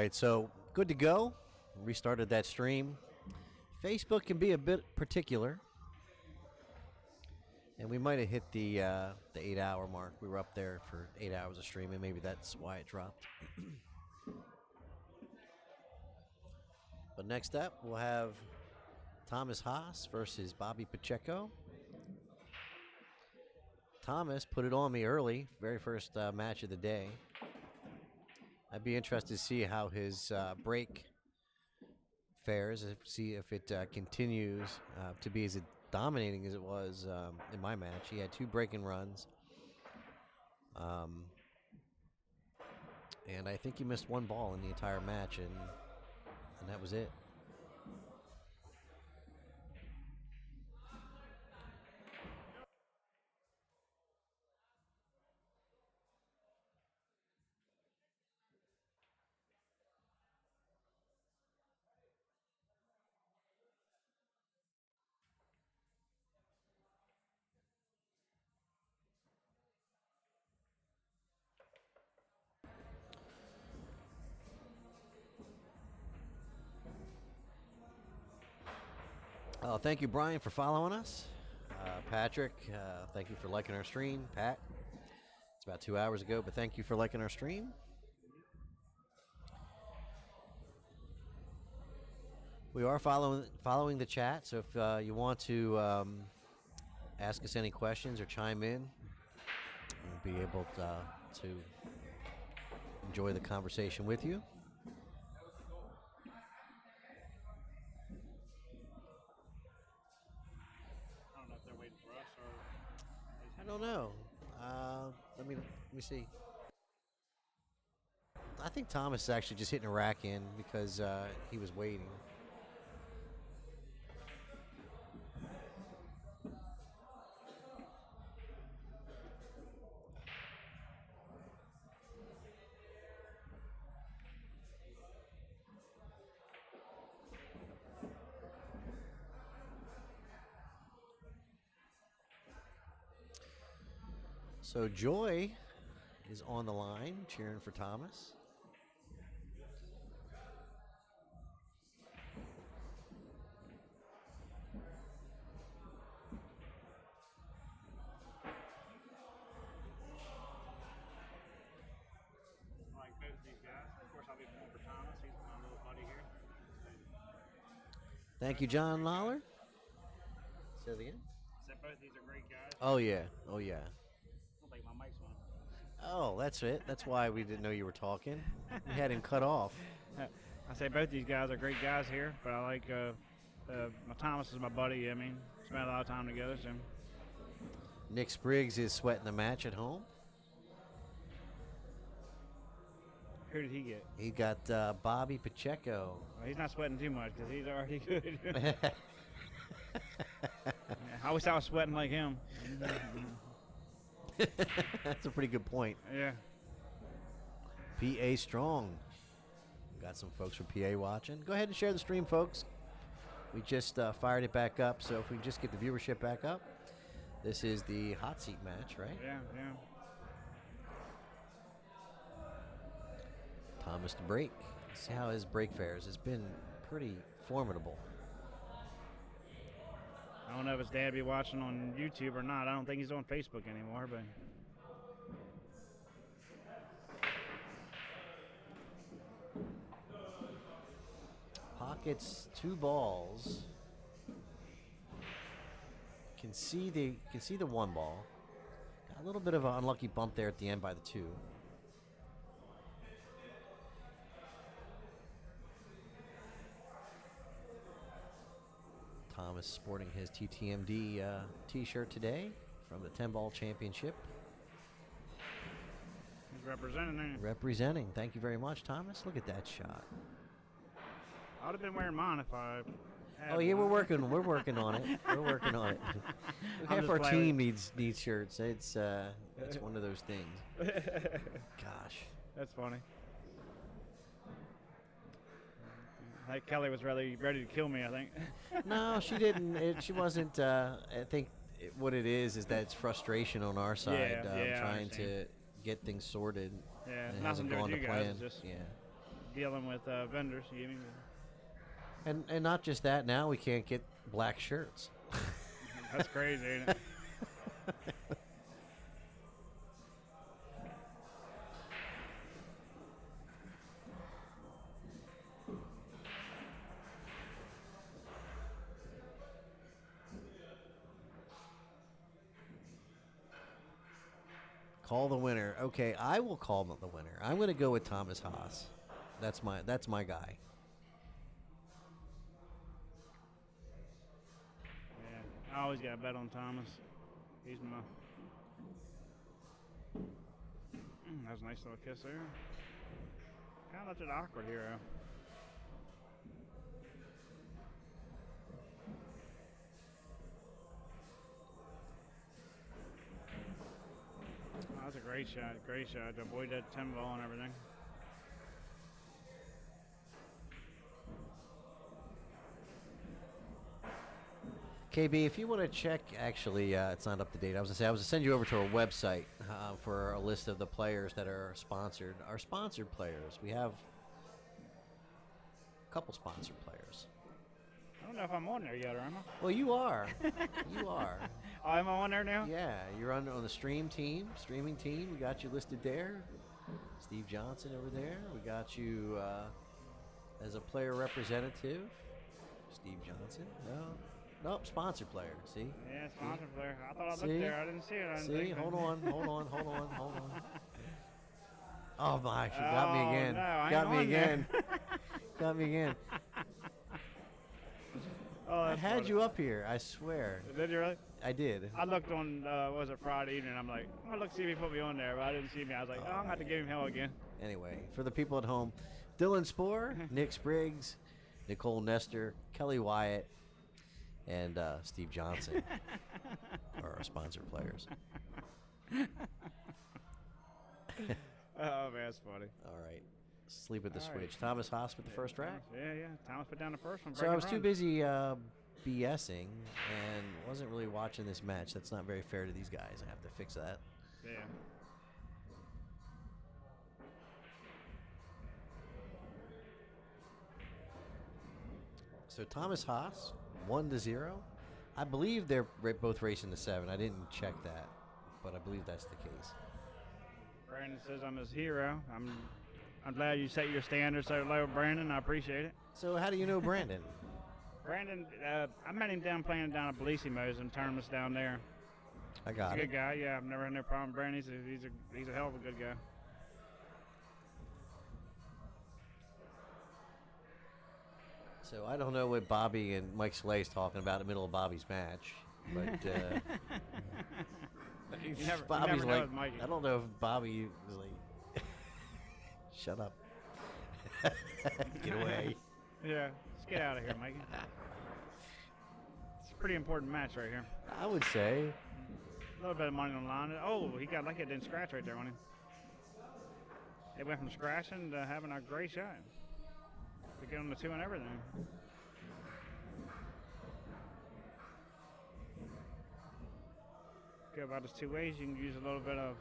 right, so good to go. Restarted that stream. Facebook can be a bit particular, and we might have hit the 8-hour mark. We were up there for 8 hours of streaming. Maybe that's why it dropped. But next up, we'll have Thomas Haas versus Bobby Pacheco. Thomas put it on me early, very first match of the day. I'd be interested to see how his break fares, see if it continues to be as dominating as it was in my match. He had 2 breaking runs. And I think he missed 1 ball in the entire match, and that was it. Thank you, Brian, for following us. Patrick, thank you for liking our stream. Pat, it's about 2 hours ago, but thank you for liking our stream. We are following the chat, so if you want to ask us any questions or chime in, we'll be able to enjoy the conversation with you. I don't know. Let me see. I think Thomas is actually just hitting a rack in because he was waiting. So Joy is on the line cheering for Thomas. Like both of these guys. Of course, I'll be pulling for Thomas. He's my little buddy here. Thank you, John Lawler. Say it again. Said both of these are great guys. Oh yeah, oh yeah. I don't think my mic's on. Oh, that's it. That's why we didn't know you were talking. We had him cut off. I say both these guys are great guys here, but I like my Thomas is my buddy. I mean, spent a lot of time together. So. Nick Spriggs is sweating the match at home. Who did he get? He got Bobby Pacheco. Well, he's not sweating too much because he's already good. I wish I was sweating like him. That's a pretty good point. Yeah. PA Strong. Got some folks from PA watching. Go ahead and share the stream, folks. We just fired it back up, so if we just get the viewership back up, this is the hot seat match, right? Yeah, yeah. Thomas to break. See how his break fares. It's been pretty formidable. I don't know if his dad be watching on YouTube or not. I don't think he's on Facebook anymore, but. Pockets 2 balls. Can see the 1 ball. Got a little bit of an unlucky bump there at the end by the 2. Thomas sporting his TTMD t-shirt today from the 10-ball championship. He's representing there. Representing. Thank you very much, Thomas. Look at that shot. I would have been wearing mine if I had Oh yeah, one. we're working on it. We're working on it. Half our team needs shirts. It's one of those things. Gosh. That's funny. I think Kelly was ready to kill me, I think. No, she didn't. She wasn't. I think what it is that it's frustration on our side, trying to get things sorted. Yeah, and it nothing hasn't to do gone with to you guys. plan. Just, yeah. dealing with vendors. You know what I mean? And not just that. Now we can't get black shirts. That's crazy, ain't it? Call the winner. Okay, I will call the winner. I'm going to go with Thomas Haas. That's my guy. Yeah, I always got to bet on Thomas. He's my. That was a nice little kiss there. Kind of left it awkward here. Oh, that's a great shot. Great shot. To avoid that 10 ball and everything. KB, if you want to check, actually, it's not up to date. I was going to say, I was going to send you over to our website for a list of the players that are sponsored. Our sponsored players. We have a couple sponsored players. I don't know if I'm on there yet, or am I? Well, you are. You are. Oh, am I on there now? Yeah, you're on the streaming team. We got you listed there. Steve Johnson over there. We got you as a player representative. Steve Johnson. Nope, sponsored player. See? Yeah, sponsored player. I thought I looked there. I didn't see it. See? Hold on. Oh my! She got me again. No, got me again. Got me again. Oh, I had you up here. I swear. Did you really? I did. I looked on. Was it Friday evening? I'm like, oh, look, see if he put me on there, but I didn't see me. I was like, I'm gonna have to give him hell again. Anyway, for the people at home, Dylan Spohr, Nick Spriggs, Nicole Nestor, Kelly Wyatt, and Steve Johnson are our sponsored players. Oh, man, that's funny. All right. Sleep at the switch. Thomas Haas with the first rack. Yeah. Thomas put down the first one. So I was too busy BSing and wasn't really watching this match. That's not very fair to these guys. I have to fix that. Yeah. So Thomas Haas, 1-0. I believe they're both racing to 7. I didn't check that, but I believe that's the case. Brandon says I'm his hero. I'm glad you set your standards so low, Brandon. I appreciate it. So how do you know Brandon? Brandon, I met him playing down at Bellissimo's in tournaments down there. I got He's a it. good guy. Yeah, I've never had no problem with Brandon. He's a hell of a good guy. So I don't know what Bobby and Mike Slay's talking about in the middle of Bobby's match, but You never Bobby's know like, with Mikey. I don't know if Bobby was like, shut up, get away. Yeah, let's get out of here, Mikey. It's a pretty important match right here. I would say. A little bit of money on the line. Oh, he got lucky it didn't scratch right there on him. It went from scratching to having a great shot. To get on the 2 and everything. Go about this 2 ways. You can use a little bit of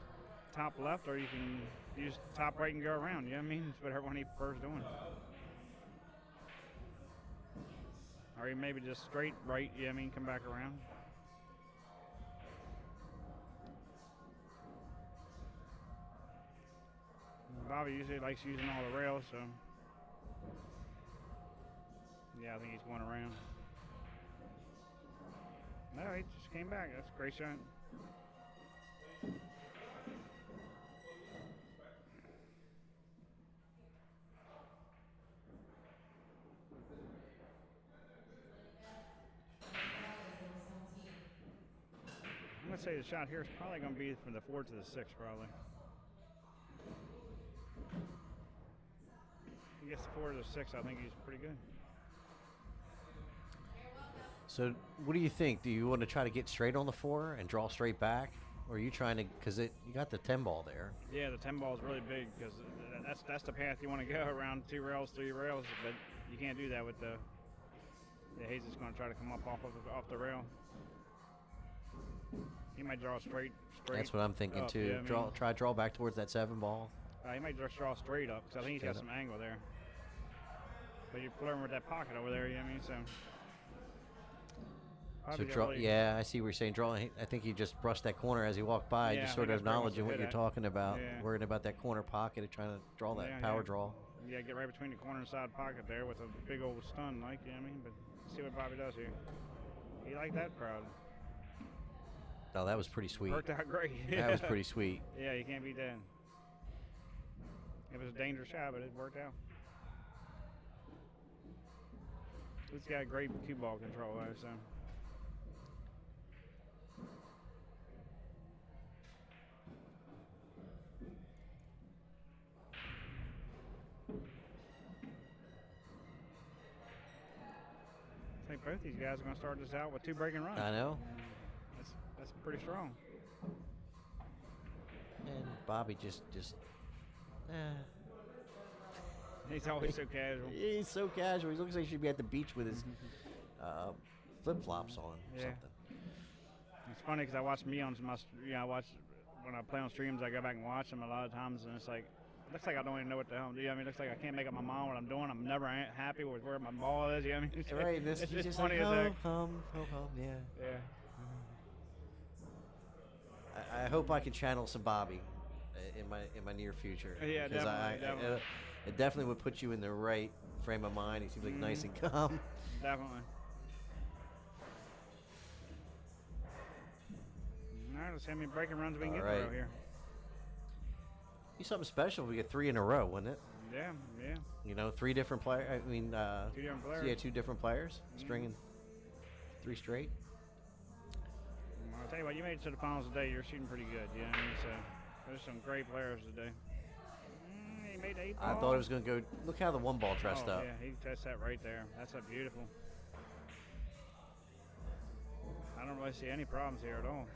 top left, or you can use top right and go around. You know what I mean? It's whatever one he prefers doing. Or you maybe just straight right, you know what I mean? Come back around. Bobby usually likes using all the rails, so. Yeah, I think he's going around. No, he just came back. That's a great shot. I'm going to say the shot here is probably going to be from the 4 to the 6, probably. He gets the 4 to the 6, I think he's pretty good. So what do you think? Do you want to try to get straight on the 4 and draw straight back? Or are you trying to, because you got the 10 ball there. Yeah, the 10 ball is really big because that's the path you want to go around 2 rails, 3 rails, but you can't do that with the he's just going to try to come up off the rail. He might draw straight. That's what I'm thinking up, too. yeah, Draw back towards that 7 ball. He might just draw straight up because I think he's got some angle there. But you're flirting with that pocket over there, you know what I mean? So. So draw, yeah, I see what you're saying. Drawing, I think he just brushed that corner as he walked by, Yeah, just I sort think of that's pretty much acknowledging what what it you're hit talking about, Yeah. worrying about that corner pocket and trying to draw that Yeah, power yeah. draw. Yeah, get right between the corner and side pocket there with a big old stun, like, you know what I mean? But see what Bobby does here. He liked that crowd. Oh, that was pretty sweet. Worked out great. That was pretty sweet. Yeah, you can't beat that. It was a dangerous shot, but it worked out. He's got great cue ball control there, so. I think both these guys are going to start this out with 2 breaking runs. I know. That's pretty strong. And Bobby just He's always so casual. he's so casual. He looks like he should be at the beach with his flip-flops on or Yeah. something. It's funny because I watch me on my, I watch when I play on streams. I go back and watch them a lot of times, and it's like, looks like I don't even know what the hell I'm doing. I mean, it looks like I can't make up my mind what I'm doing. I'm never happy with where my ball is. You know what I mean? Right, this it's he's just just funny like, as heck. hum, yeah. Yeah. I hope I can channel some Bobby in my near future. Yeah, because definitely. It definitely would put you in the right frame of mind. He seems like nice and calm. Definitely. All right, let's see how many breaking runs we can get through here. Be something special if we get 3 in a row, wouldn't it? Yeah, yeah. You know, 3 different players. I mean, 2 different players. Yeah, 2 different players stringing 3 straight. I'll tell you what, you made it to the finals today. You're shooting pretty good. You know what I mean? So there's some great players today. He made 8 ball. I thought it was going to go. Look how the 1 ball dressed up. Yeah, he touched that right there. That's a beautiful. I don't really see any problems here at all.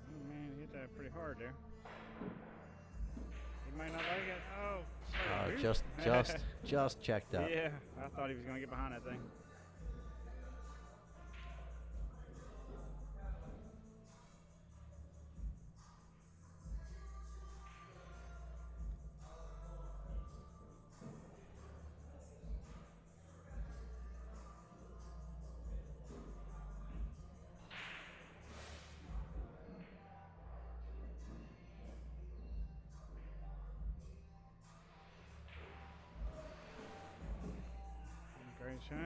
Oh, man, he hit that pretty hard there. He might not like it. Oh, Just checked up. Yeah, I thought he was going to get behind that thing. Great shot.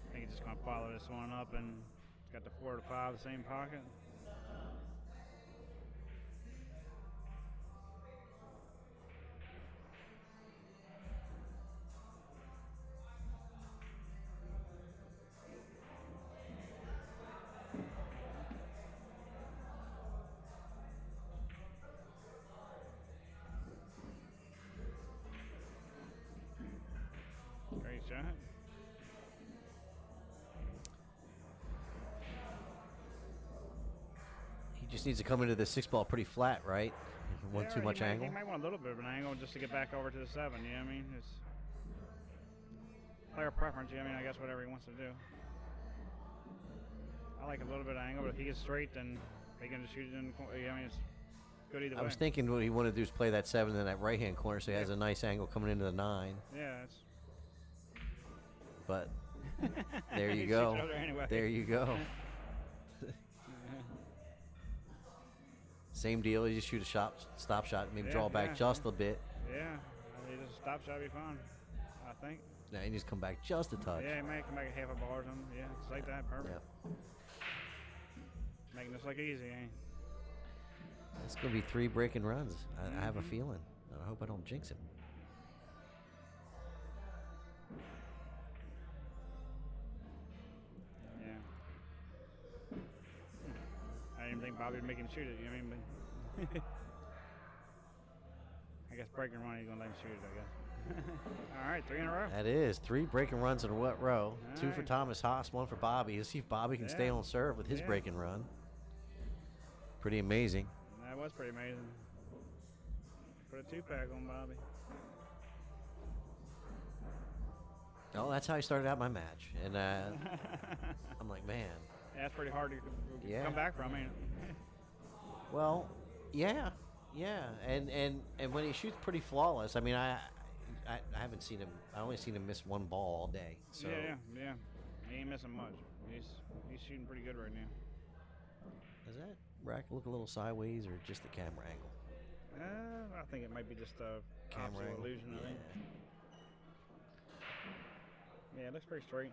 I think he's just going to follow this one up and got the 4 to 5, the same pocket. Great shot. He just needs to come into the 6 ball pretty flat, right? Want too much angle? He might want a little bit of an angle just to get back over to the 7, you know what I mean? It's player preference, you know what I mean? I guess whatever he wants to do. I like a little bit of angle, but if he gets straight, then he can just shoot it in the corner. You know what I mean? It's good either way. I was thinking what he wanted to do is play that 7 in that right-hand corner so he has a nice angle coming into the 9. Yeah, it's... But there you He go. shoots it over anyway. There you go. Same deal. You just shoot a stop shot, maybe draw back just a bit. Yeah, I mean, just a stop shot would be fine, I think. Now you just come back just a touch. Yeah, he might come back a half a ball or something. Yeah, just like that. Perfect. Yep. Making this look easy, ain't It's going to be 3 breaking runs. I have a feeling. I hope I don't jinx him. Yeah. I didn't even think Bobby would make him shoot it, you know what I mean? But I guess breaking run, he's going to let him shoot it, I guess. All right, 3 in a row. That is 3 breaking runs in a what row? 2 for right. Thomas Haas, 1 for Bobby. Let's see if Bobby can stay on serve with his breaking run. Pretty amazing. All That was pretty amazing. Put a 2-pack on Bobby. Oh, that's how I started out my match, and I'm like, man. Yeah, that's pretty hard to come back from, ain't it? Well, yeah, and when he shoots pretty flawless. I mean, I haven't seen him. I only seen him miss one ball all day. So Yeah. He ain't missing much. He's shooting pretty good right now. Does that rack look a little sideways or just the camera angle? I think it might be just a Camera optical angle. illusion. I think. Yeah, it looks pretty straight.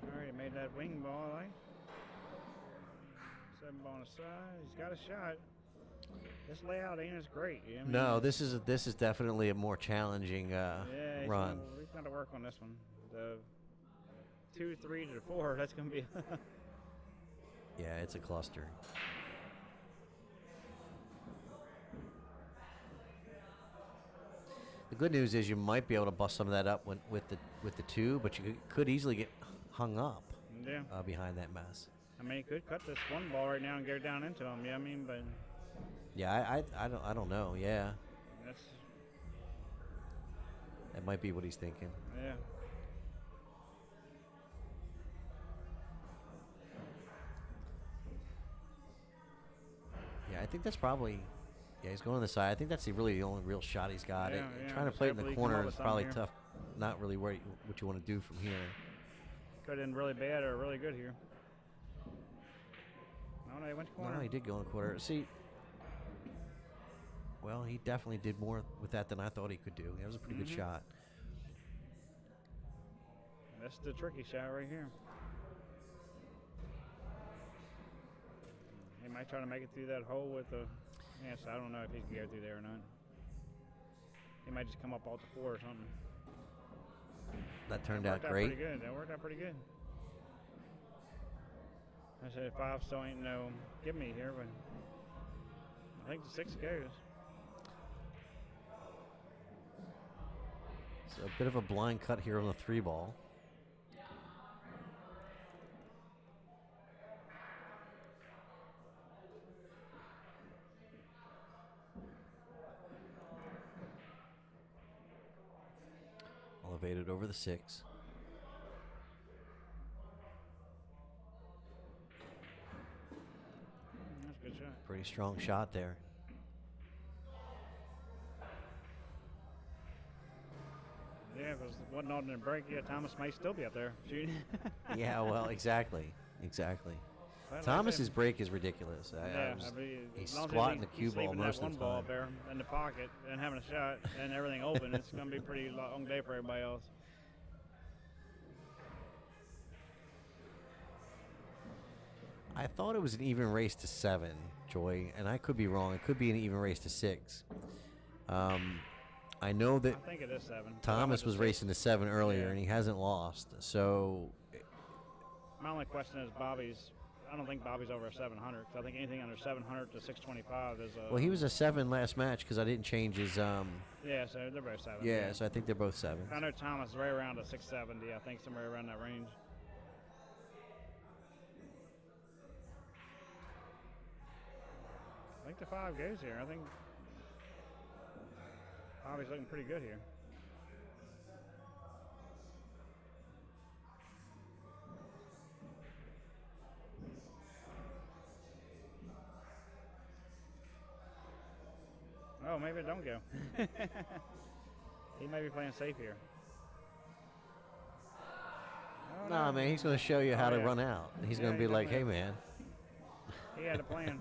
Alright, he made that wing ball, eh? 7 ball on the side. He's got a shot. This layout ain't as great. You know what I mean? No, this is definitely a more challenging run. He's got to work on this one. The 2, 3 to 4. That's gonna be. Yeah, it's a cluster. The good news is you might be able to bust some of that up with the 2, but you could easily get hung up behind that mess. I mean, he could cut this one ball right now and get it down into him. Yeah, I mean, but yeah, I don't know. Yeah, that's that might be what he's thinking. yeah. Yeah, I think that's probably. Yeah, he's going on the side. I think that's really the only real shot he's got. Yeah, Trying to just play it in hopefully the he come corner up is with probably something here. tough. Not really what you want to do from here. Could have been really bad or really good here. No, he went to corner. No, he did go in the quarter. See, well, he definitely did more with that than I thought he could do. That was a pretty good shot. That's the tricky shot right here. He might try to make it through that hole with the. Yes, I don't know if he can go through there or not. He might just come up off the 4 or something. That turned That out worked great. Pretty good. That worked out pretty good. I said 5 still ain't no give me here, but I think the 6 goes. So a bit of a blind cut here on the 3 ball. Elevated over the 6. That's a good shot. Pretty strong shot there. Yeah, if it wasn't on the break, yeah, Thomas may still be up there shooting. Yeah, well, exactly. But like Thomas's I said, break is ridiculous. He's as long as squatting the he's cue ball leaving most that of one the ball time. up there in the pocket and having a shot and everything open, it's going to be a pretty long day for everybody else. I thought it was an even race to 7, Joy, and I could be wrong. It could be an even race to 6. I know that I think it is 7. Thomas was racing to 7 earlier, Yeah. and he hasn't lost. So, My only question is I don't think Bobby's over a 700. 'Cause I think anything under 700 to 625 is a. well, he was a 7 last match because I didn't change his. Yeah, so they're both 7. Yeah, so I think they're both 7s. I know Thomas is right around a 670. I think somewhere around that range. I think the 5 goes here. I think Bobby's looking pretty good here. Oh, maybe it don't go. He may be playing safe here. Oh, Nah, man, he's going to show you how to yeah. run out. He's Yeah, going to he be like, hey, definitely- man. He had a plan.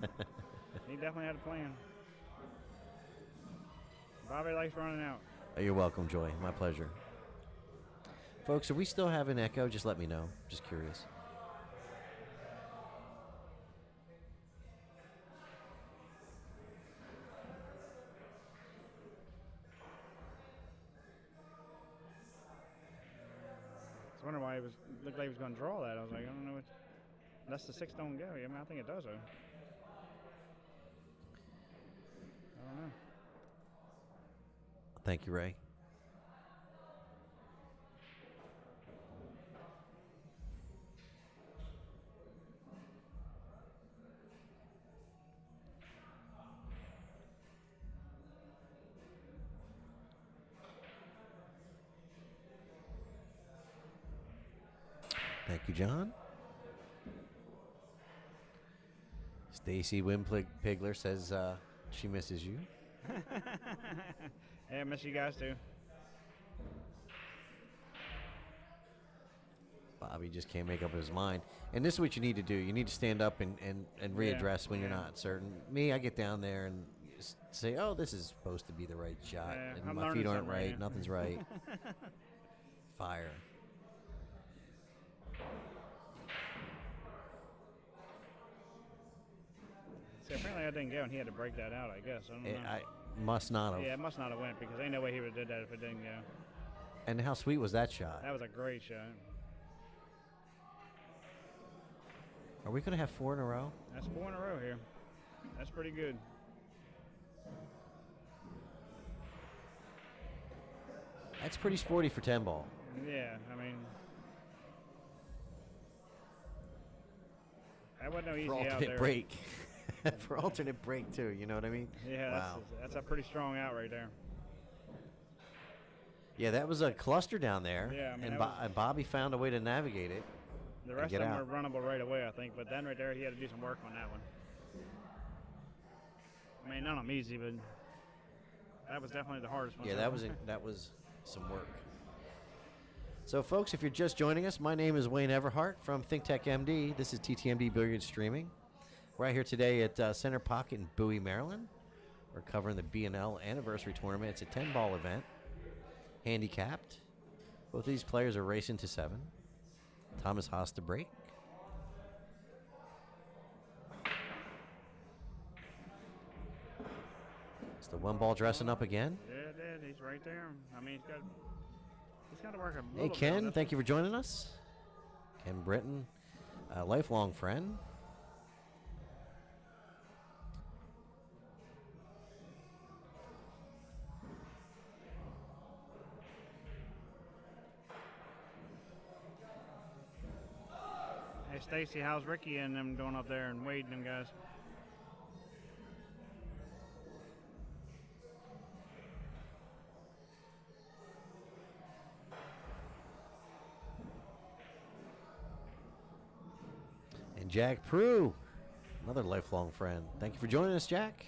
He definitely had a plan. Bobby likes running out. Oh, you're welcome, Joy. My pleasure. Folks, are we still having echo? Just let me know. Just curious. I was wondering why he looked like he was going to draw that. I was like, I don't know what. Unless the 6 don't go. I mean, I think it does though. don't know. Thank you, Ray. Thank you, John. Stacy Wimpigler says she misses you. Hey, I miss you guys too. Bobby just can't make up his mind. And this is what you need to do. You need to stand up and readdress when you're not certain. Me, I get down there and say, oh, this is supposed to be the right shot. Yeah, And I'm my feet aren't something right. right now. Nothing's right. Fire. See, apparently I didn't go, and he had to break that out, I guess. I don't know. I must not have. Yeah, it must not have went because ain't no way he would have did that if it didn't go. And how sweet was that shot? That was a great shot. Are we going to have 4 in a row? That's 4 in a row here. That's pretty good. That's pretty sporty for 10 ball. Yeah, I mean, that wasn't no easy For out alternate there. break. For alternate break, too. You know what I mean? Yeah, Wow. that's a pretty strong out right there. Yeah, that was a cluster down there. Yeah, I mean, and, that was- and Bobby found a way to navigate it. The rest get of them out. were runnable right away, I think, but then right there he had to do some work on that one. I mean, none of them easy, but that was definitely the hardest one. Yeah, that was some work. So, folks, if you're just joining us, my name is Wayne Everhart from ThinkTechMD. This is TTMD Billiards Streaming. We're out here today at Center Pocket in Bowie, Maryland. We're covering the B&L Anniversary Tournament. It's a 10-ball event, handicapped. Both of these players are racing to 7. Thomas Haas to break. It's the 1 ball dressing up again. Yeah, it did. He's right there. I mean, he's got to work a little Hey, bit on Ken, this thank you one. for joining us. Ken Britton, a lifelong friend. Hey, Stacy, how's Ricky and them doing up there and Wade and them guys? And Jack Prue, another lifelong friend. Thank you for joining us, Jack.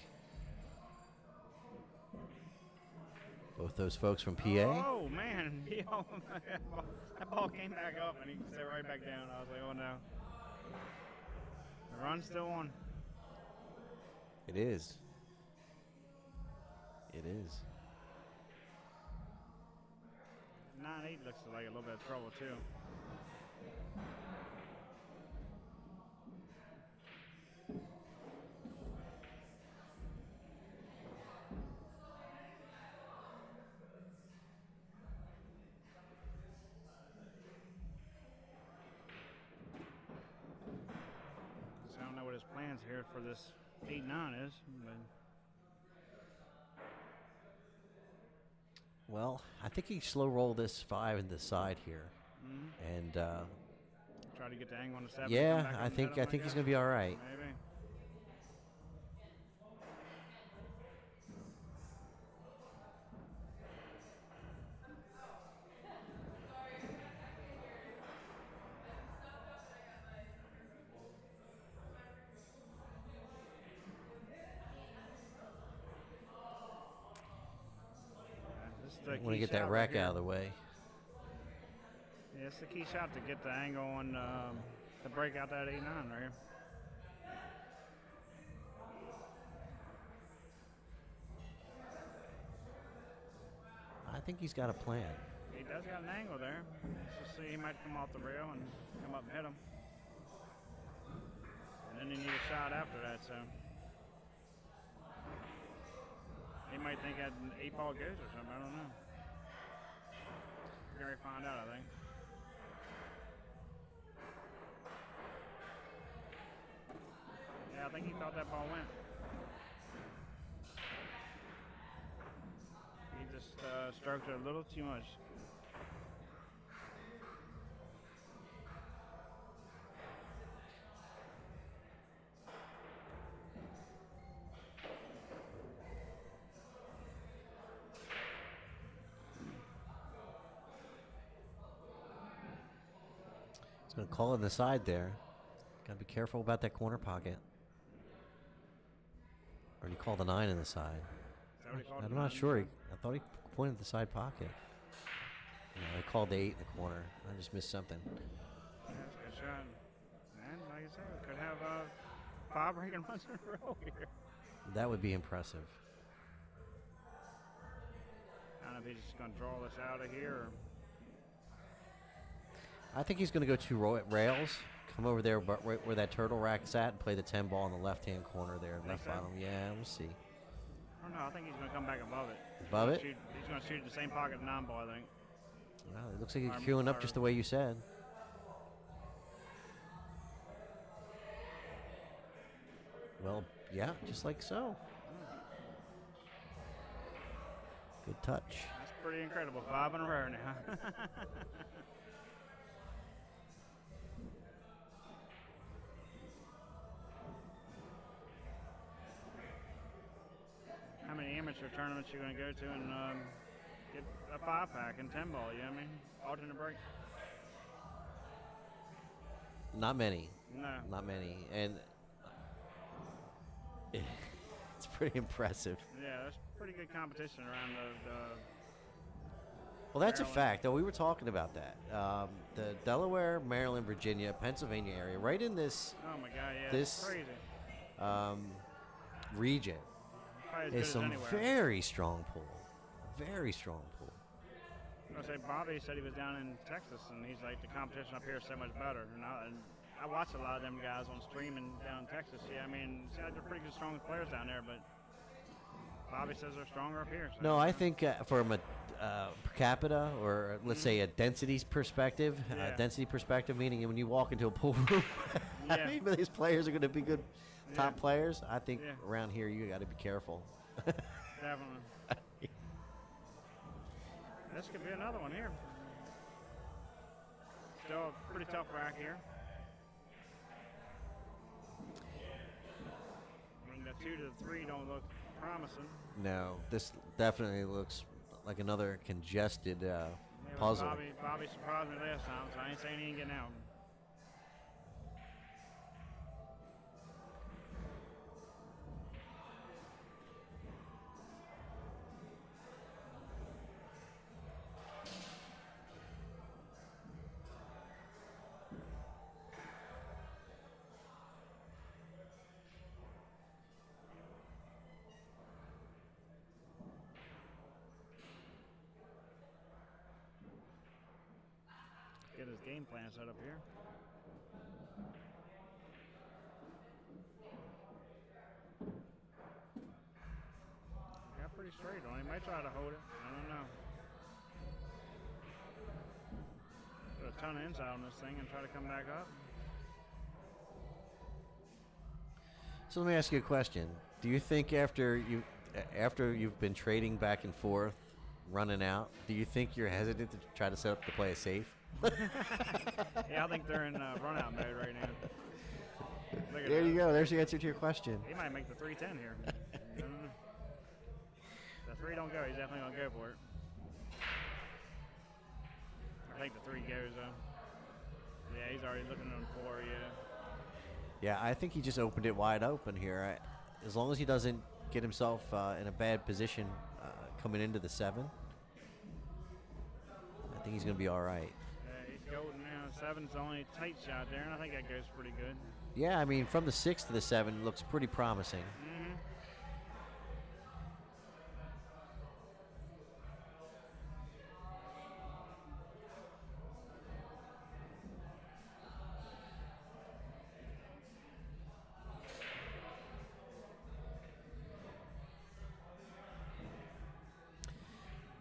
Both those folks from PA. Oh, man. That ball came back up and he stayed right back down. I was like, oh, no. The run's still on. It is. It is. 9-8 looks like a little bit of trouble, too. I don't know what his plans here for this 8-9 is, but Well, I think he slow roll this 5 in the side here. And try to get the angle on the 7. yeah, I think he's going to be all right. Maybe. This is the Want to key get that shot rack right here. out of the way. Yeah, it's the key shot to get the angle on to break out that 8-9 right here. I think he's got a plan. He does got an angle there. Let's just see, he might come off the rail and come up and hit him. And then he need a shot after that, so. He might think that an 8-ball goes or something, I don't know. We're gonna find out, I think. Yeah, I think he thought that ball went. just stroked it a little too much. He's going to call in the side there. Got to be careful about that corner pocket. Or did he call the 9 in the side? Is that what he called I'm the not 9? sure. I thought he pointed the side pocket. No, he called the 8 in the corner. I just missed something. Yeah, that's a good shot. And like I said, we could have 5 breaking runs in a row here. That would be impressive. I don't know if he's just going to draw this out of here. Or I think he's going to go 2 rails, come over there right where that turtle rack is at, and play the 10 ball in the left-hand corner there, left so? bottom. Yeah, we'll see. I don't know. I think he's going to come back above it. Above it? He's going to shoot the same pocket 9 ball, I think. Well, it looks like he's queuing up just the way you said. Well, yeah, just like so. Good touch. That's pretty incredible. 5 in a row now. How many amateur tournaments you going to go to and get a 5-pack and 10 ball? You know what I mean? Alternate break. Not many. No. Not many. And it's pretty impressive. Yeah, that's pretty good competition around the Well, that's a Maryland. fact, though. We were talking about that. The Delaware, Maryland, Virginia, Pennsylvania area, right in this oh my God, yeah, this- it's crazy. Region, Probably as is good as some anywhere. very strong pull. Very strong pull. I was gonna say Bobby said he was down in Texas, and he's like, the competition up here is so much better. And I watch a lot of them guys on streaming down in Texas. Yeah, I mean, they're pretty good, strong players down there, but Bobby says they're stronger up here. So. No, I think from a per capita, or let's say a density perspective, meaning when you walk into a pool room, Yeah. I mean, these players are going to be good top Yeah. players. I think Yeah. around here you got to be careful. Definitely. This could be another one here. Still a pretty tough rack here. I mean, the 2 to the 3 don't look promising. No, this definitely looks like another congested Yeah, but puzzle. Bobby surprised me last time, so I ain't saying he ain't getting out. Get his game plan set up here. Got pretty straight on. He might try to hold it. I don't know. Put a ton of inside on this thing and try to come back up. So let me ask you a question. Do you think after you've been trading back and forth, running out, do you think you're hesitant to try to set up to play a safe? Yeah, I think they're in run-out mode right now. Look at There that. you go. There's the answer to your question. He might make the 310 here. I don't know. The 3 don't go. He's definitely going to go for it. I think the 3 goes, though. Yeah, he's already looking on 4, yeah. Yeah, I think he just opened it wide open here. As long as he doesn't get himself in a bad position coming into the 7, I think he's going to be all right. Yeah, he's golden now. 7's the only tight shot there, and I think that goes pretty good. Yeah, I mean, from the 6 to the 7 looks pretty promising. Mm-hmm.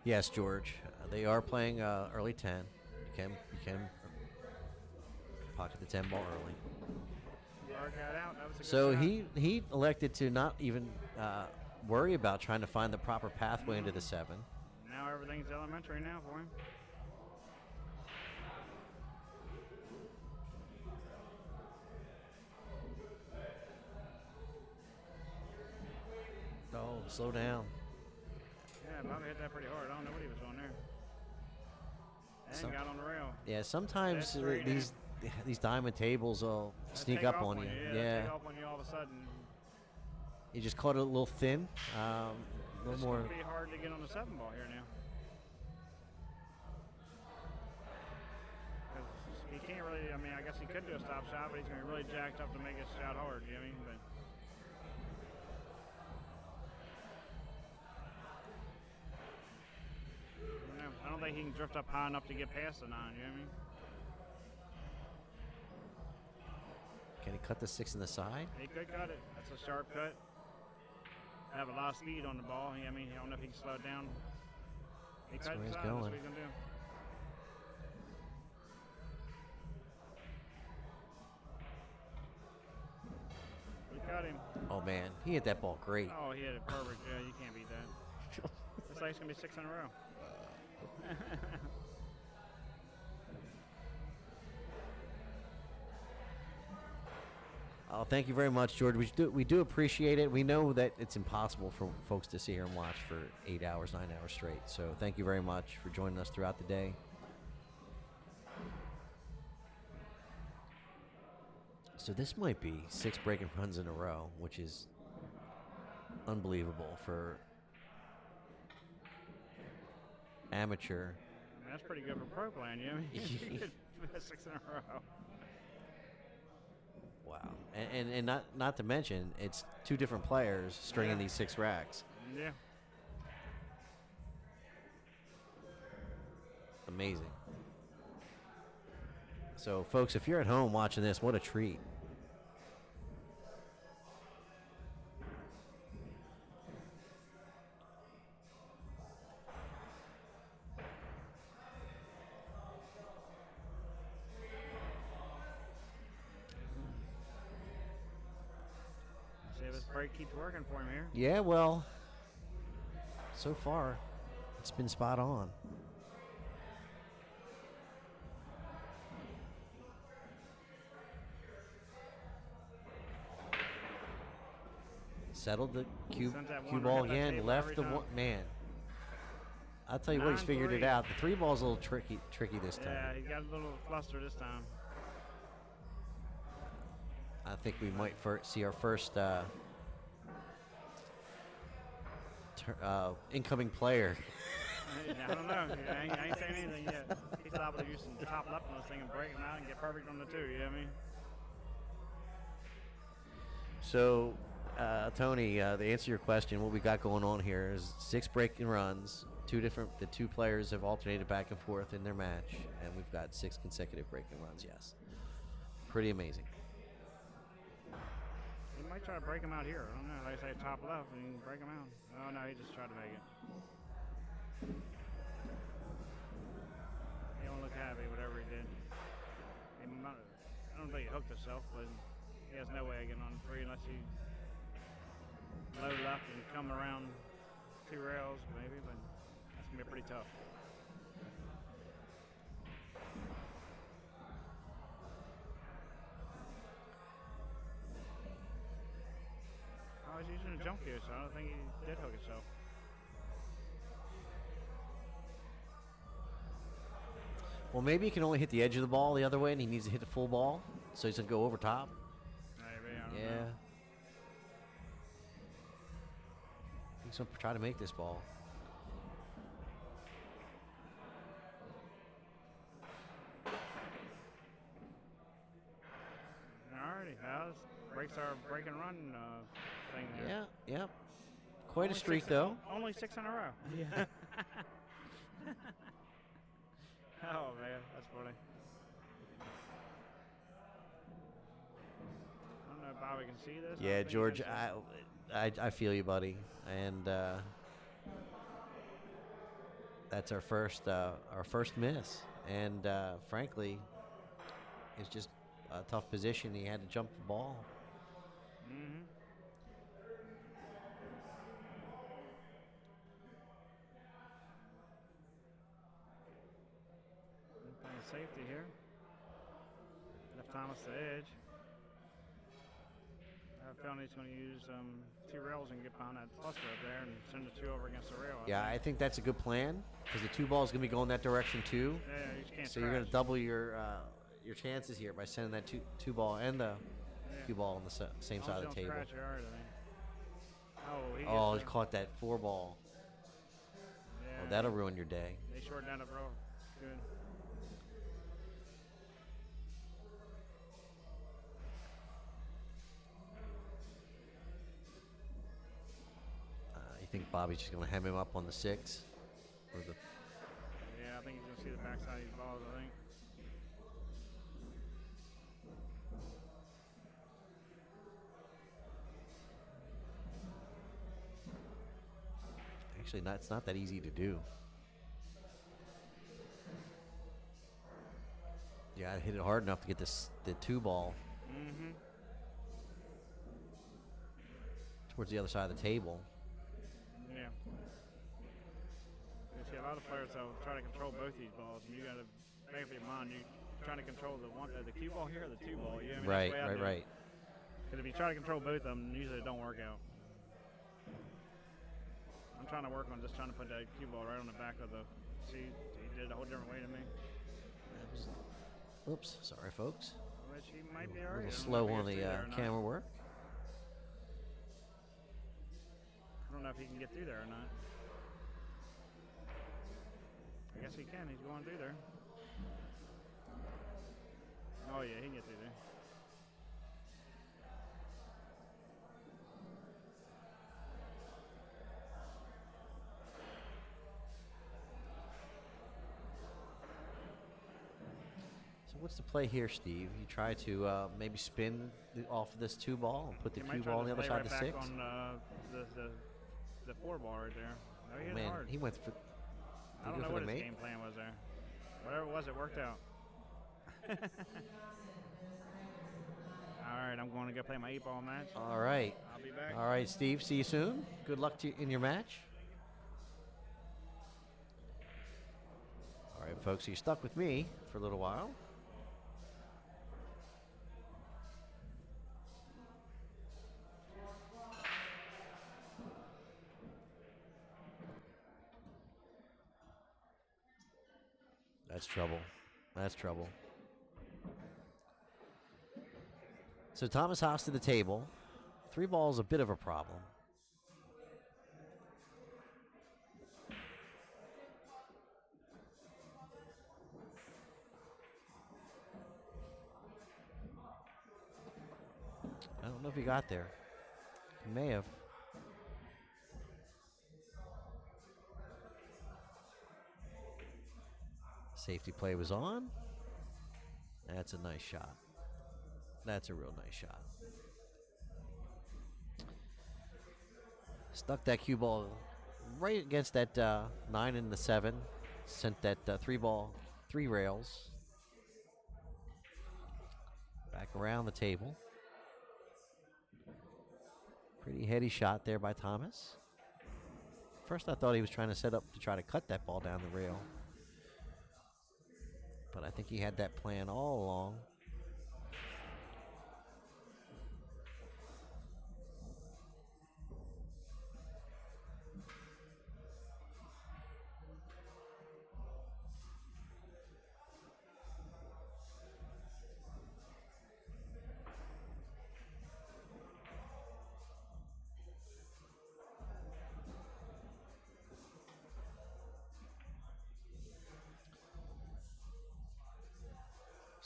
Yes, George. They are playing early 10. You can pocket the 10 ball early. Work that out. That was a good So shot. he elected to not even worry about trying to find the proper pathway into the 7. Nah, Now everything's elementary now for him. Oh, slow down. Yeah, Bobby hit that pretty hard. I don't know what he was doing there. And got on the rail. Yeah, sometimes That's right, these diamond tables will sneak take up off on you. Yeah, take off on you all of a sudden. You just caught it a little thin. A little more. It's going to be hard to get on the 7 ball here now. He can't really, I mean, I guess he could do a stop shot, but he's going to be really jacked up to make his shot hard, you know what I mean? But I don't think he can drift up high enough to get past the 9, you know what I mean? Can he cut the 6 in the side? He could cut it. That's a sharp cut. Have a lot of speed on the ball. I mean, I don't know if he can slow it down. He cut where he's inside. going. That's what he's going to do. He cut him. Oh, man. He hit that ball great. Oh, he hit it perfect. Yeah, you can't beat that. Looks like it's going to be 6 in a row. Oh, thank you very much, George. We do appreciate it. We know that it's impossible for folks to sit here and watch for 8 hours, 9 hours straight. So thank you very much for joining us throughout the day. So this might be 6 breaking runs in a row, which is unbelievable for amateur. That's pretty good for pro playing, you know what I mean? 6 in a row. Wow, and not to mention, it's 2 different players stringing these 6 racks. Yeah. Amazing. So, folks, if you're at home watching this, what a treat. See if this break keeps working for him here. Yeah, well, so far, it's been spot on. Settled the cue ball again, left the one. Man, I'll tell you what, he's figured it out. The 3 ball's a little tricky this time. Yeah, he got a little fluster this time. I think we might see our first incoming player. I don't know. I ain't saying anything yet. He's liable to use some top left on this thing and break him out and get perfect on the 2, you know what I mean? So, Tony, to answer your question, what we got going on here is 6 breaking runs. The 2 players have alternated back and forth in their match, and we've got 6 consecutive breaking runs. Yes, pretty amazing. He might try to break him out here. I don't know. Like I say, top left, and he can break him out. Oh no, he just tried to make it. He don't look happy, whatever he did. I don't think he hooked himself, but he has no way of getting on 3 unless he low left and come around 2 rails, maybe. But that's gonna be pretty tough. I was using a jump here, so I don't think he did hook himself. Well, maybe he can only hit the edge of the ball the other way, and he needs to hit the full ball, so he's going to go over top. Maybe, I don't know. He's going to try to make this ball. Alrighty, well, this breaks our break and run thing there. Yeah. Quite a streak, though. Only 6 in a row. Yeah. Oh, man, that's funny. I don't know if Bobby can see this. Yeah, George, I feel you, buddy. And that's our first miss. And frankly, it's just a tough position. He had to jump the ball. Mm-hmm. lefty here. Left Thomas the edge. I have a feeling he's going to use 2 rails and get behind that cluster up there and send the 2 over against the rail. Yeah, I think that's a good plan because the 2 ball is going to be going that direction too. Yeah, you just can't So you're going to double your chances here by sending that two ball and the cue ball on the same side of the table. Oh, he caught that 4 ball. Yeah, oh, that'll ruin your day. They shortened down the row. Good. You think Bobby's just going to hem him up on the 6? Or the Yeah, I think he's going to see the backside of these balls, I think. Actually, it's not that easy to do. Yeah, I hit it hard enough to get the 2 ball towards the other side of the table. Yeah. You see a lot of players that will try to control both these balls, and you got to make up your mind. You trying to control the cue ball here or the 2 ball. You know what I mean? Right. Because if you try to control both of them, usually it don't work out. I'm trying to work on just trying to put that cue ball right on the back of the. See, he did it a whole different way to me. Oops, sorry, folks. Which he might be alright. A little slow on the camera work. I don't know if he can get through there or not. I guess he can. He's going through there. Oh yeah, he can get through there. What's the play here, Steve? You try to maybe spin off of this 2 ball and put the cue ball on the other side of the 6? On the 4 ball right there. No, he hit it hard. He went for. I don't know what his game plan was there. Whatever it was, it worked out. All right, I'm going to go play my 8-ball match. All right. I'll be back. All right, Steve. See you soon. Good luck to you in your match. All right, folks. So you're stuck with me for a little while. That's trouble. That's trouble. So Thomas Haas to the table. 3 balls, a bit of a problem. I don't know if he got there. He may have. Safety play was on. That's a nice shot. That's a real nice shot. Stuck that cue ball right against that 9 and the 7. Sent that 3 ball, 3 rails. Back around the table. Pretty heady shot there by Thomas. First I thought he was trying to set up to try to cut that ball down the rail. But I think he had that plan all along.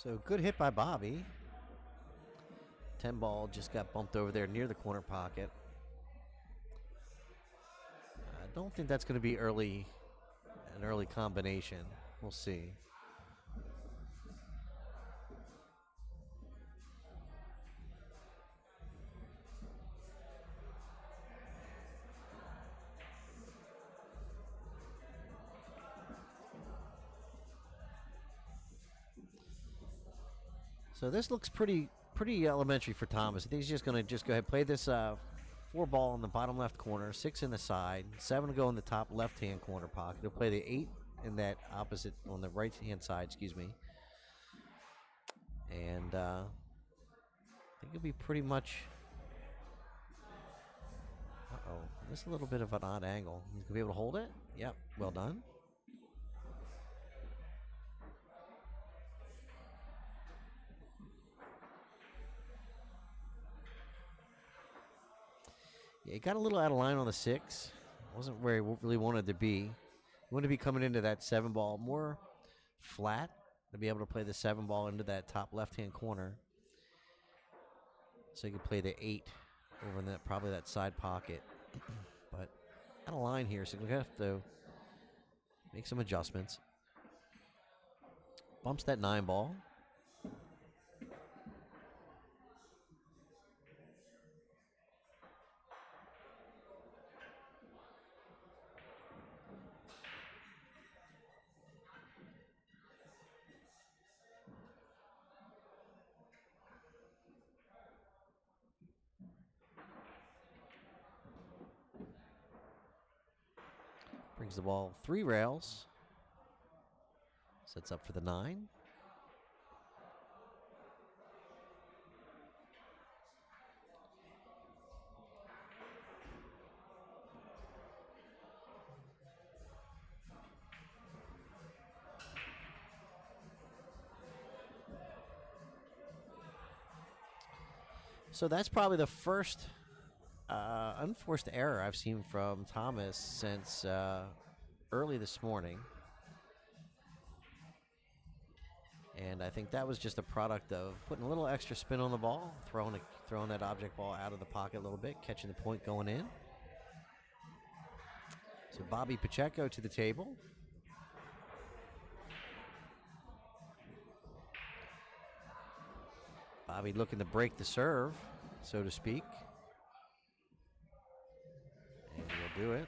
So good hit by Bobby. 10 ball just got bumped over there near the corner pocket. I don't think that's going to be an early combination. We'll see. So this looks pretty elementary for Thomas. I think he's just going to go ahead and play this 4 ball in the bottom left corner, 6 in the side, 7 to go in the top left-hand corner pocket. He'll play the 8 in that opposite, on the right-hand side, excuse me. And I think it'll be pretty much. Uh-oh, this is a little bit of an odd angle. He's gonna be able to hold it? Yep, well done. Yeah, he got a little out of line on the 6. Wasn't where he really wanted to be. He wanted to be coming into that 7 ball more flat to be able to play the 7 ball into that top left-hand corner. So he could play the 8 over in that probably that side pocket. But out of line here, so we're going to have to make some adjustments. Bumps that 9 ball. Brings the ball 3 rails. Sets up for the 9. So that's probably the first unforced error I've seen from Thomas since early this morning. And I think that was just a product of putting a little extra spin on the ball, throwing that object ball out of the pocket a little bit, catching the point going in. So Bobby Pacheco to the table. Bobby looking to break the serve, so to speak. And he'll do it.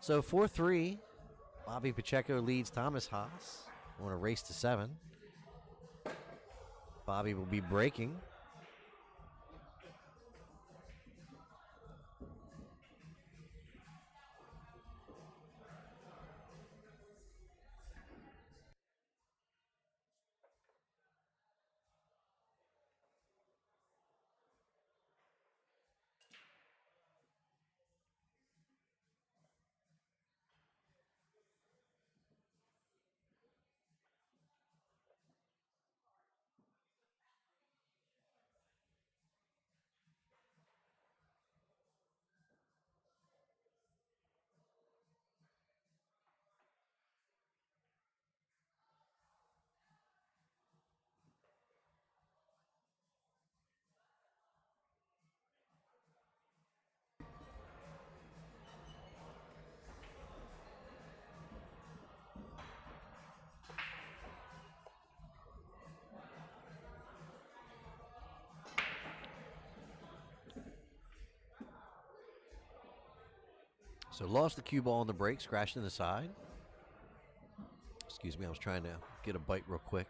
So 4-3. Bobby Pacheco leads Thomas Haas on a race to 7. Bobby will be breaking. So lost the cue ball on the break, scratched in the side. Excuse me, I was trying to get a bite real quick.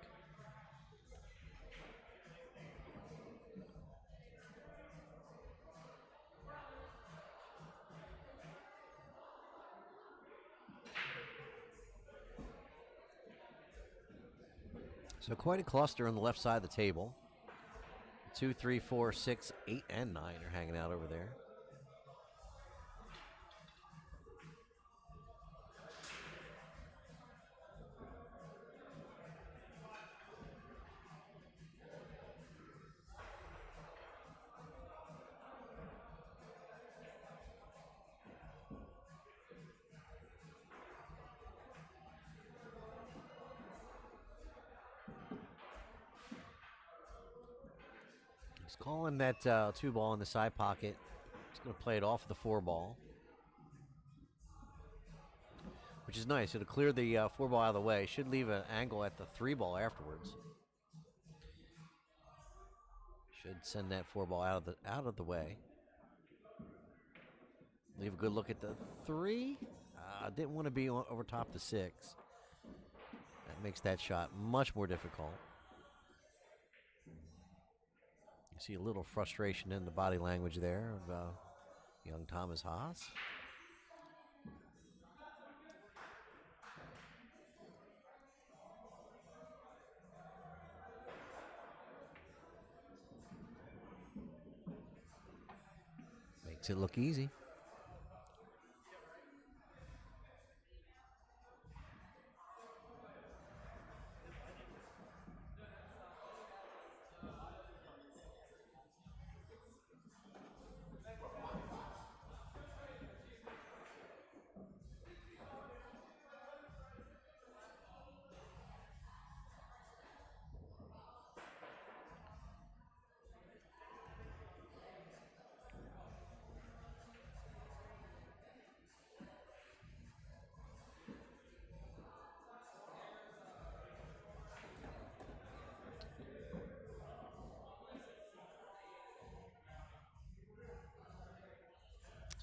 So quite a cluster on the left side of the table. 2, 3, 4, 6, 8, and 9 are hanging out over there. He's calling that 2 ball in the side pocket. He's going to play it off the 4 ball, which is nice. It'll clear the 4 ball out of the way. Should leave an angle at the 3 ball afterwards. Should send that 4 ball out of the way. Leave a good look at the 3. Didn't want to be over top the 6. That makes that shot much more difficult. You see a little frustration in the body language there of young Thomas Haas. Makes it look easy.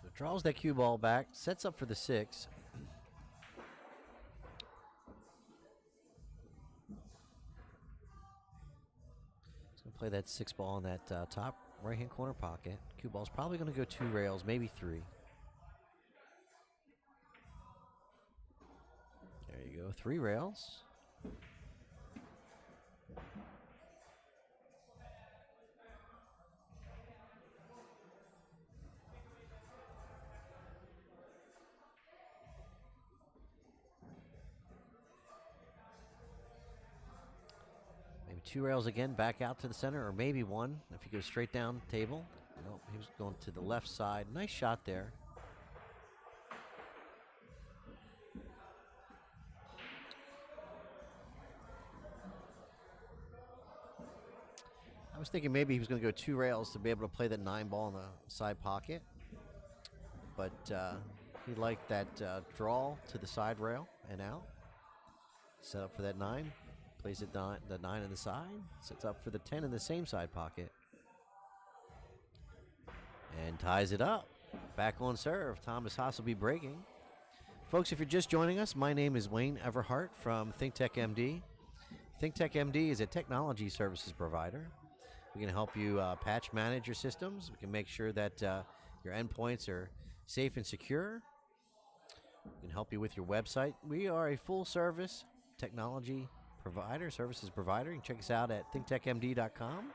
So draws that cue ball back, sets up for the 6. He's going to play that 6 ball in that top right-hand corner pocket. Cue ball's probably going to go 2 rails, maybe 3. There you go, 3 rails. Maybe 2 rails again, back out to the center, or maybe 1 if he goes straight down table. Nope, he was going to the left side. Nice shot there. I was thinking maybe he was going to go 2 rails to be able to play that 9 ball in the side pocket. But he liked that draw to the side rail and out. Set up for that 9. Plays it the 9 in the side. Sets up for the 10 in the same side pocket. And ties it up. Back on serve. Thomas Haas will be breaking. Folks, if you're just joining us, my name is Wayne Everhart from ThinkTechMD. ThinkTechMD is a technology services provider. We can help you patch manage your systems. We can make sure that your endpoints are safe and secure. We can help you with your website. We are a full-service technology provider, services provider. You can check us out at thinktechmd.com.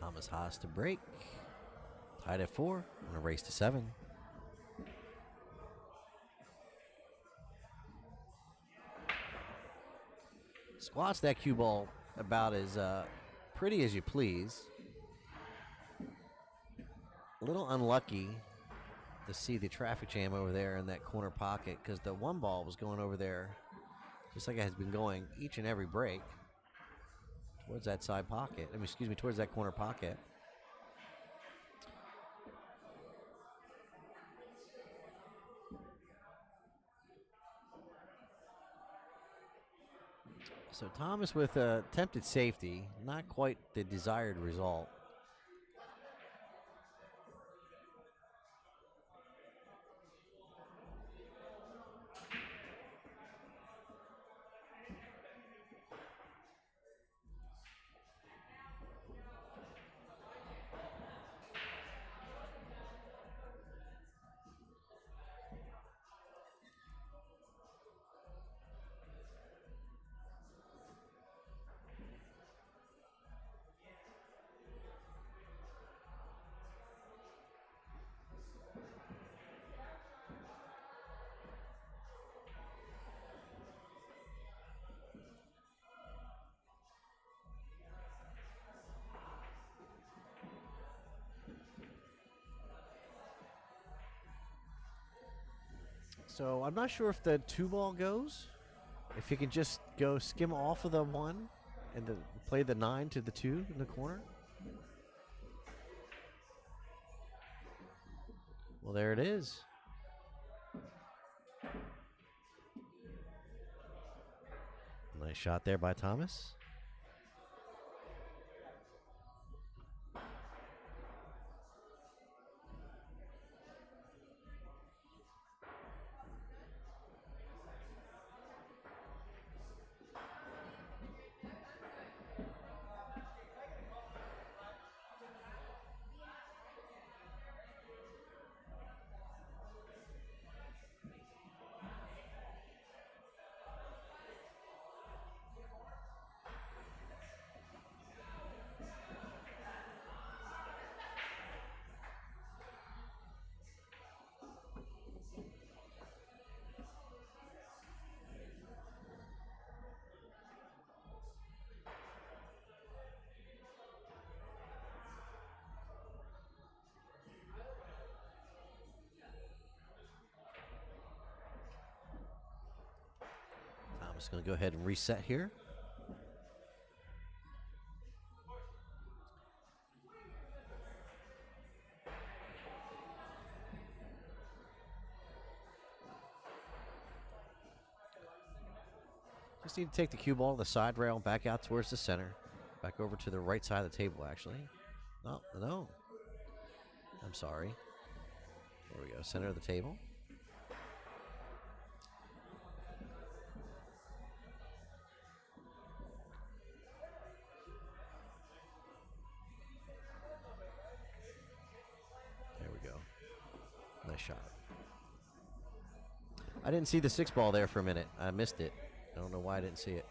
Thomas Haas to break. Tied at 4. On a race to 7. Squats that cue ball about as pretty as you please. A little unlucky to see the traffic jam over there in that corner pocket because the 1 ball was going over there just like it has been going each and every break towards that side pocket. I mean, excuse me, towards that corner pocket. So Thomas with a attempted safety, not quite the desired result. So I'm not sure if the 2 ball goes. If you can just go skim off of the 1 and play the 9 to the 2 in the corner. Well, there it is. Nice shot there by Thomas. I'm just going to go ahead and reset here. Just need to take the cue ball, the side rail, back out towards the center. Back over to the right side of the table, actually. No. I'm sorry. There we go, center of the table. There we go. Nice shot. I didn't see the 6 ball there for a minute. I missed it. I don't know why I didn't see it.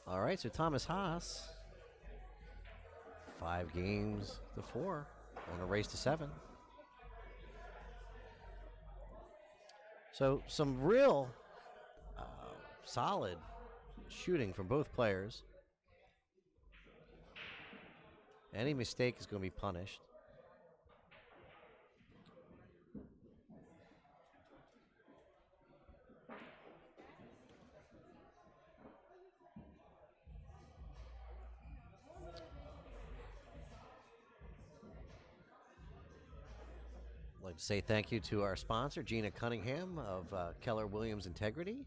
All right, so Thomas Haas, 5 games to 4 on a race to 7. So some real solid shooting from both players. Any mistake is going to be punished. I'd like to say thank you to our sponsor, Ginna Cunningham of Keller Williams Integrity.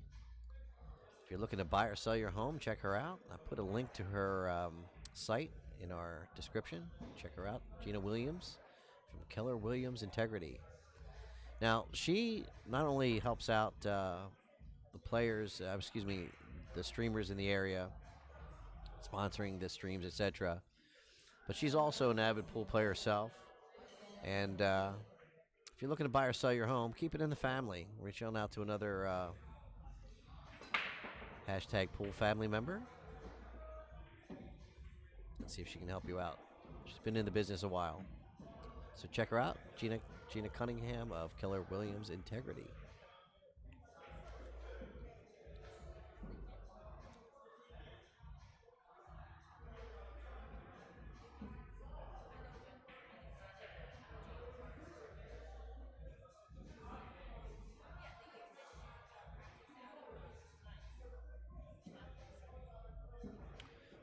If you're looking to buy or sell your home, check her out. I put a link to her site in our description. Check her out, Ginna Williams from Keller Williams Integrity. Now, she not only helps out the players, the streamers in the area, sponsoring the streams, etc., but she's also an avid pool player herself. And if you're looking to buy or sell your home, keep it in the family. Reach on out to another hashtag pool family member. Let's see if she can help you out. She's been in the business a while. So check her out, Ginna Cunningham of Keller Williams Integrity.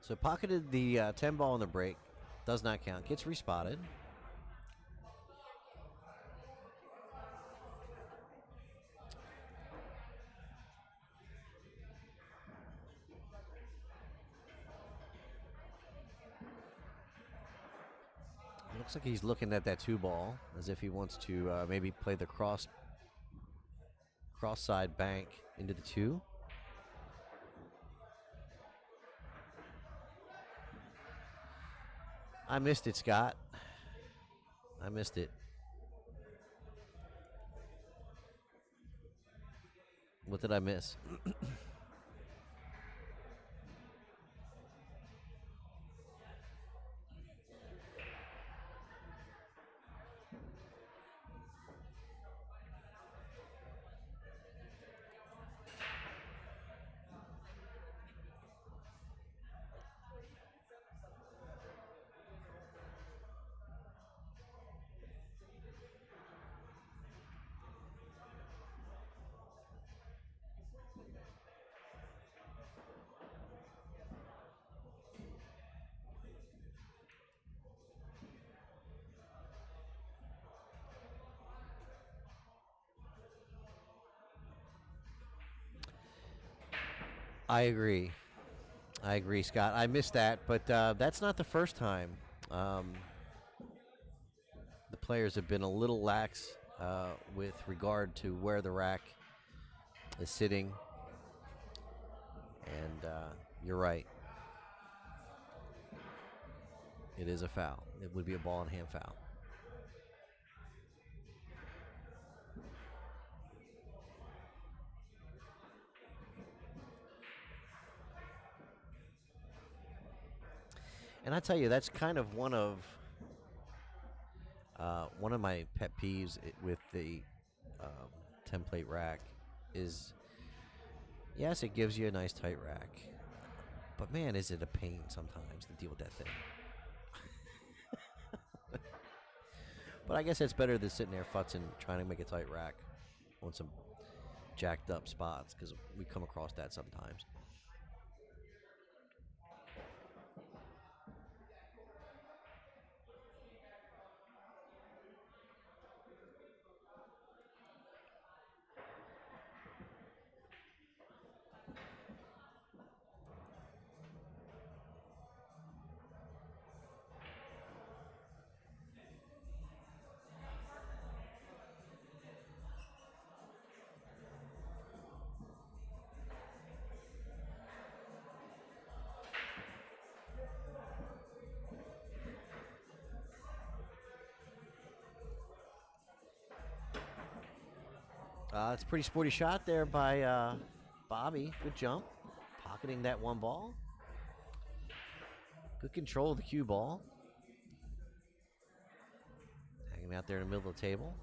So pocketed the 10 ball in the break. Does not count. Gets respotted. Looks like he's looking at that 2 ball as if he wants to maybe play the cross side bank into the 2. I missed it, Scott. I missed it. What did I miss? I agree, Scott. I missed that, but that's not the first time. The players have been a little lax with regard to where the rack is sitting, and you're right. It is a foul. It would be a ball and hand foul. And I tell you, that's kind of one of my pet peeves with the template rack is, yes, it gives you a nice tight rack, but man, is it a pain sometimes to deal with that thing. But I guess it's better than sitting there futzing, trying to make a tight rack on some jacked up spots, because we come across that sometimes. It's a pretty sporty shot there by Bobby. Good jump. Pocketing that one ball. Good control of the cue ball. Hanging out there in the middle of the table.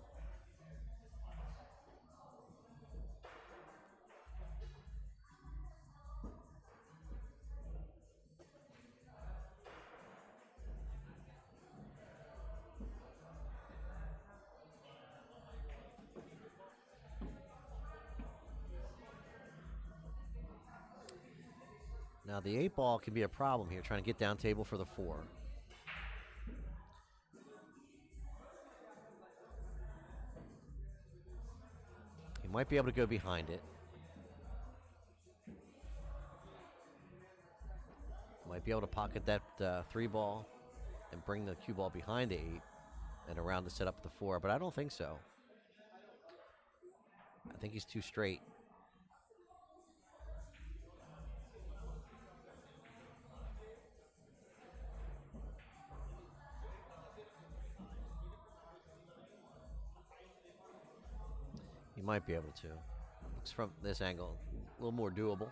Now the 8 ball can be a problem here, trying to get down table for the 4. He might be able to go behind it. Might be able to pocket that 3 ball and bring the cue ball behind the 8 and around to set up the 4, but I don't think so. I think he's too straight. He might be able to. Looks from this angle a little more doable.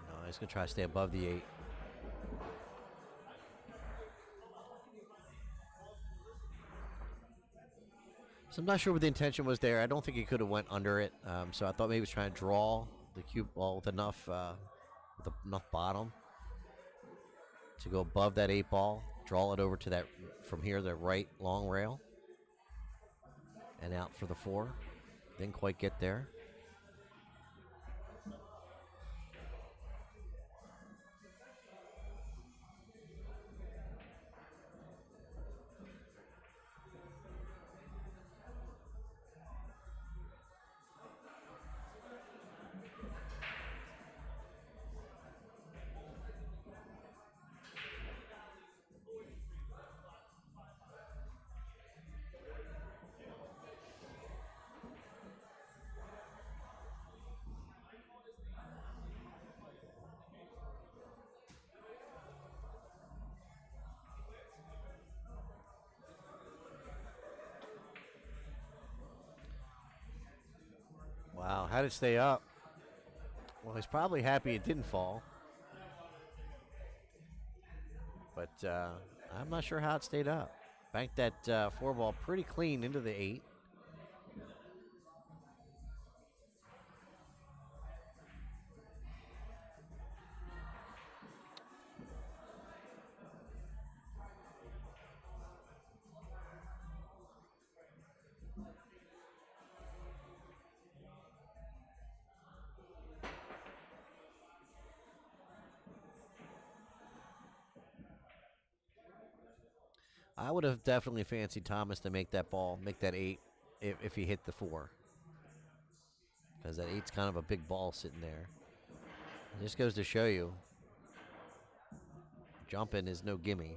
No, he's going to try to stay above the 8. So I'm not sure what the intention was there. I don't think he could have went under it. So I thought maybe he was trying to draw the cue ball with enough bottom to go above that 8 ball, draw it over to that, from here, the right long rail, and out for the 4. Didn't quite get there. Wow, how did it stay up? Well, he's probably happy it didn't fall. But I'm not sure how it stayed up. Banked that 4 ball pretty clean into the 8. I would have definitely fancied Thomas to make that 8, if he hit the 4. Because that 8's kind of a big ball sitting there. It just goes to show you, jumping is no gimme.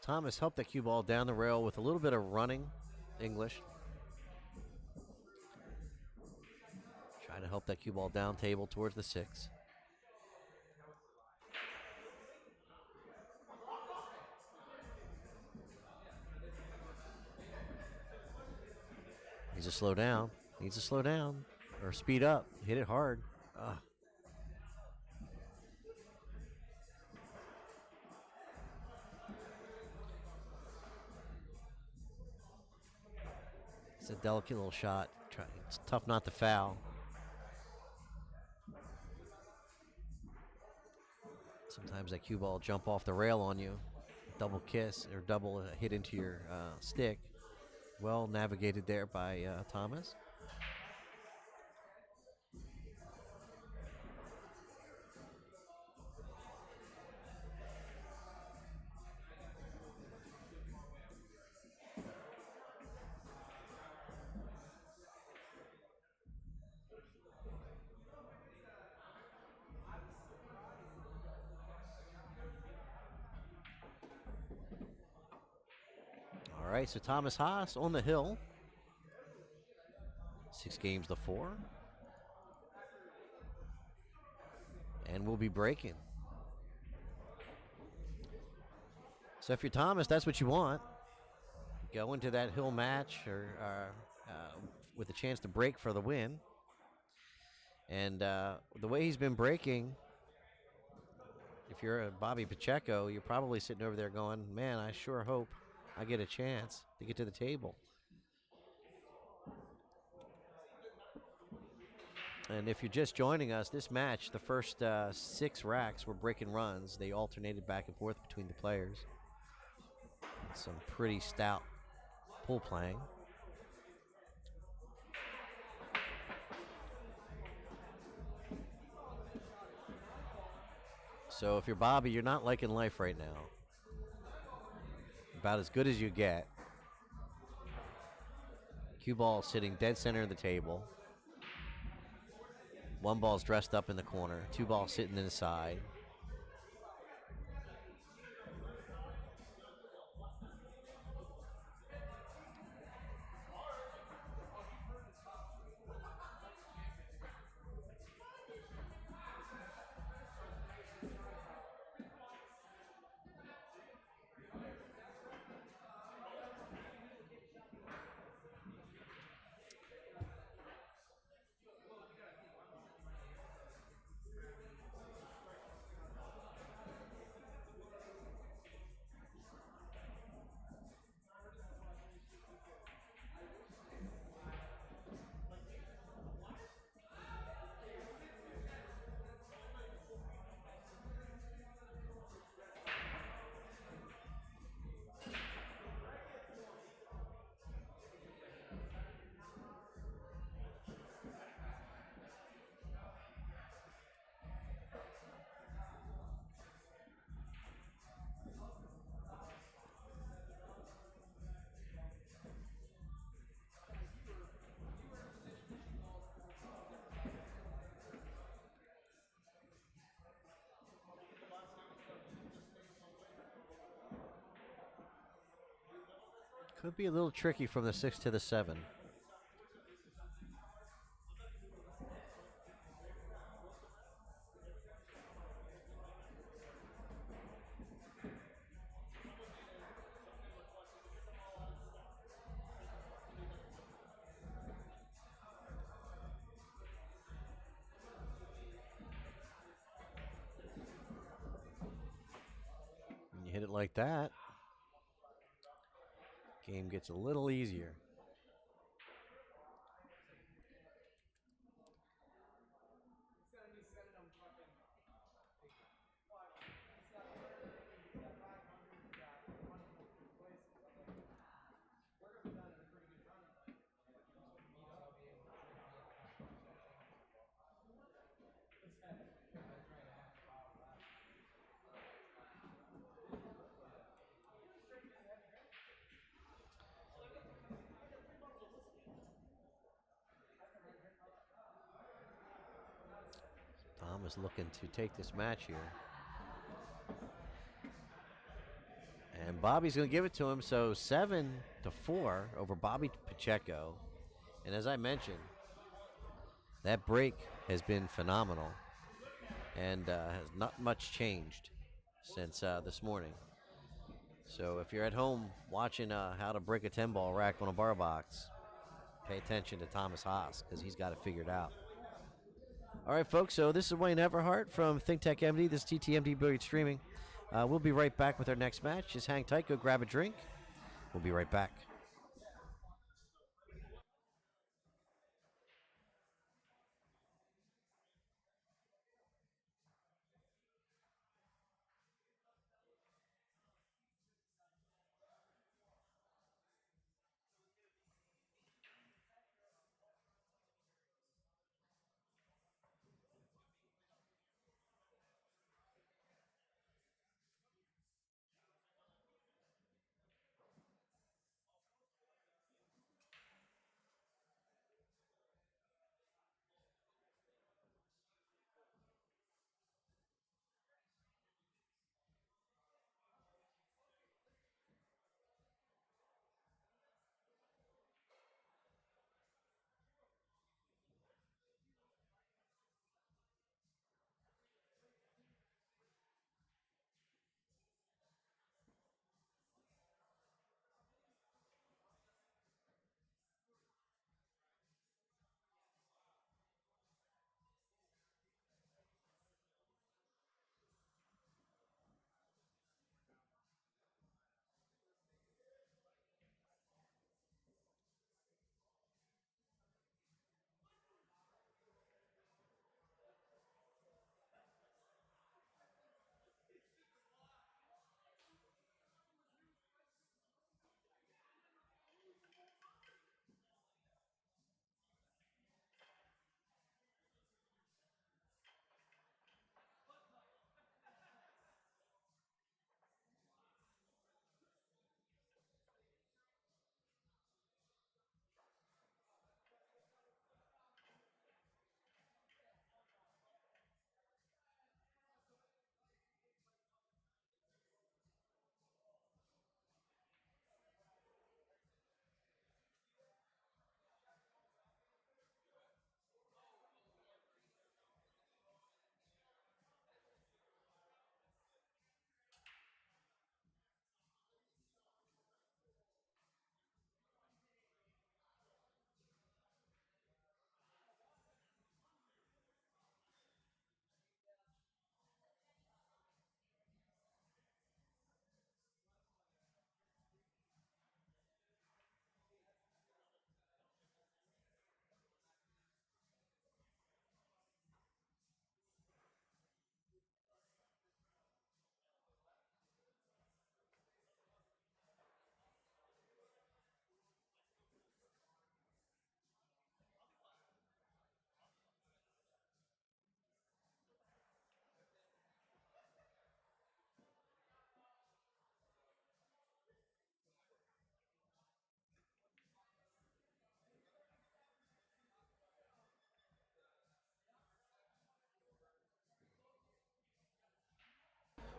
Thomas helped that cue ball down the rail with a little bit of running English. Trying to help that cue ball down table towards the 6. Needs to slow down. Needs to slow down. Or speed up. Hit it hard. Ugh. It's a delicate little shot. It's tough not to foul. Sometimes that cue ball will jump off the rail on you. Double kiss or double hit into your stick. Well navigated there by Thomas. All right, so Thomas Haas on the hill. 6 games to 4. And we'll be breaking. So if you're Thomas, that's what you want. Go into that hill match or with a chance to break for the win. And the way he's been breaking, if you're a Bobby Pacheco, you're probably sitting over there going, man, I sure hope I get a chance to get to the table. And if you're just joining us, this match, the first 6 racks were breaking runs. They alternated back and forth between the players. Some pretty stout pull playing. So if you're Bobby, you're not liking life right now. About as good as you get. Cue ball sitting dead center of the table. 1 ball's dressed up in the corner. 2 balls sitting in the side. Could be a little tricky from the 6 to the 7. When you hit it like that, game gets a little easier. Thomas looking to take this match here. And Bobby's going to give it to him. So 7-4 over Bobby Pacheco. And as I mentioned, that break has been phenomenal and has not much changed since this morning. So if you're at home watching how to break a 10-ball rack on a bar box, pay attention to Thomas Haas because he's got it figured out. All right, folks, so this is Wayne Everhart from ThinkTechMD. This is TTMD Billiard Streaming. We'll be right back with our next match. Just hang tight, go grab a drink. We'll be right back.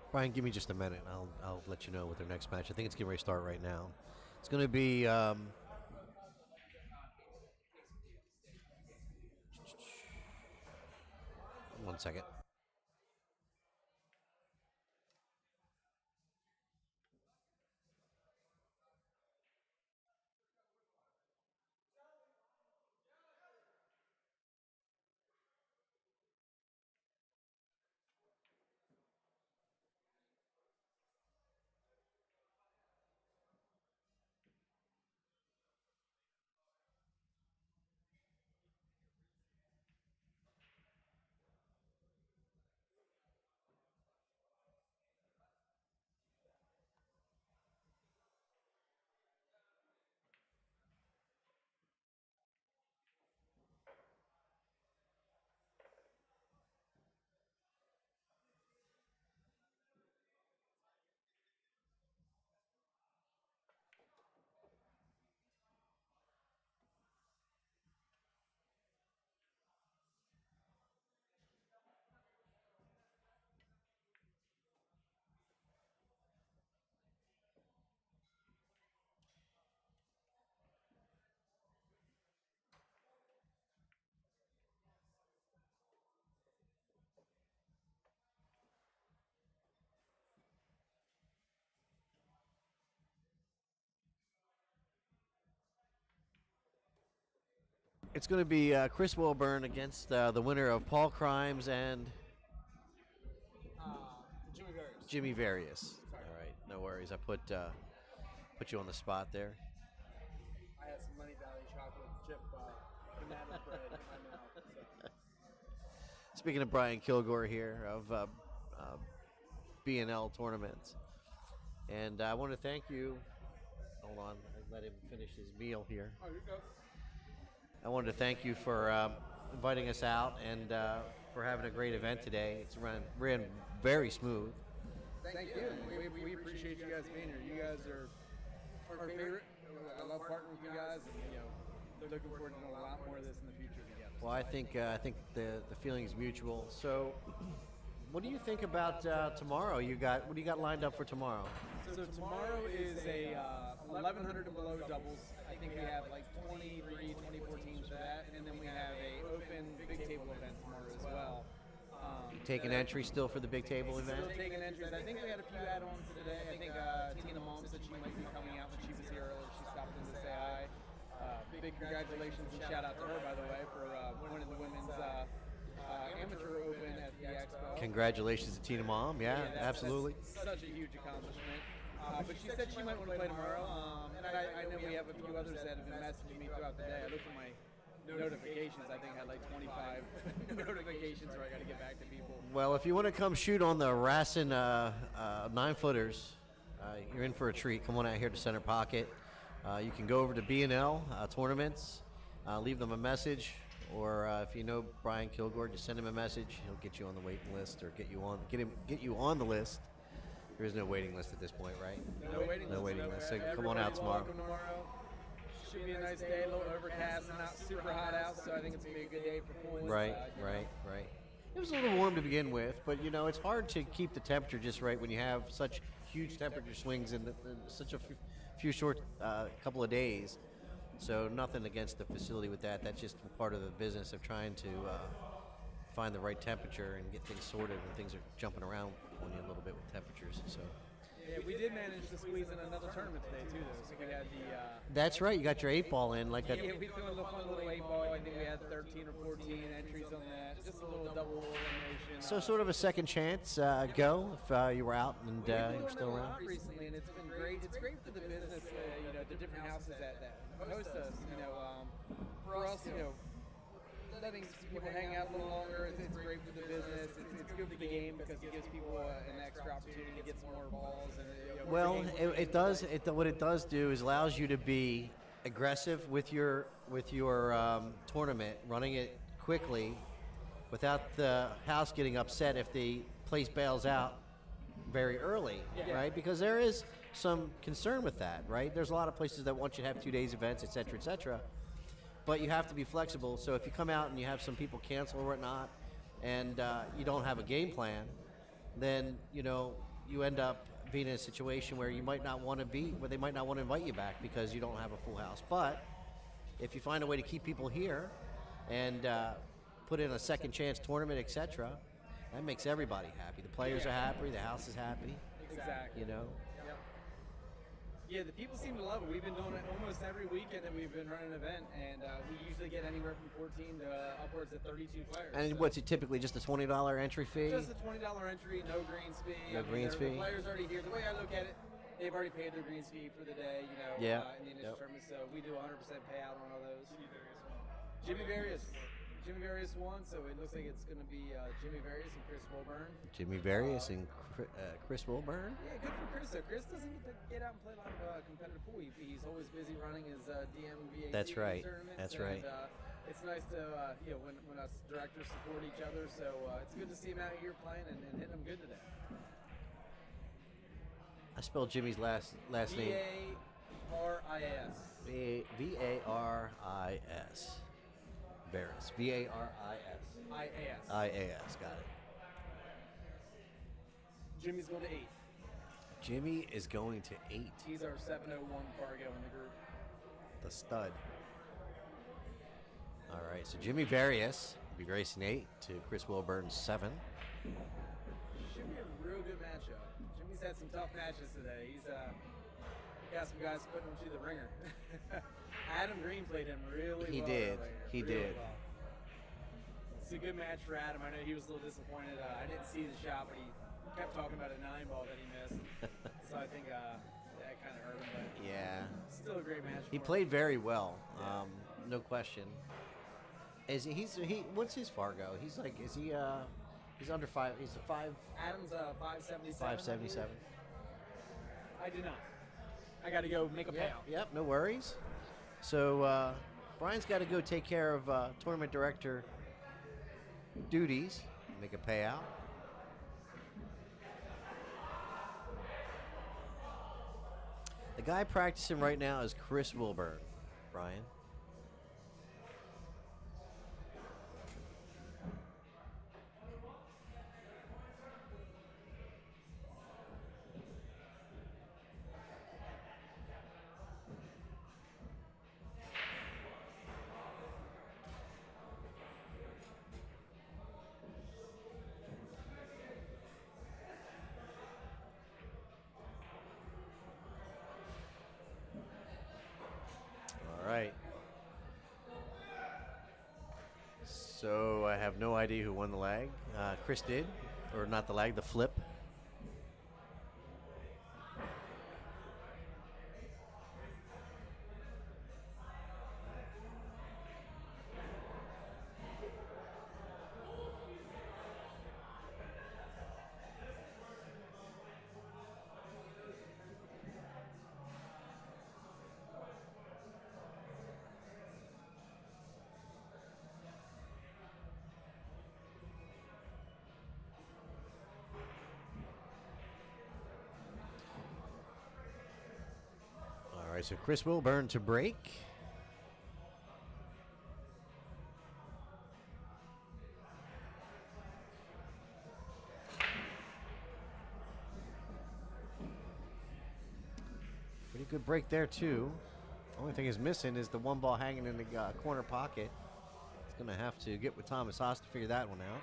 Brian, give me just a minute, and I'll let you know with their next match. I think it's getting ready to start right now. It's going to be 1 second. It's going to be Chris Wilburn against the winner of Paul Crimes and Jimmy Various. All right, no worries. I put you on the spot there. I had some Money Valley chocolate chip banana bread in my mouth. So. Speaking of Brian Kilgore here of B&L tournaments, and I want to thank you. Hold on, I let him finish his meal here. Oh, you go. I wanted to thank you for inviting us out and for having a great event today. It's ran very smooth. Thank you. We appreciate you guys being here. You guys are our favorite. I love partnering with you guys, and looking forward to doing a lot more of this in the future together. Well, I think the feeling is mutual. So, what do you think about tomorrow? What do you got lined up for tomorrow? So tomorrow is a 1,100 and below doubles. I think we have like 23, 24 teams for that, and then we have a open big table event tomorrow as well. Taking entry still for the big table event? Still taking entries. I think we had a few add-ons today. I think Tina Mom said she might be coming out when she was here earlier. She stopped in to say hi. Big congratulations and shout out to her, by the way, for winning the women's amateur open at the expo. Congratulations to Tina Mom. Yeah, absolutely. That's such a huge accomplishment. But she said she might want to play tomorrow. And I know we have a few others that have been messaging me throughout the day. I looked at my notifications. I think I had like 25 notifications where I got to get back to people. Well, if you want to come shoot on the Rassin 9-footers, you're in for a treat. Come on out here to Center Pocket. You can go over to B&L tournaments, leave them a message, or if you know Brian Kilgore, just send him a message. He'll get you on the waiting list or get you on the list. There is no waiting list at this point, right? No waiting list. So come on out tomorrow. Welcome tomorrow. Should be a nice day, a little overcast, not super hot out, so I think it's going to be a good day for pools. Right. It was a little warm to begin with, but it's hard to keep the temperature just right when you have such huge temperature swings in such a few short couple of days. So nothing against the facility with that. That's just part of the business of trying to find the right temperature and get things sorted when things are jumping around on you a little bit with temperatures. So. Yeah, we did manage to squeeze in another tournament today too, though. So we had the. That's right. You got your 8-ball in, like a. Yeah, we threw a little fun little 8-ball. I think we had 13 or 14 entries on that. Just a little double elimination. So sort of a second chance go if you were out and you were still around. Recently, and it's been great. It's great for the business. The different houses that host us. For us, letting people hang out a little longer. It's great for the business. It's good for the game because it gives people an extra opportunity to get some more balls. And well, it does. What it does do is allows you to be aggressive with your tournament, running it quickly, without the house getting upset if the place bails out very early, right? Because there is some concern with that, right? There's a lot of places that want you to have 2 days events, et cetera, et cetera. But you have to be flexible. So if you come out and you have some people cancel or whatnot, and you don't have a game plan, then you end up being in a situation where you might not want to be, where they might not want to invite you back because you don't have a full house. But if you find a way to keep people here and put in a second chance tournament, etc., that makes everybody happy. The players are happy, the house is happy. Exactly. Yeah, the people seem to love it. We've been doing it almost every weekend that we've been running an event, and we usually get anywhere from 14 to upwards of 32 players. And what's it typically, just a $20 entry fee? Just a $20 entry, no greens fee. No greens fee. The players already here. The way I look at it, they've already paid their greens fee for the day, in the initial tournament, so we do 100% payout on all those. Jimmy Various won, so it looks like it's going to be Jimmy Various and Chris Wilburn. Jimmy Various and Chris Wilburn? Yeah, good for Chris. So Chris doesn't get out and play a lot of competitive pool. He's always busy running his DMVAC That's right. tournaments. That's right. It's nice to, when us directors support each other, so it's good to see him out here playing and hitting them good today. I spelled Jimmy's last name. V-A-R-I-S. V-A-R-I-S. Varys. V-A-R-I-S. I-A-S. I-A-S. Got it. Jimmy's going to 8. Jimmy is going to 8. He's our 701 Fargo in the group. The stud. All right, so Jimmy Various will be racing 8 to Chris Wilburn's 7. Should be a real good matchup. Jimmy's had some tough matches today. He's got some guys putting him through the ringer. Adam Green played him really He well. did. earlier. He Really did. well. It's a good match for Adam. I know he was a little disappointed. I didn't see the shot, but he kept talking about a 9-ball that he missed. So I think that kind of hurt him. But Yeah. still a great match. He for him. played very well. Yeah. No question. What's his Fargo? He's like, is he he's under 5, he's a 5 Adam's 577. 577. I do not. I got to go make a payout. Yep, no worries. So Brian's got to go take care of tournament director duties, make a payout. The guy practicing right now is Chris Wilburn, Brian. All right. So I have no idea who won the lag. Chris did, or not the lag, the flip. All right, so Chris Wilburn to break. Pretty good break there, too. Only thing is missing is the 1 ball hanging in the corner pocket. He's going to have to get with Thomas Haas to figure that one out.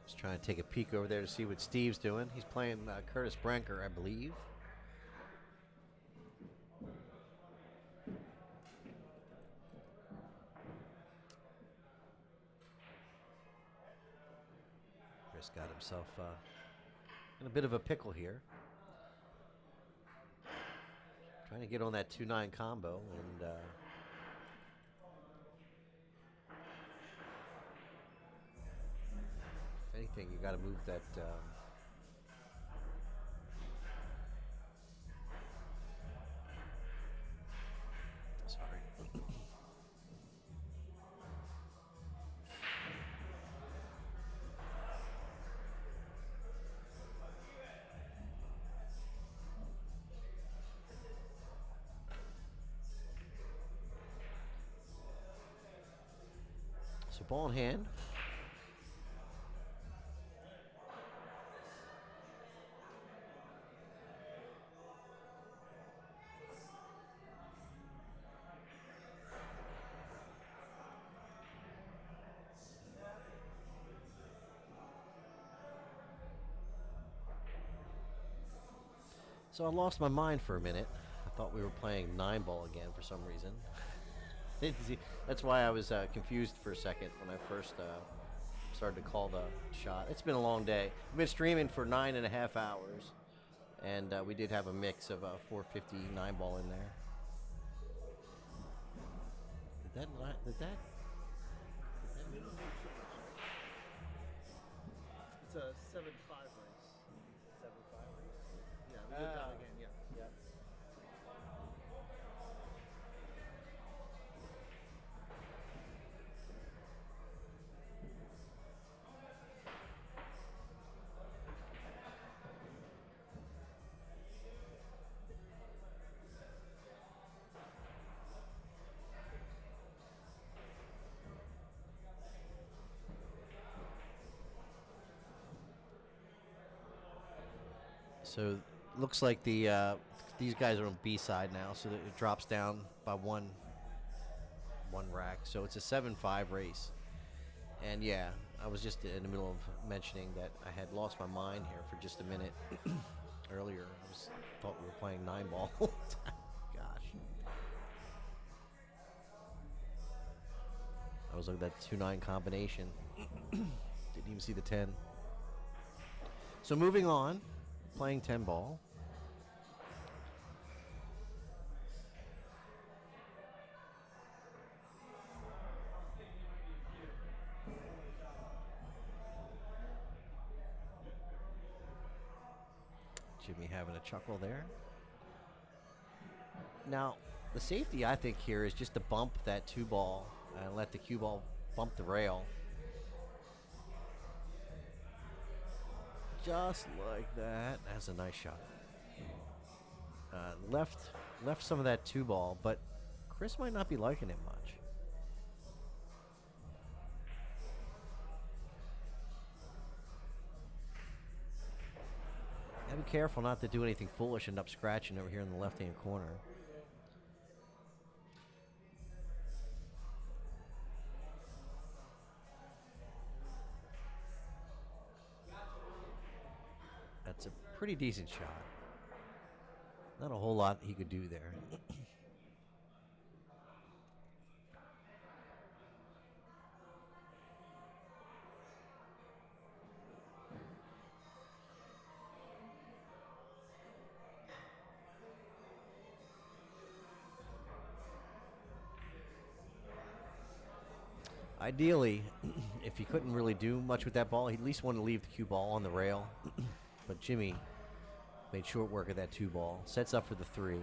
Just trying to take a peek over there to see what Steve's doing. He's playing Curtis Branker, I believe. Chris got himself in a bit of a pickle here. Trying to get on that 2-9 combo, and if anything, you got to move that. Sorry. So ball in hand. So I lost my mind for a minute. I thought we were playing 9-ball again for some reason. That's why I was confused for a second when I first started to call the shot. It's been a long day. We've been streaming for 9.5 hours, and we did have a mix of 450 9-ball in there. Did that It's a 7-5 race. 7-5 race. Yeah, we did that again. Yeah. Yeah. So looks like these guys are on B side now, so that it drops down by one rack. So it's a 7-5 race. And yeah, I was just in the middle of mentioning that I had lost my mind here for just a minute earlier. Thought we were playing 9-ball. Gosh. I was looking at that 2-9 combination. Didn't even see the 10. So moving on, playing 10-ball. Jimmy having a chuckle there. Now, the safety I think here is just to bump that 2-ball and let the cue ball bump the rail. Just like that. That's a nice shot. Left some of that 2-ball, but Chris might not be liking it much. Gotta be careful not to do anything foolish and end up scratching over here in the left-hand corner. That's a pretty decent shot. Not a whole lot he could do there. Ideally, if he couldn't really do much with that ball, he'd at least want to leave the cue ball on the rail. But Jimmy made short work of that 2-ball. Sets up for the 3.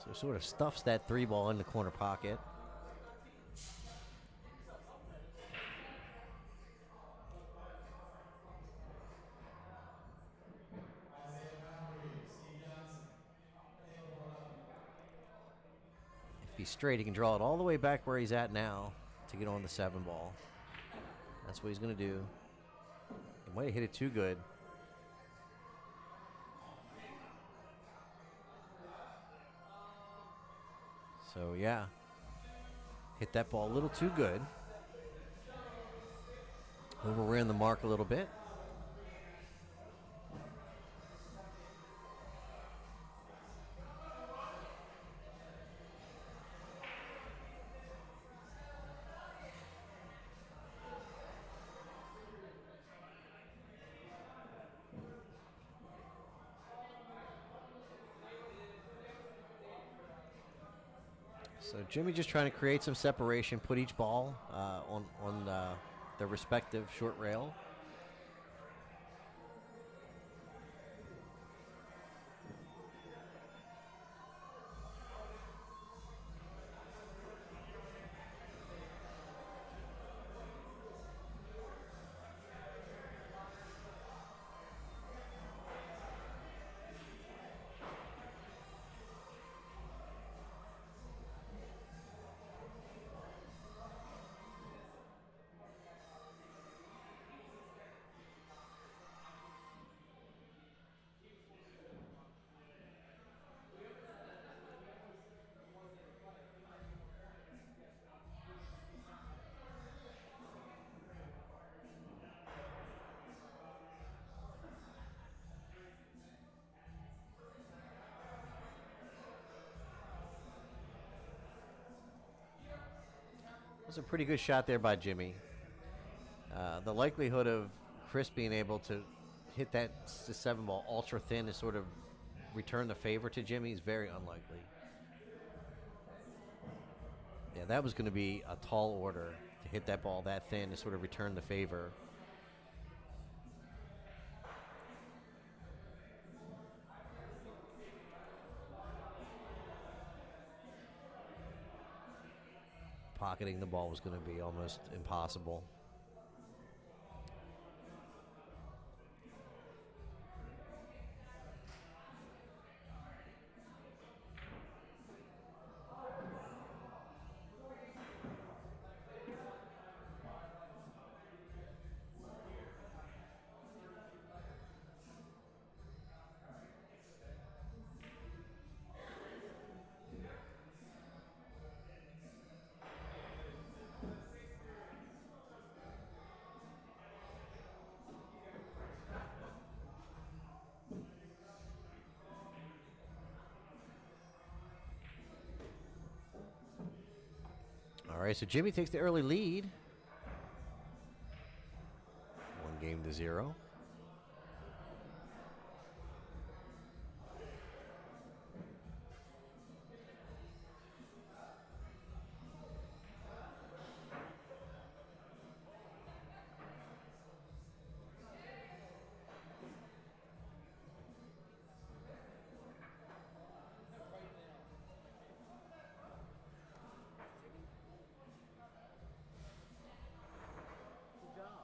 So sort of stuffs that 3-ball in the corner pocket. If he's straight, he can draw it all the way back where he's at now to get on the 7-ball. That's what he's going to do. He might have hit it too good. So, yeah. Hit that ball a little too good. Overran the mark a little bit. So Jimmy just trying to create some separation, put each ball on their respective short rail. That's a pretty good shot there by Jimmy. The likelihood of Chris being able to hit that 7-ball ultra thin to sort of return the favor to Jimmy is very unlikely. Yeah, that was going to be a tall order to hit that ball that thin to sort of return the favor. pocketing the ball was going to be almost impossible. All right, so Jimmy takes the early lead. 1-0. Good job.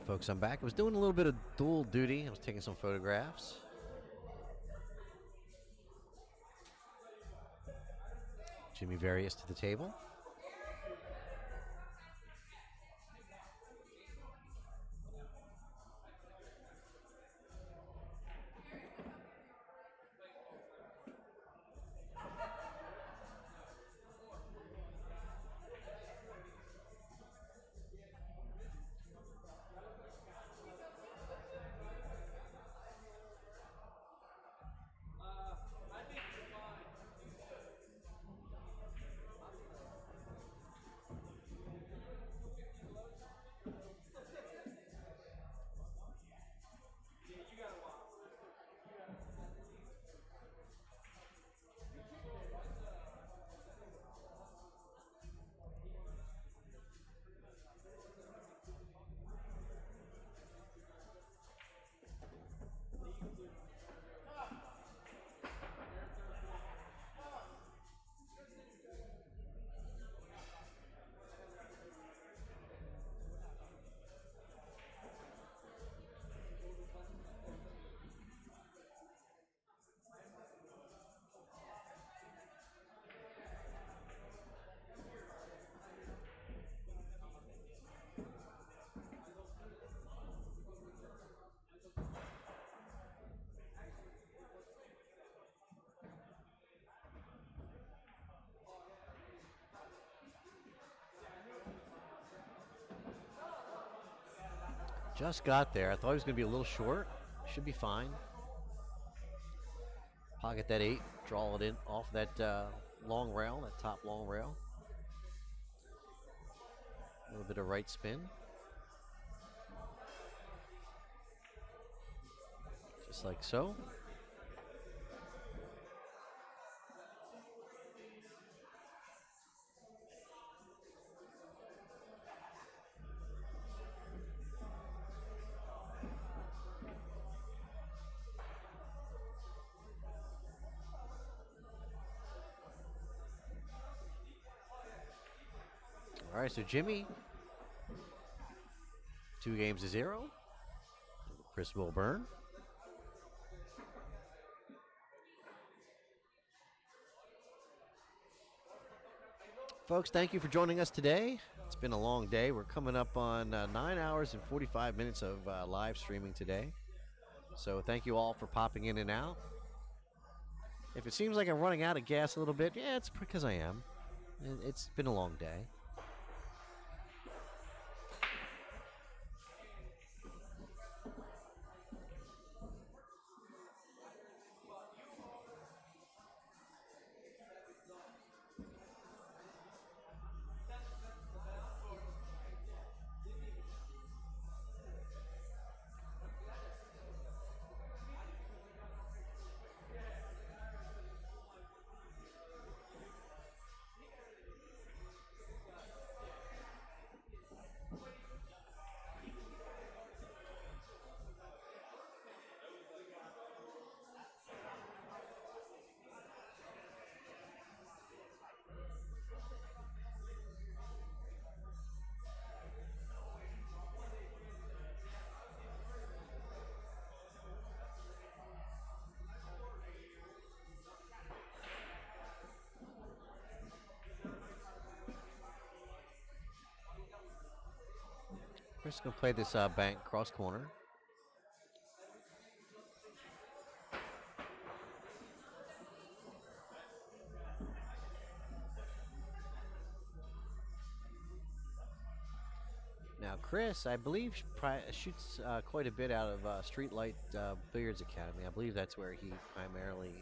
Folks, I'm back. I was doing a little bit of dual duty. I was taking some photographs. Jimmy Various to the table. Just got there. I thought he was going to be a little short. Should be fine. Pocket that 8. Draw it in off that long rail, that top long rail. A little bit of right spin. Just like so. All right, so Jimmy, 2-0. Chris Wilburn. Folks, thank you for joining us today. It's been a long day. We're coming up on 9 hours and 45 minutes of live streaming today. So thank you all for popping in and out. If it seems like I'm running out of gas a little bit, yeah, it's because I am. It's been a long day. We're just going to play this bank cross corner. Now, Chris, I believe, shoots quite a bit out of Streetlight Billiards Academy. I believe that's where he primarily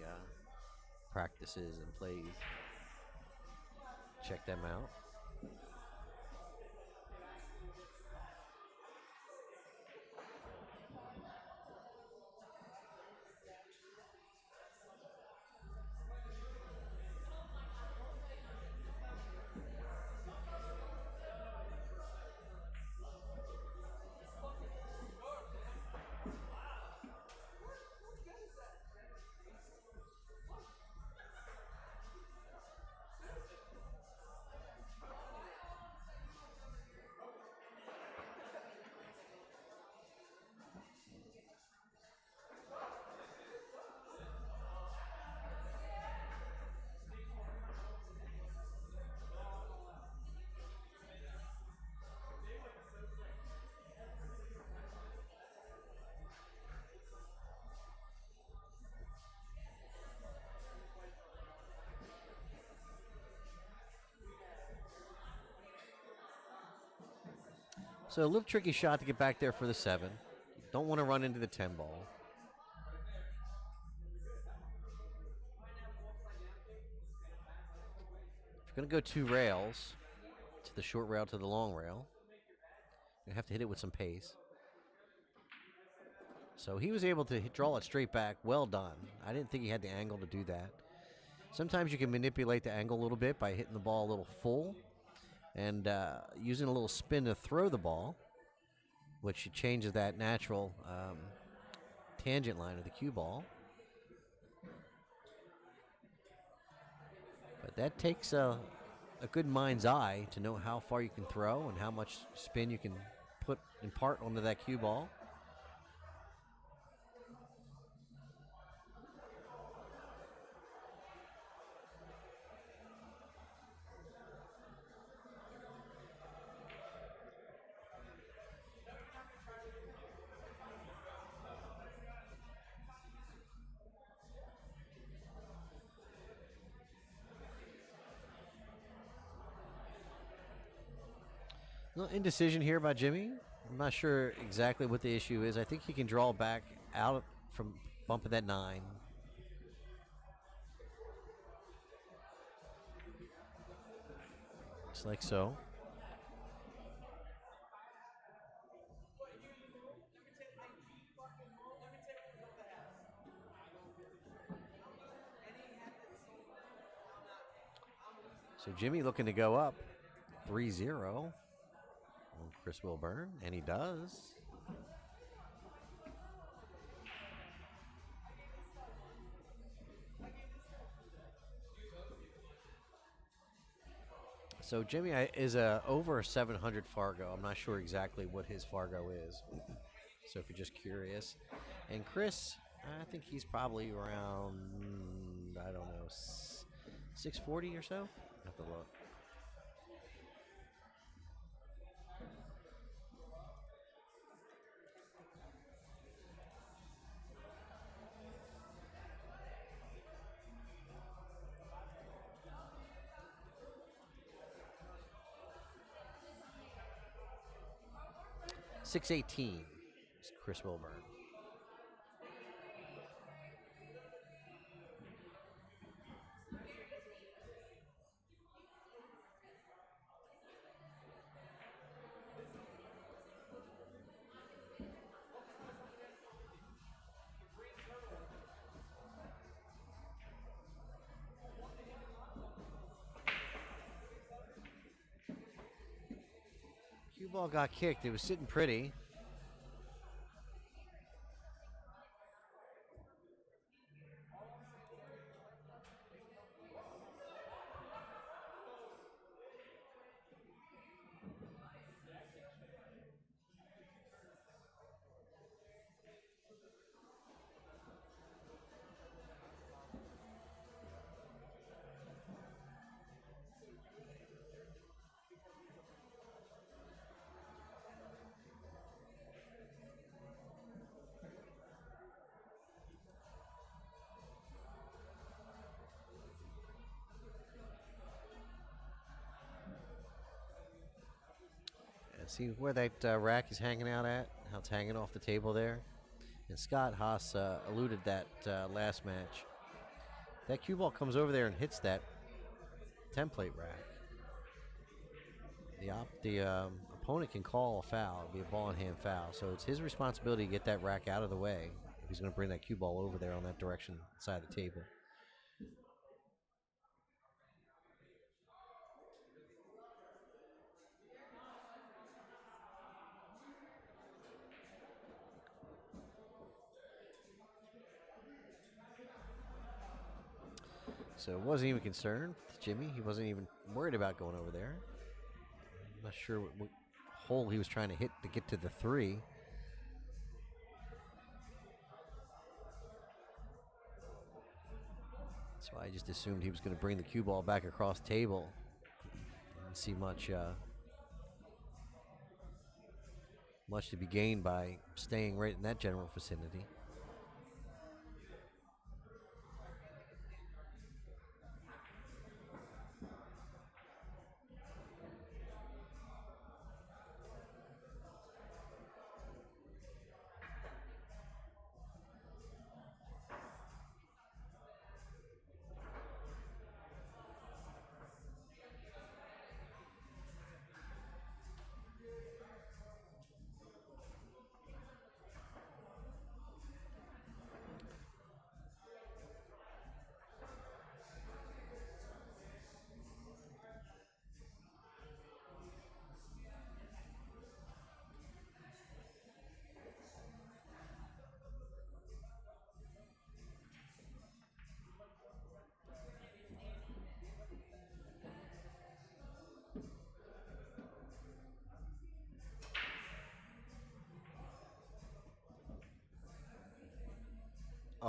practices and plays. Check them out. So a little tricky shot to get back there for the 7. Don't want to run into the 10 ball. If you're going to go 2 rails, to the short rail to the long rail, you have to hit it with some pace. So he was able to draw it straight back. Well done. I didn't think he had the angle to do that. Sometimes you can manipulate the angle a little bit by hitting the ball a little full and using a little spin to throw the ball, which changes that natural tangent line of the cue ball. But that takes a good mind's eye to know how far you can throw and how much spin you can impart onto that cue ball. A little indecision here by Jimmy. I'm not sure exactly what the issue is. I think he can draw back out from bumping that 9. Just like so. So Jimmy looking to go up 3-0 on Chris Wilburn, and he does. So Jimmy is over 700 Fargo. I'm not sure exactly what his Fargo is. So if you're just curious. And Chris, I think he's probably around, I don't know, 640 or so. I have to look. .618 is Chris Wilburn. Cue ball got kicked. It was sitting pretty. See where that rack is hanging out at? How it's hanging off the table there? And Scott Haas alluded that last match. That cue ball comes over there and hits that template rack. The opponent can call a foul. It'll be a ball in hand foul. So it's his responsibility to get that rack out of the way if he's going to bring that cue ball over there on that direction side of the table. So wasn't even concerned with Jimmy. He wasn't even worried about going over there. I'm not sure what hole he was trying to hit to get to the 3. So I just assumed he was going to bring the cue ball back across the table. Didn't see much to be gained by staying right in that general vicinity.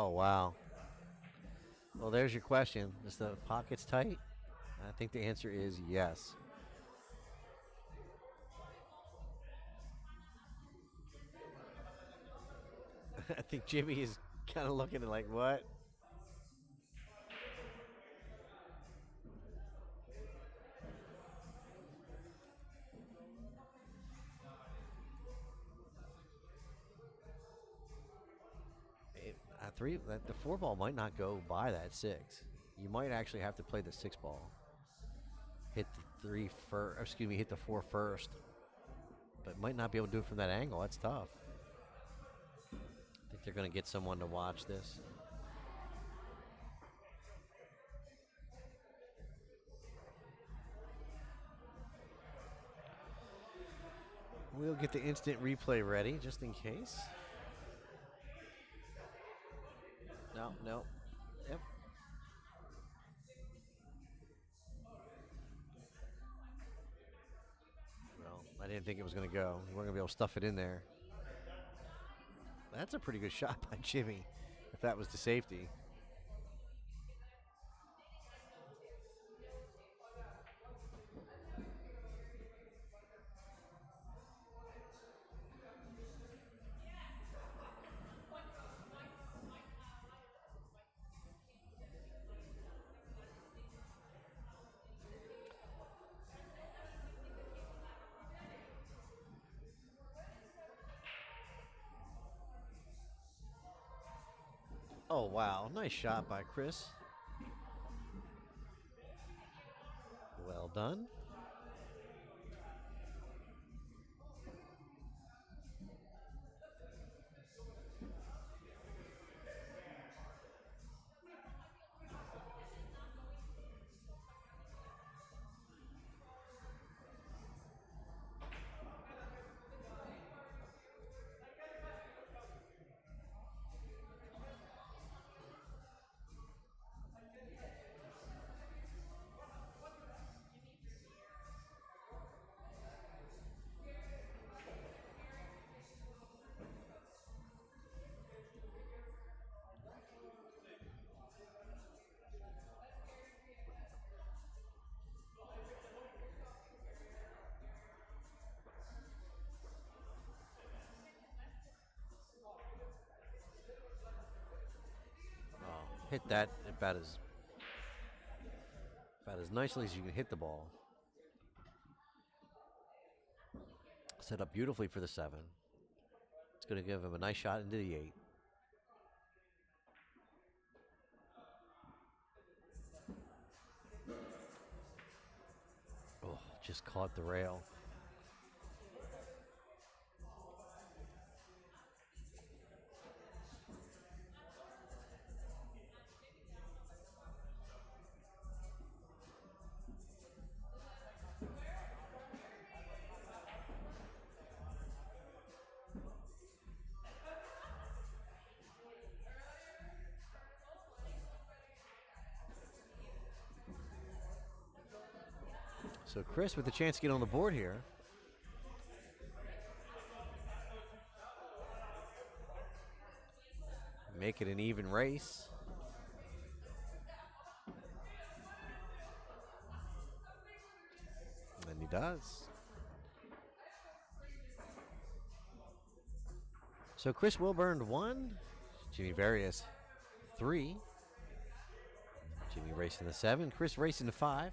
Oh, wow. Well, there's your question. Is the pockets tight? I think the answer is yes. I think Jimmy is kind of looking at like, what? The 4 ball might not go by that 6. You might actually have to play the 6 ball. Hit the 3 first, excuse me, hit the 4 first. But might not be able to do it from that angle. That's tough. I think they're going to get someone to watch this. We'll get the instant replay ready just in case. No, no. Yep. Well, I didn't think it was going to go. We weren't going to be able to stuff it in there. That's a pretty good shot by Jimmy, if that was the safety. Oh, wow. Nice shot by Chris. Well done. Hit that about as nicely as you can hit the ball. Set up beautifully for the 7. It's going to give him a nice shot into the 8. Oh, just caught the rail. So Chris with the chance to get on the board here. Make it an even race. And he does. So Chris Wilburn 1, Jimmy Various 3. Jimmy racing the 7, Chris racing the 5.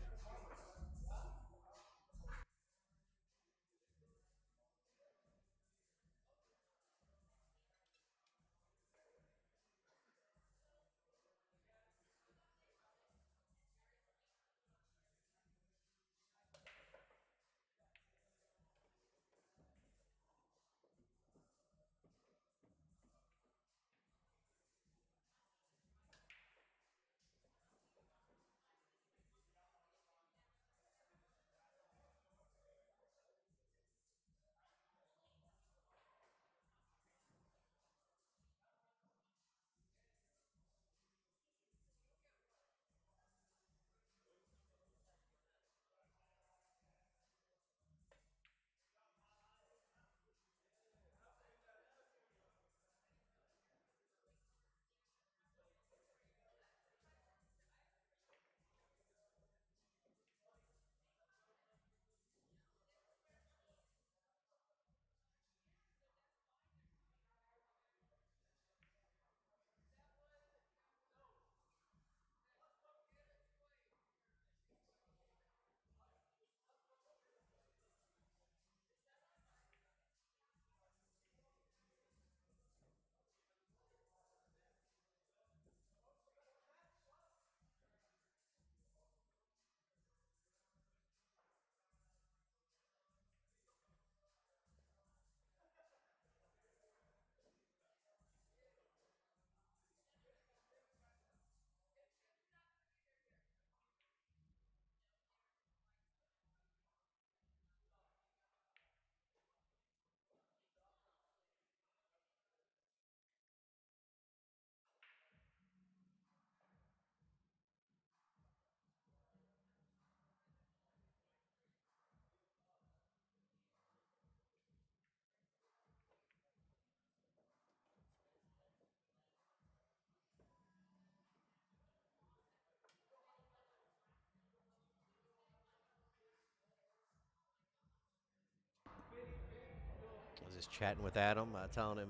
was just chatting with Adam, telling him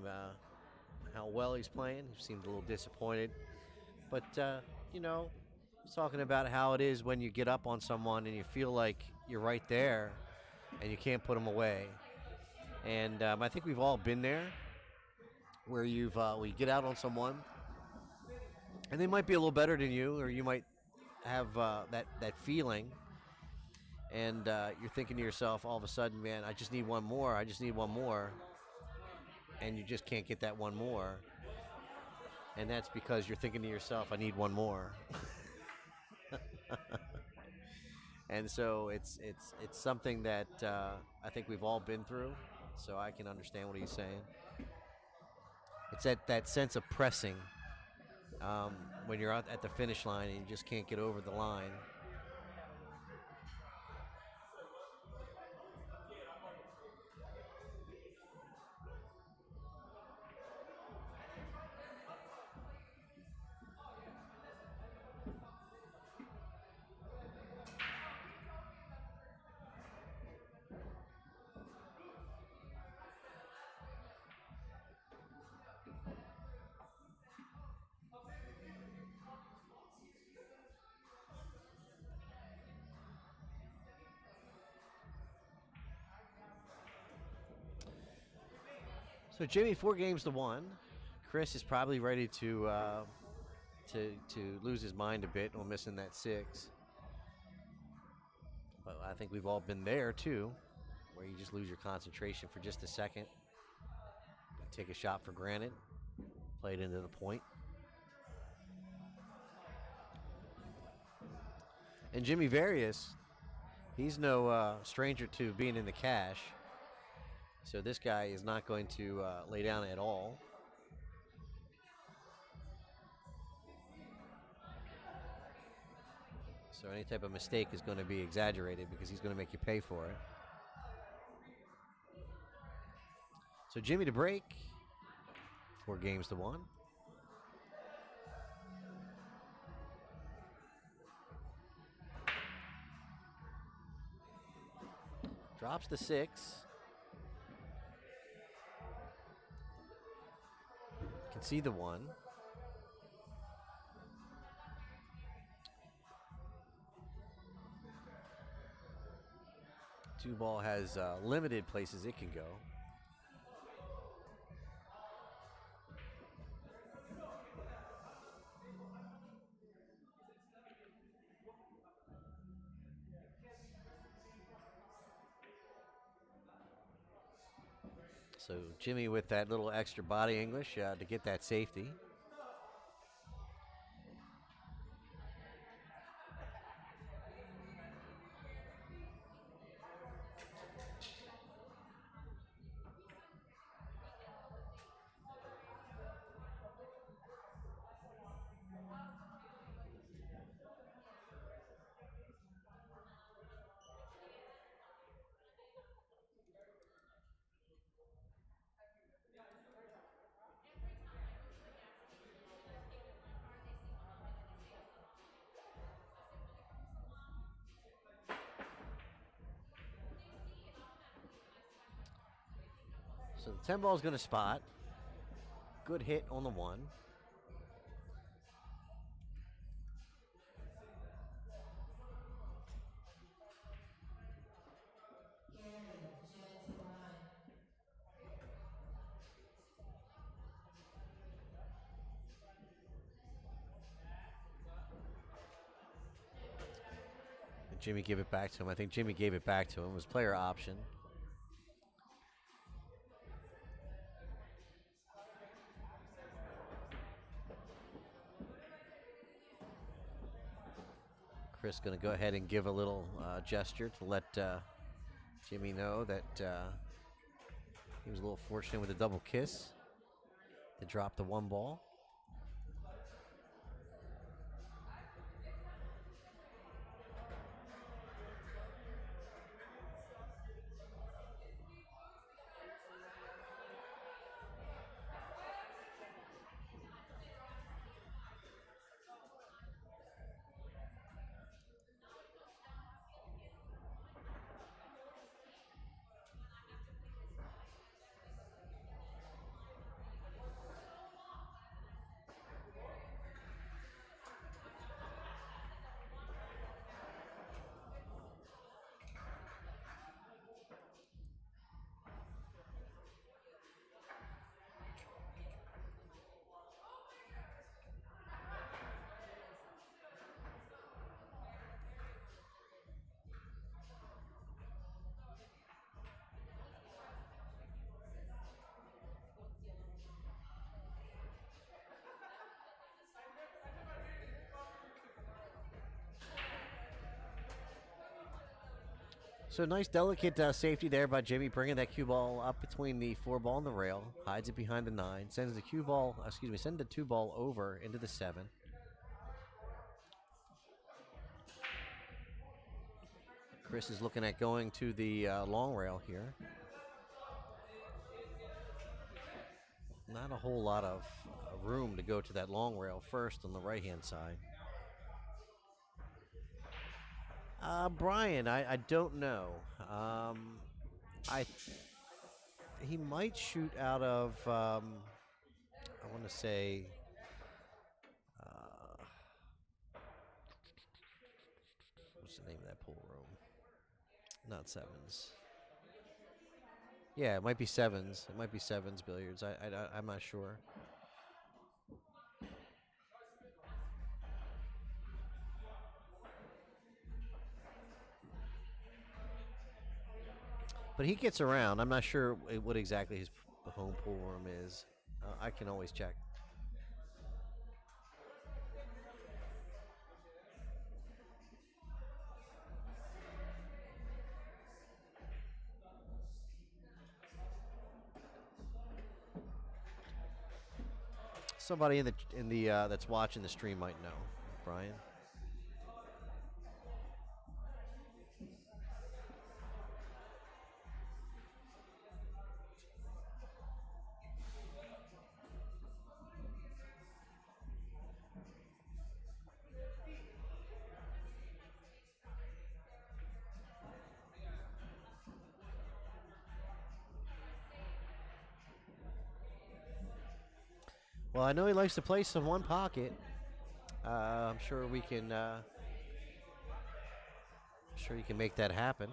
how well he's playing. He seemed a little disappointed. But, you know, he's talking about how it is when you get up on someone and you feel like you're right there and you can't put them away. And I think we've all been there where we get out on someone and they might be a little better than you, or you might have that feeling. And you're thinking to yourself all of a sudden, man, I just need one more. I just need one more. And you just can't get that one more. And that's because you're thinking to yourself, I need one more. And so it's something that I think we've all been through. So I can understand what he's saying. It's that sense of pressing when you're out at the finish line and you just can't get over the line. So Jimmy, 4-1. Chris is probably ready to lose his mind a bit on missing that 6. But I think we've all been there too, where you just lose your concentration for just a second. Take a shot for granted, play it into the point. And Jimmy Various, he's no stranger to being in the cash. So this guy is not going to lay down at all. So any type of mistake is going to be exaggerated because he's going to make you pay for it. So Jimmy to break, 4-1. Drops the 6. Can see the 1. 2 ball has limited places it can go. So Jimmy with that little extra body English to get that safety. So the 10 ball is going to spot. Good hit on the 1. And Jimmy gave it back to him. I think Jimmy gave it back to him. It was player option. Chris going to go ahead and give a little gesture to let Jimmy know that he was a little fortunate with a double kiss to drop the 1 ball. So nice, delicate safety there by Jimmy, bringing that cue ball up between the 4 ball and the rail, hides it behind the 9, sends the cue ball, send the 2 ball over into the 7. Chris is looking at going to the long rail here. Not a whole lot of room to go to that long rail first on the right-hand side. Brian, I don't know. He might shoot out of, I want to say, what's the name of that pool room? Not sevens. Yeah, it might be sevens. It might be sevens billiards. I'm not sure. But he gets around. I'm not sure what exactly his home pool room is. I can always check. Somebody in the that's watching the stream might know, Brian. Well, I know he likes to play some one pocket. I'm sure we can. Sure, you can make that happen.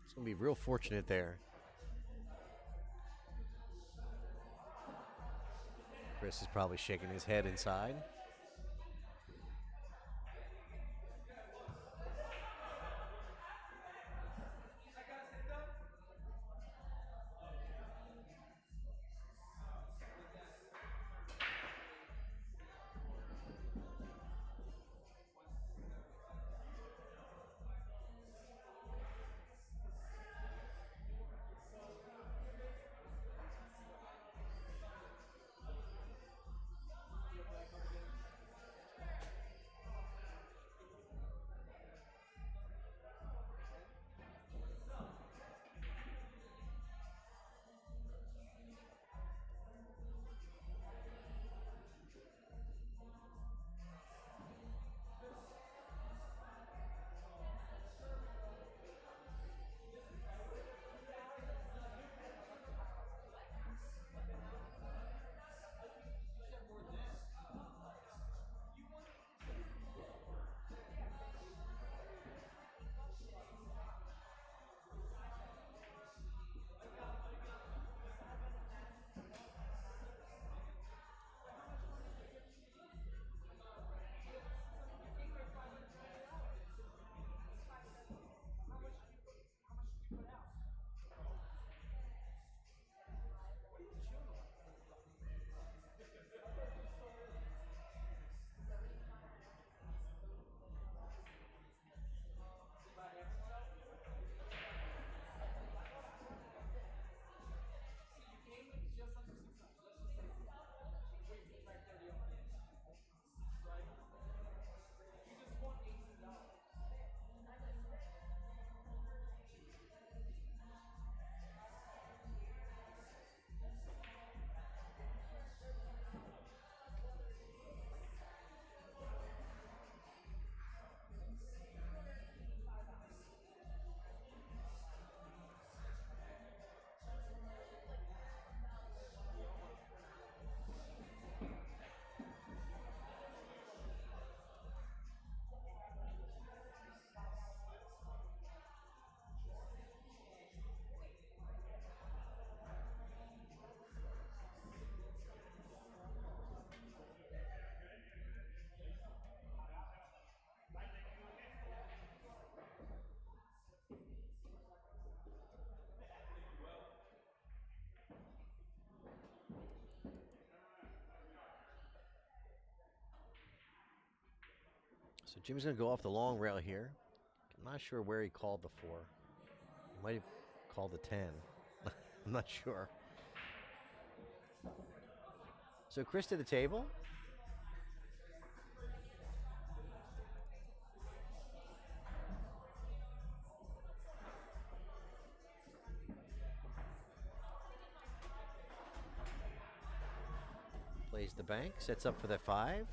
It's gonna be real fortunate there. Chris is probably shaking his head inside. So Jimmy's going to go off the long rail here. I'm not sure where he called the 4. He might have called the 10. I'm not sure. So Chris to the table. Plays the bank, sets up for the 5.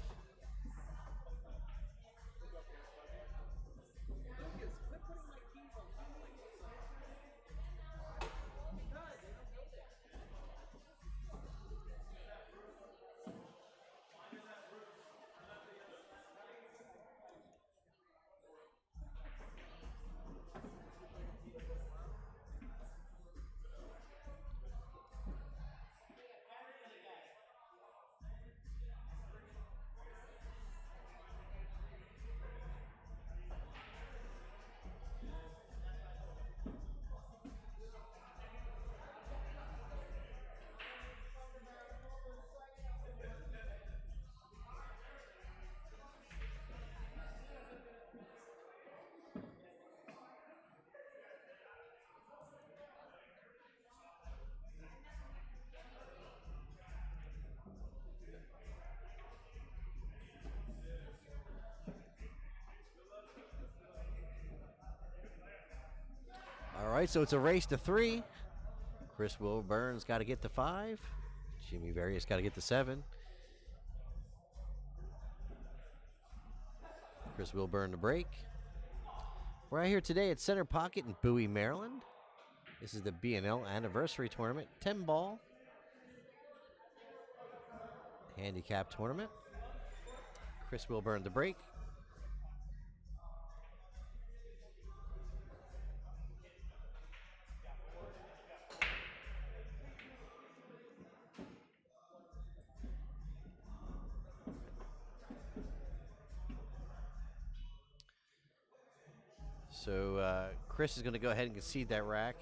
All right, so it's a race to 3. Chris Wilburn's got to get the 5. Jimmy Various got to get the 7. Chris Wilburn to break. We're out here today at Center Pocket in Bowie, Maryland. This is the B&L Anniversary Tournament, 10 ball. Handicapped tournament. Chris Wilburn to break. So Chris is going to go ahead and concede that rack.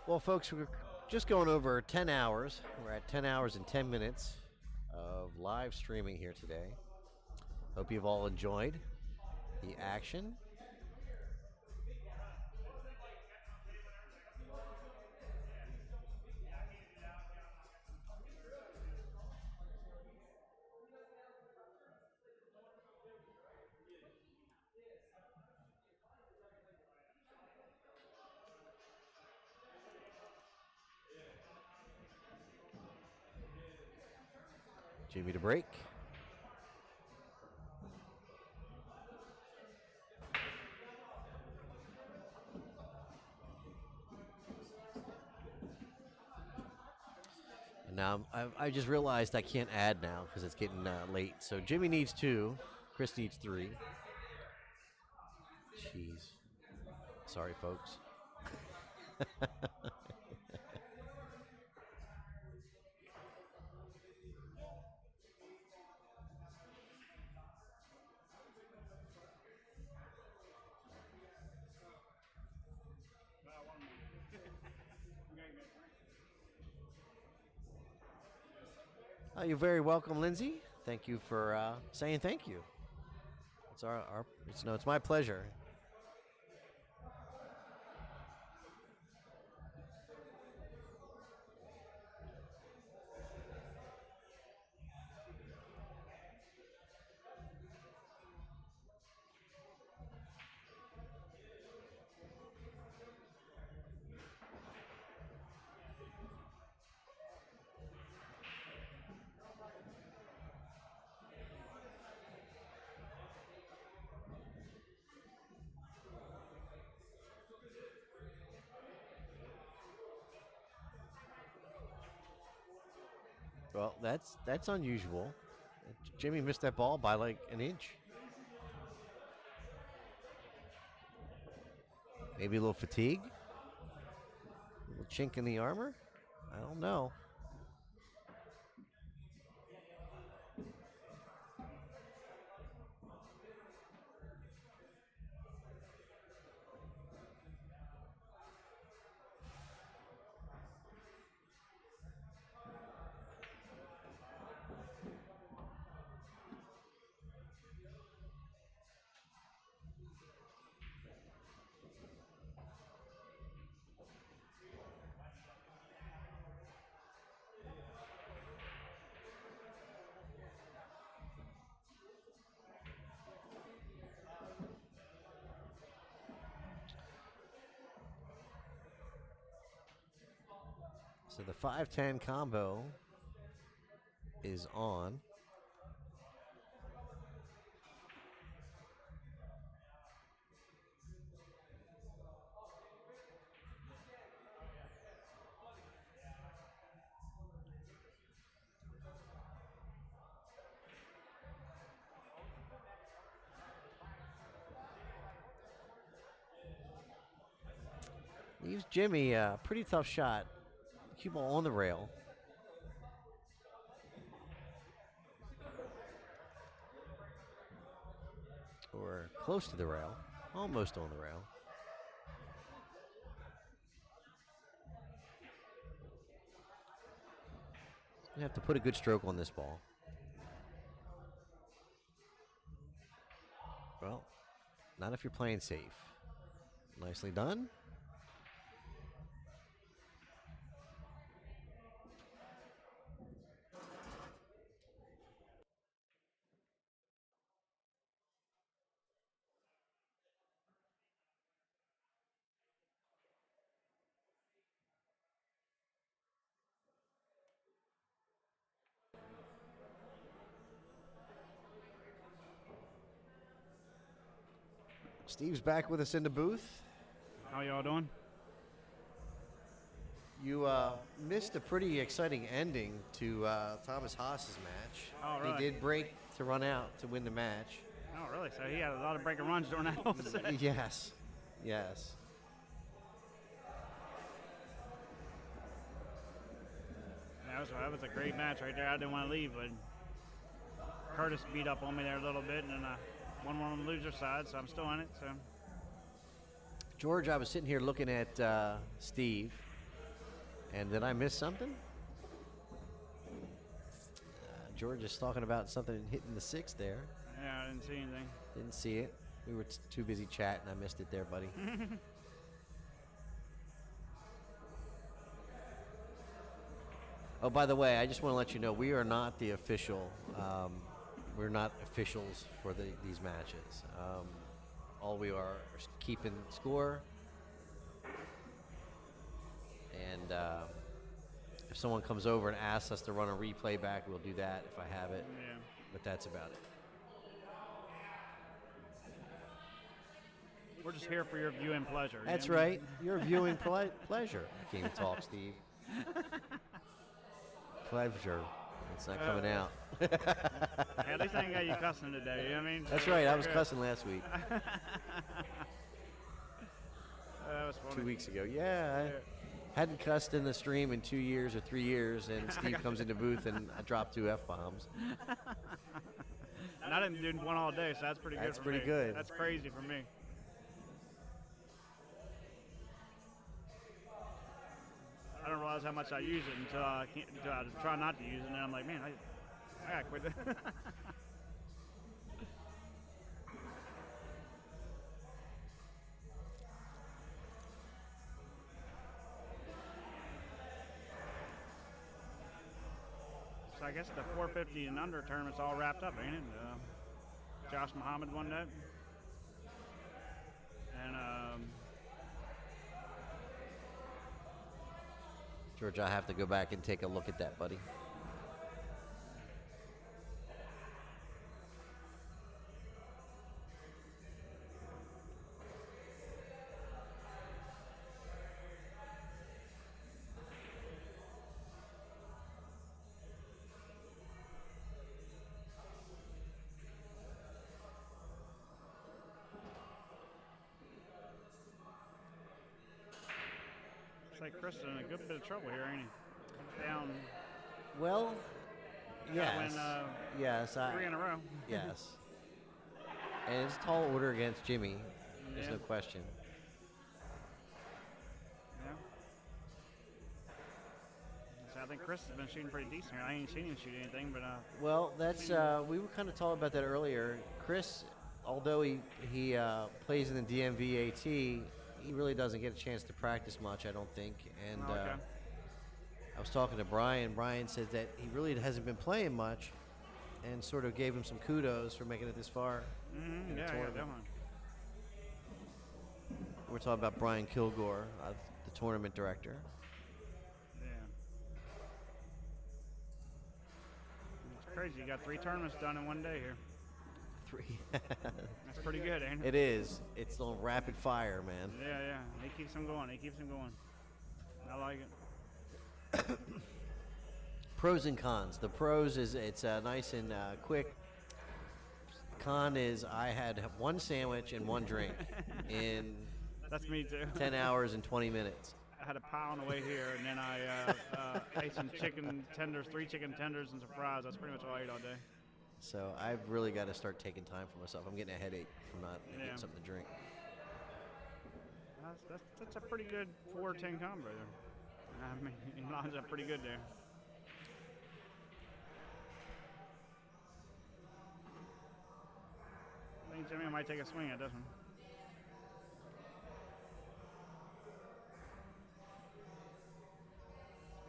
Well, folks, we're just going over 10 hours. We're at 10 hours and 10 minutes of live streaming here today. Hope you've all enjoyed the action. Jimmy to break. And now I just realized I can't add now because it's getting late. So Jimmy needs 2. Chris needs 3. Jeez. Sorry, folks. You're very welcome, Lindsay. Thank you for saying thank you. It's it's my pleasure. Well, that's unusual. Jimmy missed that ball by like an inch. Maybe a little fatigue? A little chink in the armor? I don't know. So the 5-10 combo is on. Leaves Jimmy a pretty tough shot. Cue ball on the rail. Or close to the rail. Almost on the rail. You have to put a good stroke on this ball. Well, not if you're playing safe. Nicely done. Steve's back with us in the booth. How y'all doing? You missed a pretty exciting ending to Thomas Haas's match. Oh, really? He did break to run out to win the match. Oh, really? So he had a lot of breaking runs during that whole set. Yes, yes. That was a great match right there. I didn't want to leave, but Curtis beat up on me there a little bit, and then I won one on the loser side, so I'm still in it. So George, I was sitting here looking at Steve, and did I miss something? George is talking about something hitting the 6 there. yeah, I didn't see anything. Didn't see it. We were too busy chatting. I missed it there, buddy. Oh, by the way, I just want to let you know we are not the official. We're not officials for these matches. All we are is keeping score. And if someone comes over and asks us to run a replay back, we'll do that if I have it. Yeah. But that's about it. We're just here for your viewing pleasure. you That's know what I mean? right. Your viewing pleasure. I can't even talk, Steve. Pleasure. It's not coming out. Yeah, at least I ain't got you cussing today. You know what I mean? That's right. I was cussing last week. That was funny. 2 weeks ago. Yeah. I hadn't cussed in the stream in 2 years or 3 years, and Steve comes in the booth and I dropped 2 F-bombs. And I didn't do one all day, so that's pretty good. That's for pretty me. good. That's crazy for me. I don't realize how much I use it until I try not to use it, and then I'm like, man, I gotta quit that. So I guess the 450 and under tournament's all wrapped up, ain't it? Josh Muhammad won that. And George, I have to go back and take a look at that, buddy. Looks like Chris is in a good bit of trouble here, ain't he? Down Well, gotta yes. win, Yes. 3 in a row. Yes. And it's tall order against Jimmy. There's Yeah. no question. Yeah. So I think Chris has been shooting pretty decent here. I ain't seen him shoot anything, but Well, that's we were kind of talking about that earlier. Chris, although he plays in the DMV AT, he really doesn't get a chance to practice much, I don't think. And okay. I was talking to Brian. Brian said that he really hasn't been playing much, and sort of gave him some kudos for making it this far. in the Yeah, tournament. definitely. We're talking about Brian Kilgore, the tournament director. Yeah. It's crazy. You got 3 tournaments done in one day here. 3. That's pretty good, ain't it? It is. It's a little rapid fire, man. Yeah. He keeps them going. I like it. Pros and cons. The pros is it's nice and quick. Con is I had 1 sandwich and 1 drink in That's me too. 10 hours and 20 minutes. I had a pie on the way here, and then I ate some chicken tenders, 3 chicken tenders and some fries. That's pretty much all I ate all day. So I've really got to start taking time for myself. I'm getting a headache from not Yeah. getting something to drink. That's a pretty good 4-10 combo there. I mean, he lines up pretty good there. I think Jimmy might take a swing at this one.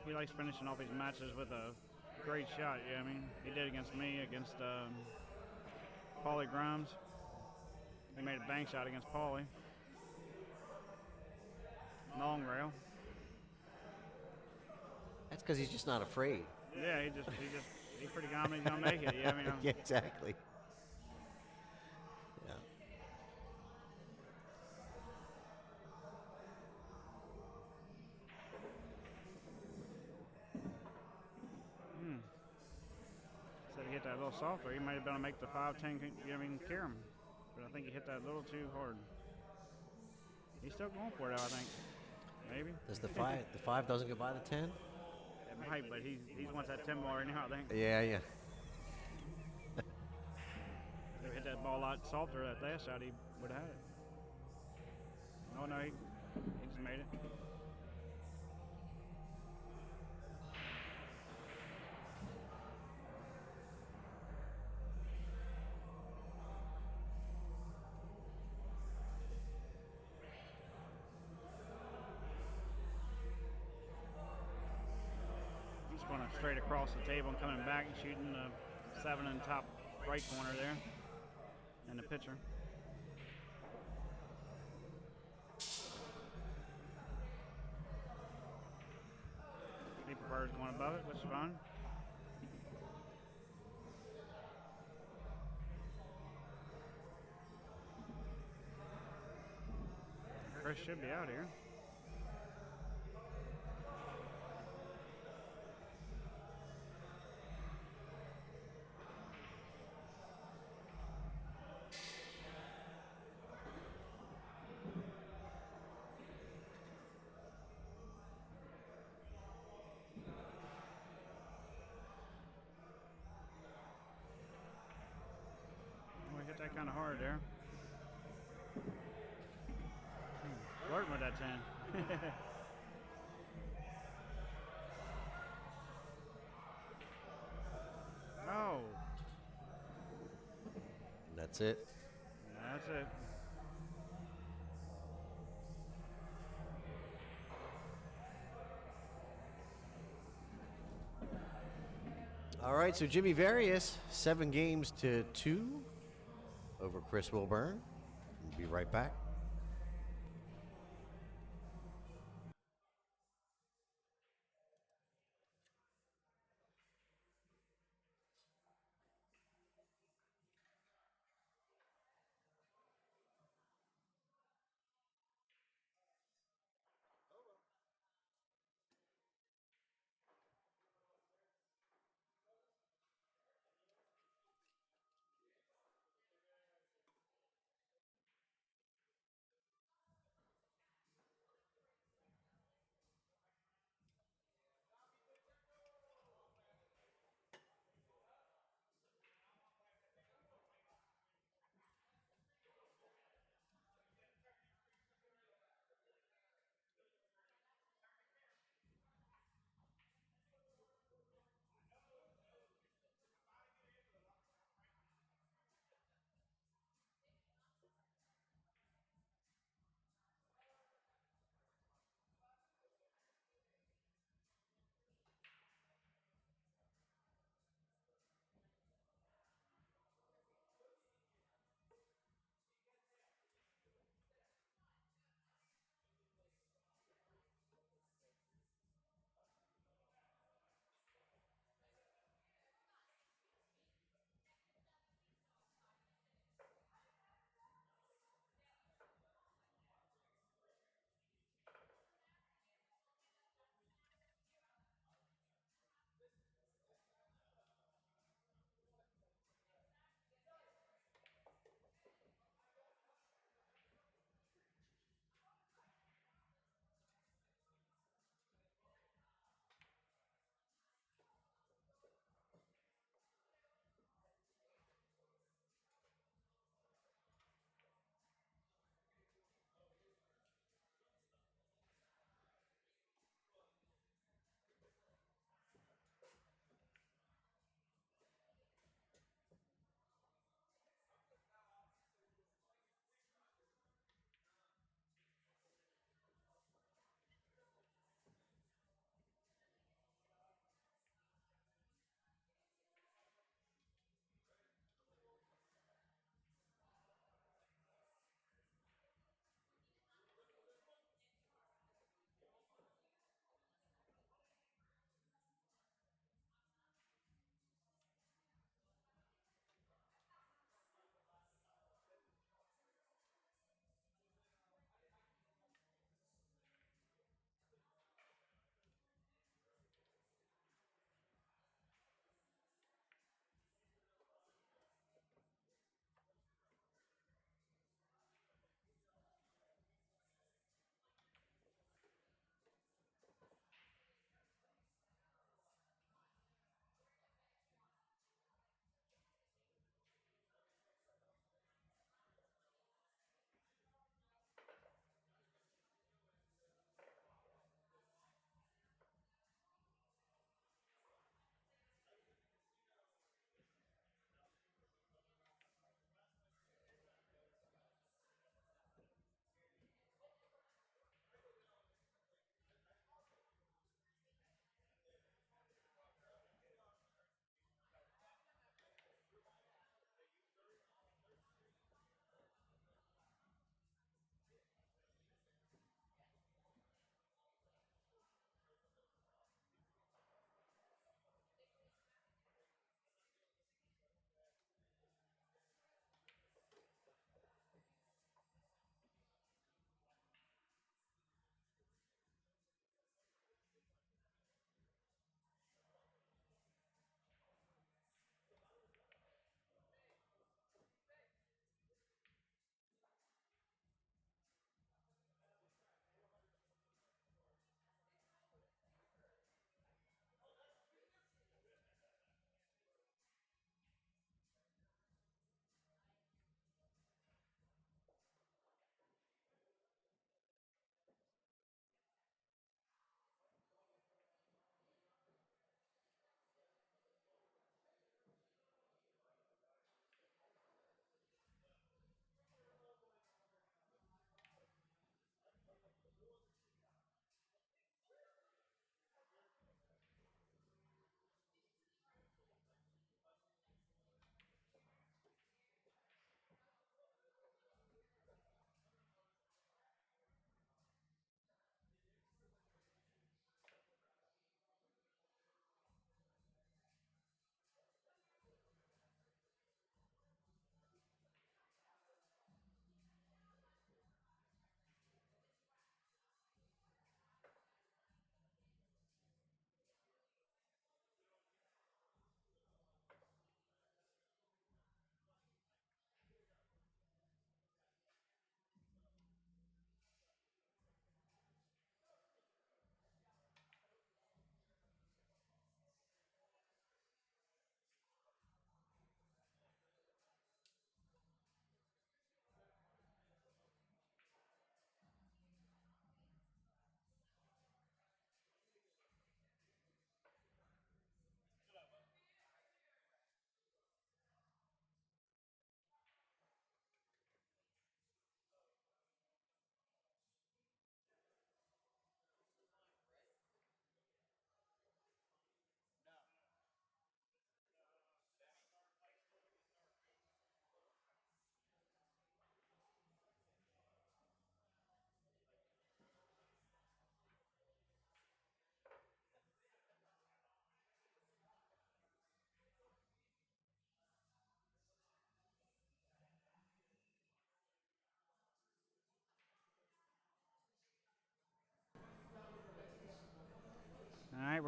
He likes finishing off his matches with a great shot. Yeah, I mean, he did against me, against Paulie Grimes. He made a bank shot against Paulie. Long rail. That's because he's just not afraid. Yeah, he's pretty confident he's gonna make it. Yeah, I mean, Yeah, exactly. Yeah. Said he hit that a little softer. He might have been able to make the 5-10, carry him. But I think he hit that a little too hard. He's still going for it, though, I think. Maybe. Does the 5 doesn't go by the 10? It might, but he wants that 10 ball right now, I think. Yeah. If he hit that ball a lot softer that last shot, he would have had it. No, he just made it. He's going straight across the table and coming back and shooting the 7 in the top right corner there. And the pitcher. He prefers going above it, which is fine. Chris should be out here. We hit that kind of hard there. Flirting with that 10. Oh, That's it. that's it. All right, so Jimmy Various, 7 games to 2 over Chris Wilburn. We'll be right back.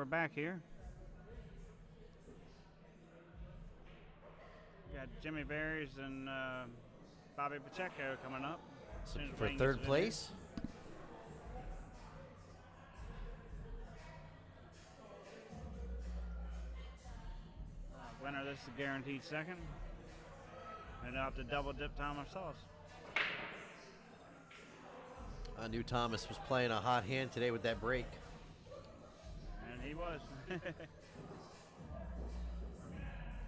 we're back here. Got Jimmy Berries and Bobby Pacheco coming up. So Soon as for Wayne third gets it in here. place. Winner, this is a guaranteed second. And now have to double dip time ourselves. I knew Thomas was playing a hot hand today with that break. And he was. I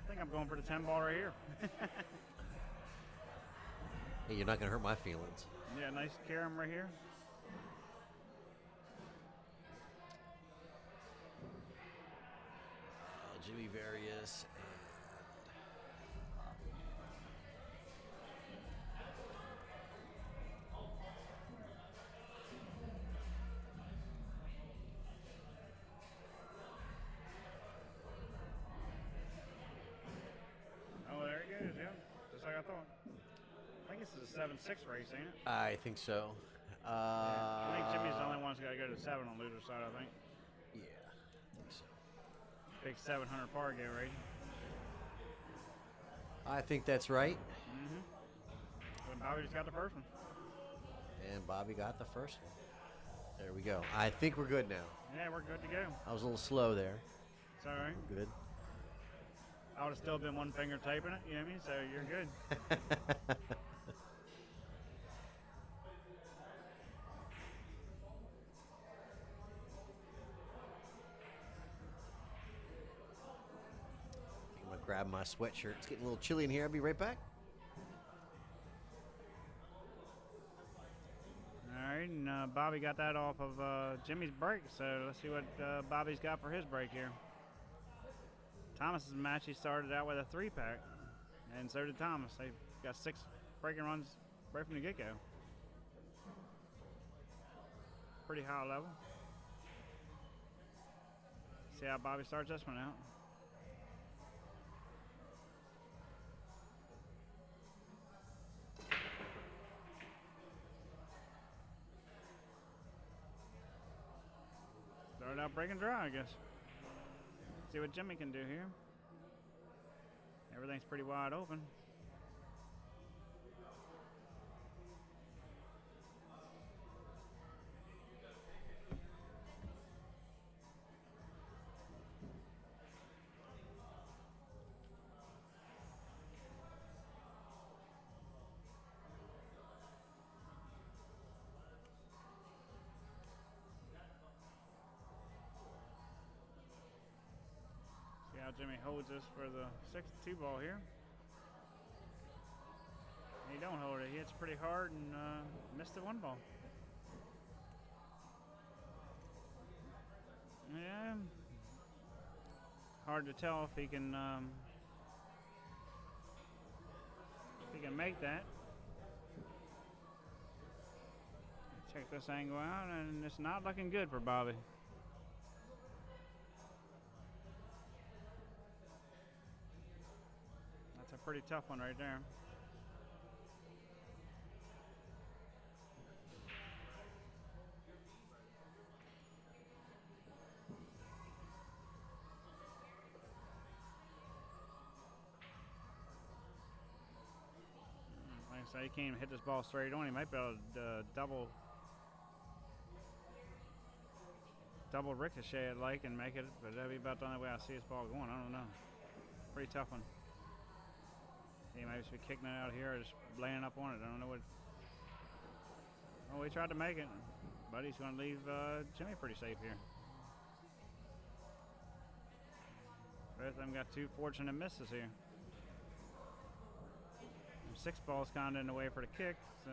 think I'm going for the 10 ball right here. Hey, you're not going to hurt my feelings. Yeah, nice carom right here. Jimmy Various Oh, there he goes, yeah. Just like I thought. I think this is a 7-6 race, ain't it? I think so. I think Jimmy's the only one who's got to go to 7 on loser side, I think. Yeah, I think so. Big 700 par go rating. I think that's right. But Bobby just got the first one. And Bobby got the first one. There we go. I think we're good now. Yeah, we're good to go. I was a little slow there. It's all right. Good. I would have still been one finger taping it, you know what I mean? So you're good. I'm going to grab my sweatshirt. It's getting a little chilly in here. I'll be right back. All right, and Bobby got that off of Jimmy's break, so let's see what Bobby's got for his break here. Thomas's match, he started out with a 3-pack, and so did Thomas. They got 6 breaking runs right from the get-go. Pretty high level. See how Bobby starts this one out. Started out breaking dry, I guess. See what Jimmy can do here. Everything's pretty wide open. See how Jimmy holds this for the 6-2 ball here. He don't hold it. He hits pretty hard and missed the 1 ball. Yeah. Hard to tell if he can make that. Check this angle out, and it's not looking good for Bobby. That's a pretty tough one right there. Like I say, he can't even hit this ball straight on. He might be able to double ricochet it like and make it, but that'd be about the only way I see his ball going. I don't know. Pretty tough one. He might just be kicking it out here or just laying up on it. I don't know what. Oh, he tried to make it, but he's going to leave Jimmy pretty safe here. Both of them got 2 fortunate misses here. 6 balls kind of in the way for the kick. So.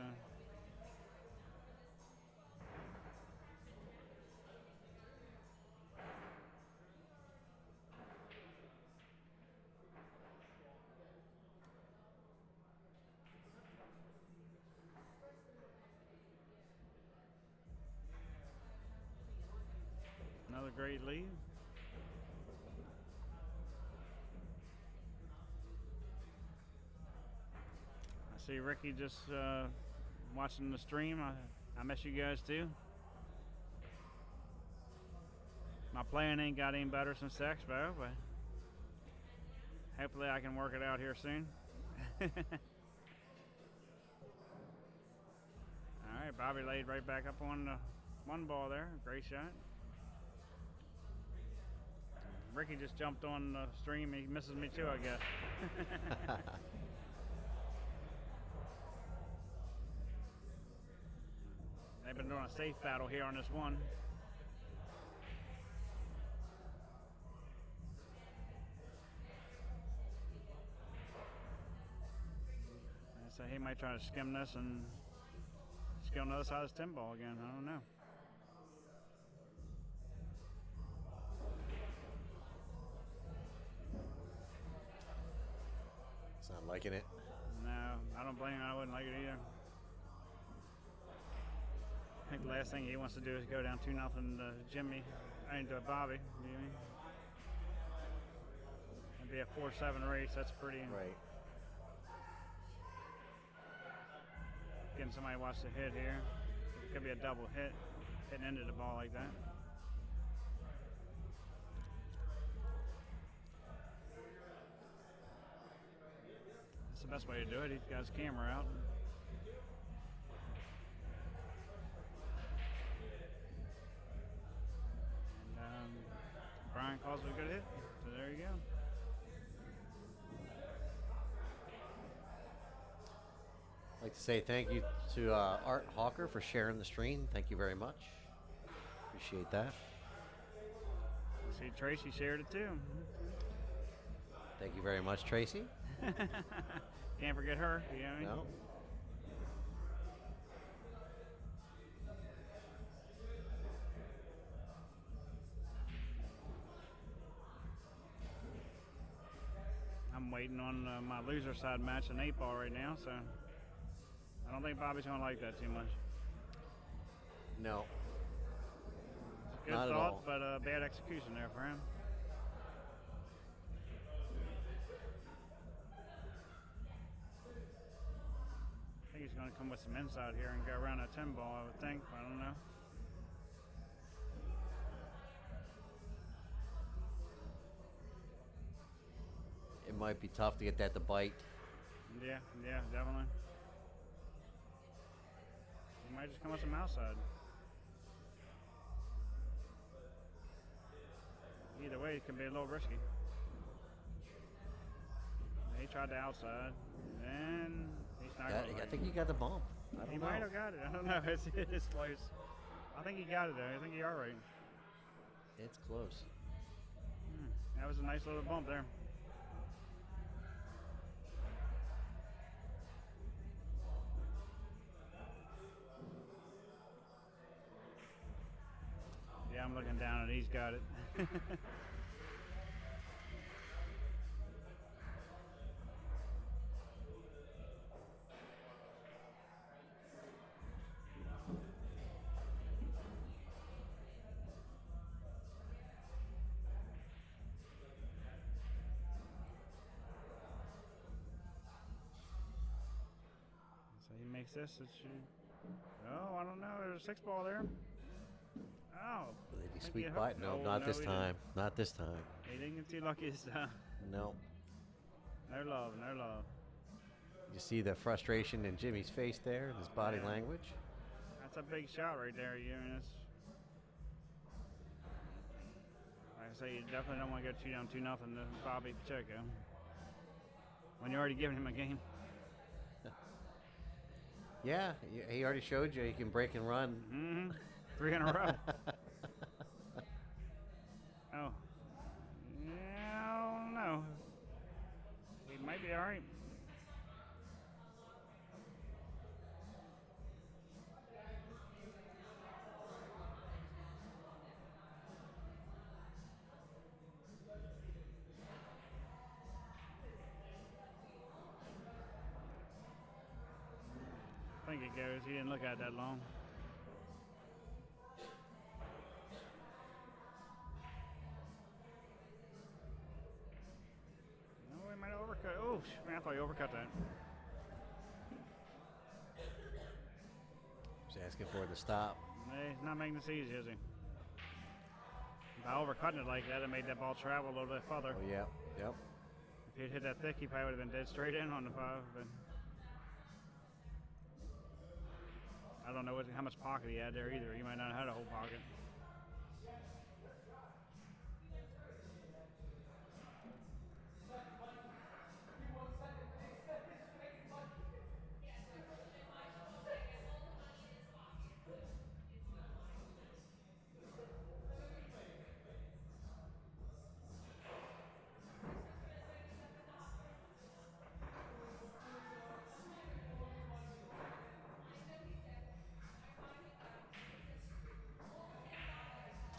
Another great lead. I see Ricky just watching the stream. I miss you guys too. My playing ain't got any better since the Expo, but hopefully I can work it out here soon. All right, Bobby laid right back up on the one ball there. Great shot. Ricky just jumped on the stream. He misses me too, I guess. They've been doing a safe battle here on this one. So he might try to skim this and skim the other side of his 10 ball again. I don't know. It's not liking it. No, I don't blame him. I wouldn't like it either. I think the last thing he wants to do is go down 2-0 to Jimmy, to Bobby. You know what I mean? It'd be a 4-7 race. That's pretty. Right. Getting somebody to watch the hit here. It could be a double hit, hitting into the ball like that. That's the best way to do it. He's got his camera out. And Brian calls it a good hit. So there you go. I'd like to say thank you to Art Hawker for sharing the stream. Thank you very much. Appreciate that. See, Tracy shared it too. Thank you very much, Tracy. Can't forget her. You know what I mean? No. I'm waiting on my loser side match in 8-ball right now, so I don't think Bobby's going to like that too much. No. Good Not at thought, all. but bad execution there for him. I think he's going to come with some inside here and go around a 10-ball, I would think. I don't know. It might be tough to get that to bite. Yeah, definitely. He might just come with some outside. Either way, it can be a little risky. He tried the outside, and he's not going to. I think you got the bump. I don't He know. might have got it. I don't know. It's close. I think he got it, though. I think you're all right. It's close. That was a nice little bump there. Yeah, I'm looking down and he's got it. So he makes this. It should... Oh, I don't know. There's a 6-ball there. Oh. Did he think squeak he by? hooked- No, no, not no, this he time. Not this time. He didn't get too lucky this time. No. No love, no love. You see the frustration in Jimmy's face there, and his body Yeah. language. That's a big shot right there. You know, it's, like I say, you definitely don't want to go 2-0 to Bobby Pacheco when you're already giving him a game. Yeah, he already showed you he can break and run. Mm-hmm. 3 in a row. Oh. Yeah, I don't know. He might be all right. I think it goes. He didn't look at it that long. No, he might have overcut. Oh, man, I thought he overcut that. He's asking for it to stop. Hey, he's not making this easy, is he? By overcutting it like that, it made that ball travel a little bit further. Oh, yeah. Yep. If he'd hit that thick, he probably would have been dead straight in on the 5. But I don't know how much pocket he had there either. He might not have had a whole pocket.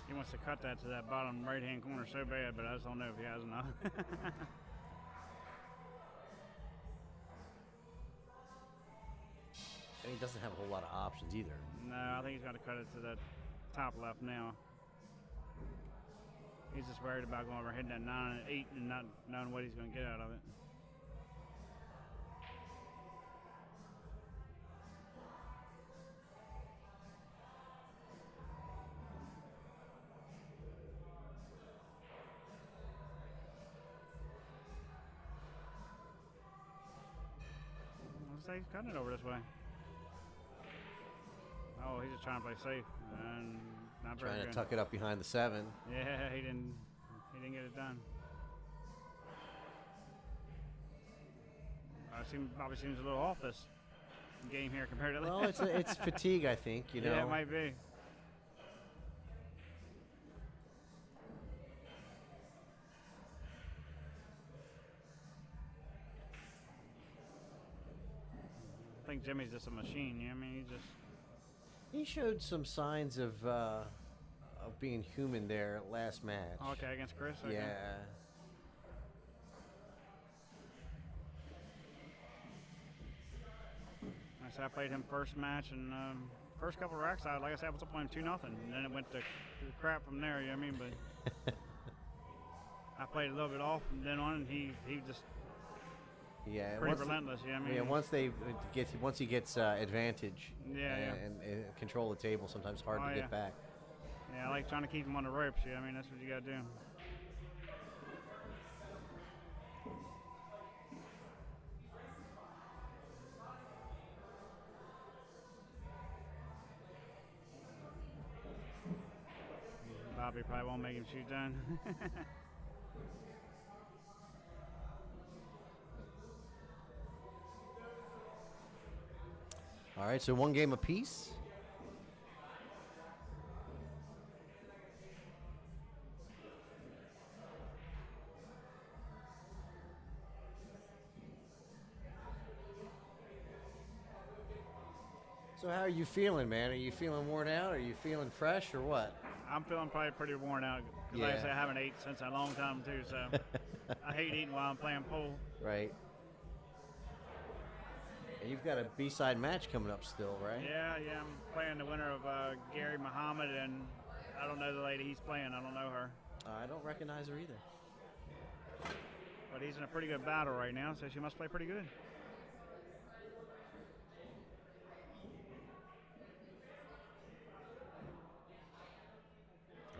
He wants to cut that to that bottom right-hand corner so bad, but I just don't know if he has enough. And he doesn't have a whole lot of options either. No, I think he's got to cut it to that top left now. He's just worried about going over hitting that 9 and 8 and not knowing what he's going to get out of it. Looks like he's cutting it over this way. Oh, he's just trying to play safe and not very Trying good. to tuck it up behind the 7. Yeah, he didn't get it done. Bobby seems a little off this game here compared to the Well, it's fatigue, I think, you know. Yeah, it might be. I think Jimmy's just a machine. You know what I mean? He showed some signs of being human there last match. Okay, against Chris. Okay. Yeah. I played him first match, and first couple of racks, like I said, I was up playing 2-0, and then it went to crap from there. You know what I mean? But I played a little bit off from then on, and he just Yeah. pretty relentless. You know what I mean? Yeah. Once he gets advantage. Yeah, yeah. And control the table, sometimes hard Oh, to yeah. get back. Yeah, I like trying to keep him on the ropes. You know what I mean? That's what you got to do. Bobby probably won't make him shoot done. All right, so 1 game apiece. So how are you feeling, man? Are you feeling worn out? Are you feeling fresh or what? I'm feeling probably pretty worn out because, like I Yeah. said, I haven't ate since a long time too. So I hate eating while I'm playing pool. Right. And you've got a B-side match coming up still, right? Yeah, I'm playing the winner of Gary Muhammad, and I don't know the lady he's playing. I don't know her, I don't recognize her either. but he's in a pretty good battle right now, so she must play pretty good.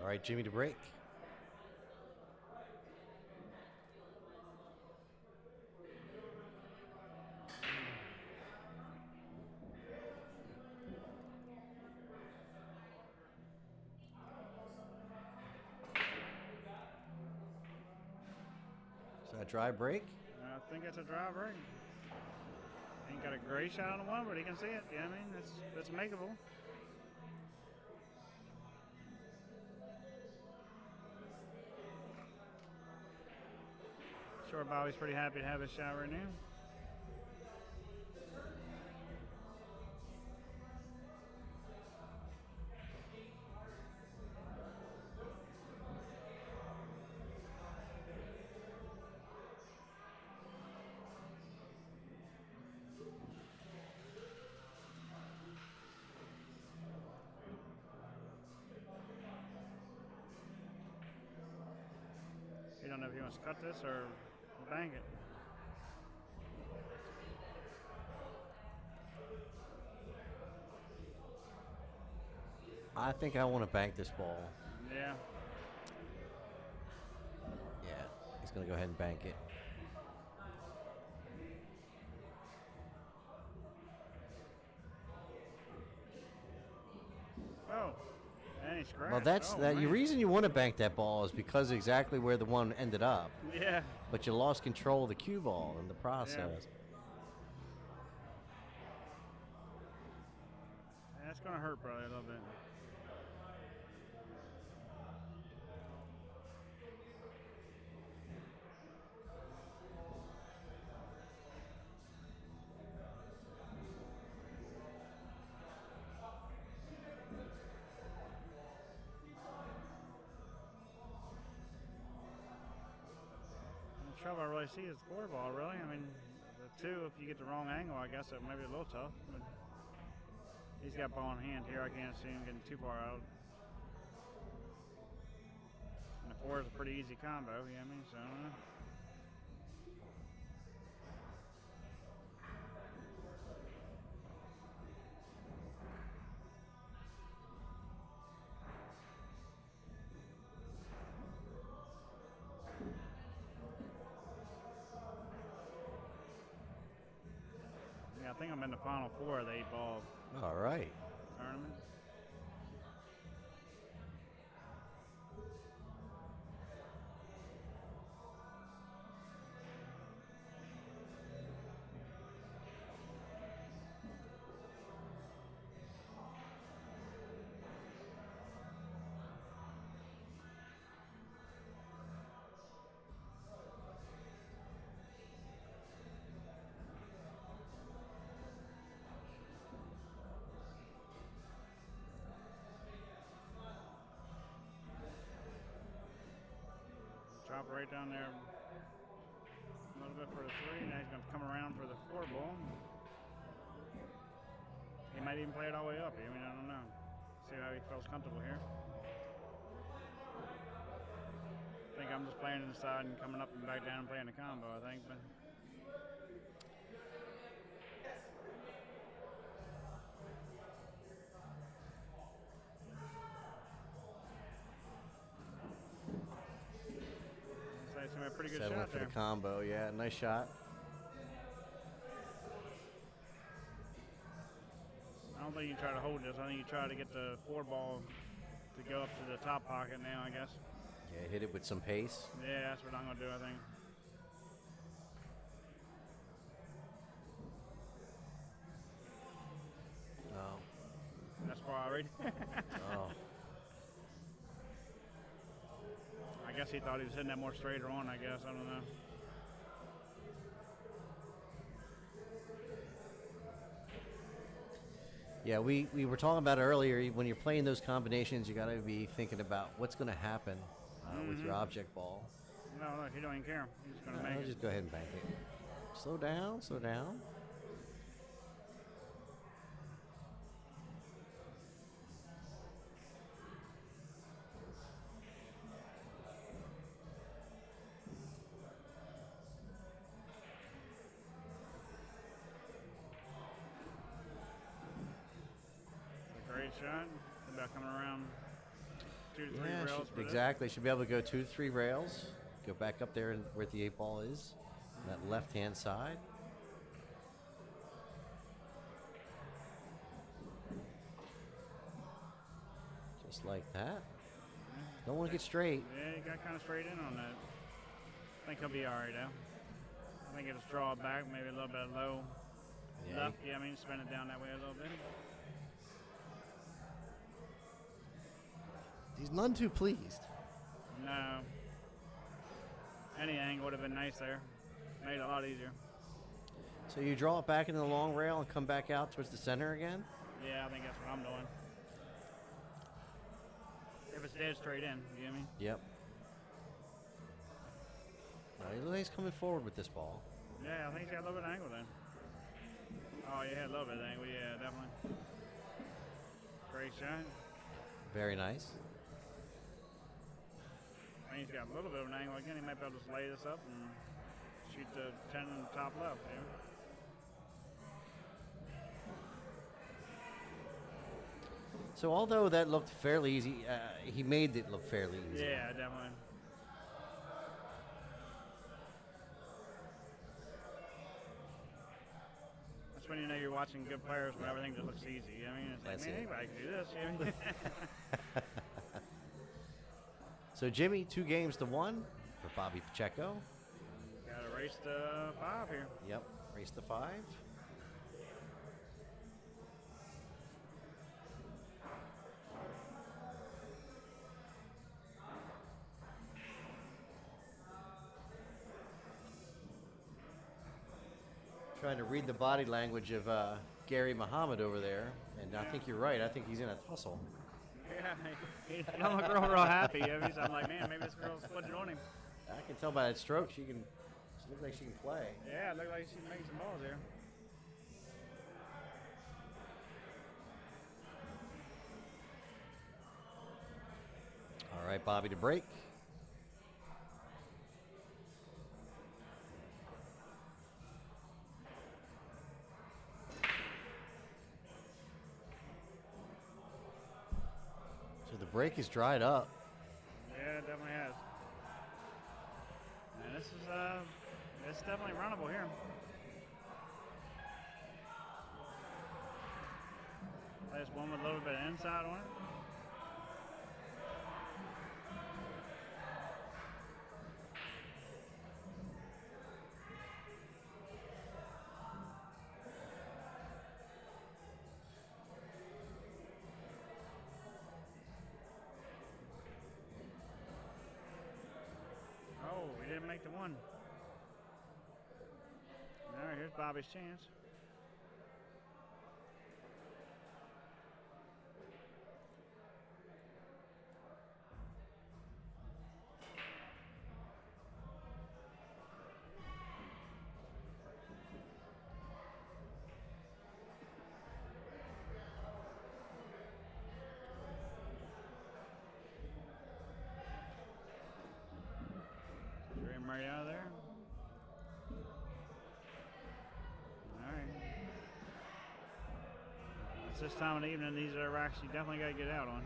All right, Jimmy to break. Is that a dry break? I think it's a dry break. Ain't got a great shot on the one, but he can see it. Yeah, I mean, it's makeable. Sure, Bobby's pretty happy to have his shot right now. You don't know if he wants to cut this or bank it. I think I want to bank this ball. Yeah. going to go ahead and bank it. Oh, and he scratched. Well, that's oh, the man. reason you want to bank that ball is because exactly where the one ended up. Yeah. But you lost control of the cue ball in the process. Yeah, that's going to hurt probably a little bit. The trouble I really see is the 4 ball, really. I mean, the 2, if you get the wrong angle, I guess it may be a little tough. But he's got ball in hand here. I can't see him getting too far out. And the 4 is a pretty easy combo, you know what I mean? So, yeah, I think I'm in the final 4 of the 8 ball All right. tournament. Drop right down there a little bit for the 3. Now he's going to come around for the 4 ball. He might even play it all the way up. I mean, I don't know. See how he feels comfortable here. I think I'm just playing inside and coming up and back down and playing the combo, I think. But it's gonna be a pretty good 7 shot for there. the combo. Yeah, nice shot. I don't think you try to hold this. I think you try to get the 4 ball to go up to the top pocket now, I guess. Yeah, hit it with some pace. Yeah, that's what I'm going to do, I think. Oh. That's far already. Oh. I guess he thought he was hitting that more straighter on, I guess. I don't know. Yeah, we were talking about it earlier. When you're playing those combinations, you got to be thinking about what's going to happen with your object ball. No, he don't even care. He's just going to make I'll it. just go ahead and bank it. Slow down, slow down. Great shot. About coming around 2 to 3 Yeah, rails. For exactly. Should be able to go 2 to 3 rails. Go back up there where the 8 ball is, on that left-hand side. Just like that. Don't want to get straight. Yeah, he got kind of straight in on that. I think he'll be all right, though. I think it'll draw it back, maybe a little bit low. Yeah, Left, yeah, I mean, spin it down that way a little bit. he's none too pleased. No. Any angle would have been nice there. Made it a lot easier. So you draw it back into the long rail and come back out towards the center again? Yeah, I think that's what I'm doing. If it's dead straight in, you get me? Yep. He looks like he's coming forward with this ball. Yeah, I think he's got a little bit of angle then. Oh, yeah, a little bit of angle, yeah, definitely. Great shot. Very nice. I think he's got a little bit of an angle again. He might be able to just lay this up and shoot the 10 in the top left, you know? So although that looked fairly easy, he made it look fairly easy. Yeah, definitely. watching good players when everything just looks easy. I mean, it's like, That's man, it. anybody can do this. You know? So Jimmy, 2-1 for Bobby Pacheco. Got to race to 5 here. Yep, race to 5. Trying to read the body language of Gary Muhammad over there, and I think you're right. I think he's in a tussle. Yeah, he don't look real happy. I'm like, man, maybe this girl's putting it on him. I can tell by that stroke she looks like she can play. Yeah, it looks like she's making some balls here. All right, Bobby to break. So the break is dried up. Yeah, it definitely has. And this is it's definitely runnable here. There's one with a little bit of inside on it. Oh, we didn't make the one. All right, here's Bobby's chance. Dream right out of there. All right. It's this time of the evening, these are racks you definitely got to get out on.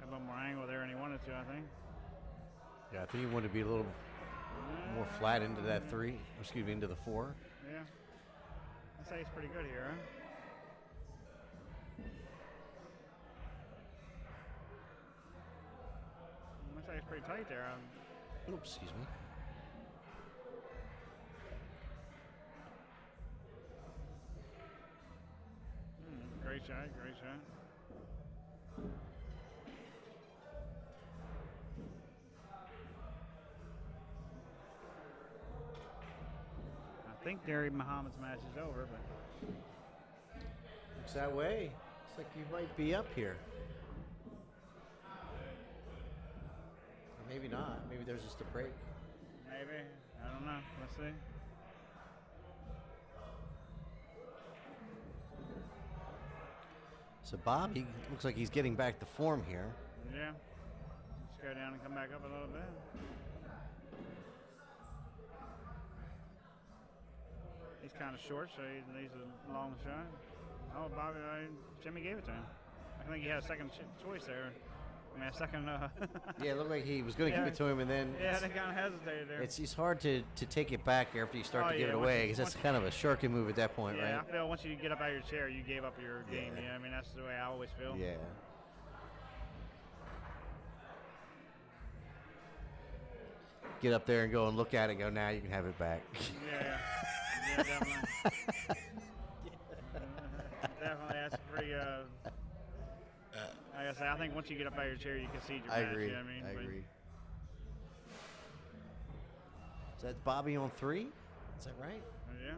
A little more angle there than he wanted to, I think. Yeah, I think he wanted to be a little more flat into that 3. Excuse me, into the 4. Yeah. I'd say he's pretty good here, huh? Looks like he's pretty tight there. Oops, excuse me. Great shot, great shot. I think Gary Muhammad's match is over, but Looks that way. Looks like you might be up here. Or maybe not. Maybe there's just a break. maybe. I don't know. Let's see. So Bobby looks like he's getting back to form here. Yeah. Let's go down and come back up a little bit. He's kind of short, so he needs a long shot. Oh, Bobby, Jimmy gave it to him. I think he had a second choice there. I mean, a second. Yeah, it looked like he was going to give it to him, and then Yeah, they kind of hesitated there. it's hard to take it back after you start Oh, to give yeah, it once away, you- because that's once- kind of a shirking move at that point, Yeah, I right? feel once you get up out of your chair, you gave up your game. Yeah. Yeah, I mean, that's the way I always feel. Yeah. Get up there and go and look at it and go, now you can have it back. Yeah, yeah, definitely. Definitely, that's pretty. Like I say, I think once you get up out of your chair, you concede your I match. agree. You know what I mean? I But- agree. So that's Bobby on 3? Is that right? Yeah.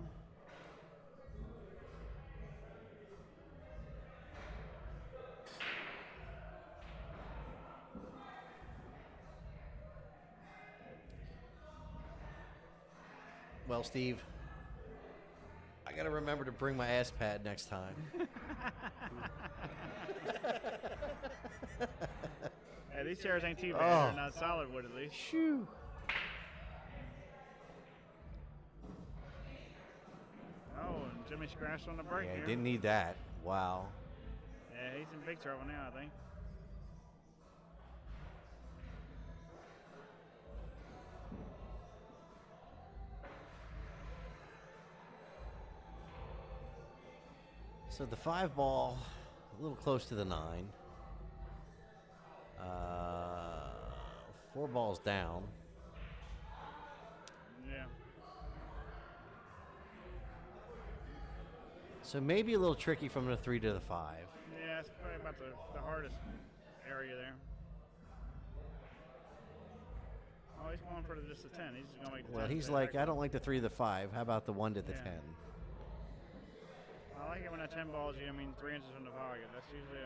Well, Steve, gotta remember to bring my ass pad next time. Yeah, these chairs ain't too bad. Oh. They're not solid wood at least. Shoo. Oh, and Jimmy scratched on the brake Yeah, here. didn't need that. Wow. Yeah, he's in big trouble now, I think. So the 5 ball, a little close to the 9. 4 balls down. Yeah. So maybe a little tricky from the 3 to the 5. Yeah, it's probably about the hardest area there. Oh, he's going for just the 10. He's just going to make the Well, 10 he's stay like, back. I don't like the 3 to the 5. How about the 1 to the Yeah. 10? I like it when that 10 balls you, 3 inches from the target. That's usually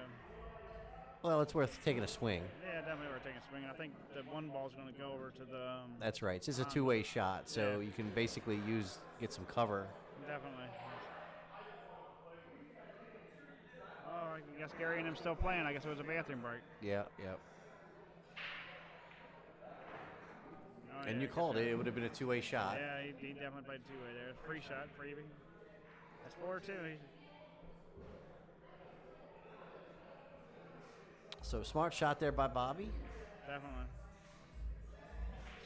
Well, it's worth taking a swing. yeah, definitely we're taking a swing. I think the 1 ball's going to go over to the. That's right. It's just a two-way shot, so yeah. you can basically get some cover. Definitely. Oh, I guess Gary and him still playing. I guess it was a bathroom break. Yeah, yep. Oh, And yeah, you I guess called so. it. It would have been a two-way shot. Yeah, he definitely played 2-way there. Free shot, freebie. That's 4-2. So smart shot there by Bobby. Definitely.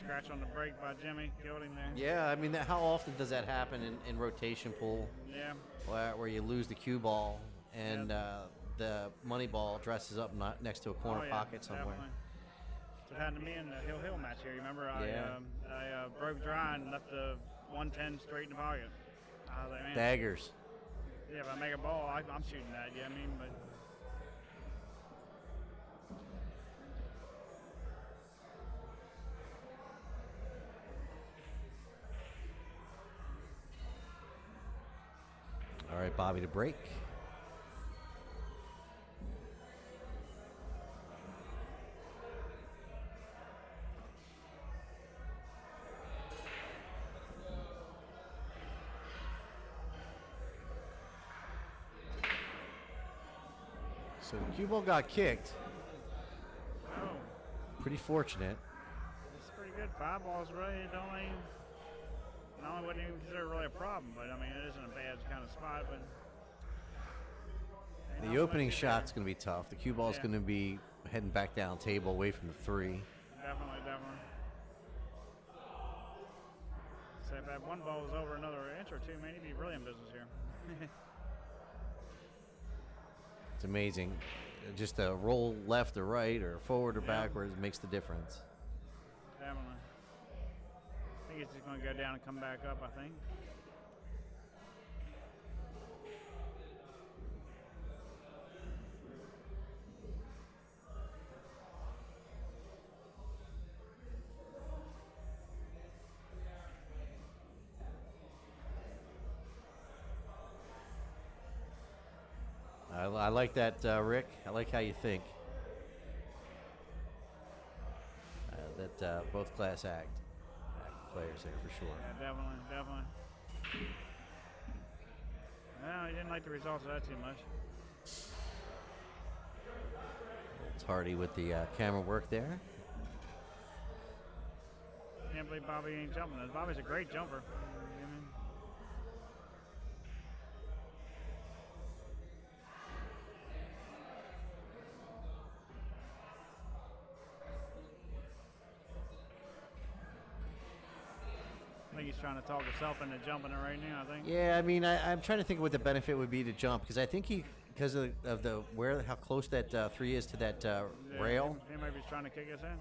Scratch on the break by Jimmy. Killed him there. Yeah, I mean, how often does that happen in rotation pool, Yeah. where you lose the cue ball and the money ball dresses up next to a corner Oh, yeah, pocket somewhere? definitely. So it happened to me in the Hill match here. You remember? Yeah. I broke dry and left the 110 straight in the pocket. I was like, man. Daggers. Yeah, if I make a ball, I'm shooting that. You know what I mean? But All right, Bobby to break. So the cue ball got kicked. oh, Pretty fortunate. it's pretty good. 5 balls really wouldn't even consider really a problem, but it isn't a bad kind of spot. But The opening shot's going to be tough. The cue ball's Yeah. going to be heading back down table away from the 3. Definitely. So if that 1 ball was over another inch or 2, man, he'd be really in business here. It's amazing. Just a roll left or right or forward or Yeah. backwards makes the difference. Definitely. I think he's just going to go down and come back up, I think. I like that, Rick. I like how you think. That both class act players there for sure. Yeah, definitely. Well, he didn't like the results of that too much. It's Hardy with the camera work there. Can't believe Bobby ain't jumping this. Bobby's a great jumper. You know what I mean? I think he's trying to talk himself into jumping it right now, I think. Yeah, I mean, I'm trying to think of what the benefit would be to jump because I think because of the how close that 3 is to that Yeah, rail, He maybe he's trying to kick us in.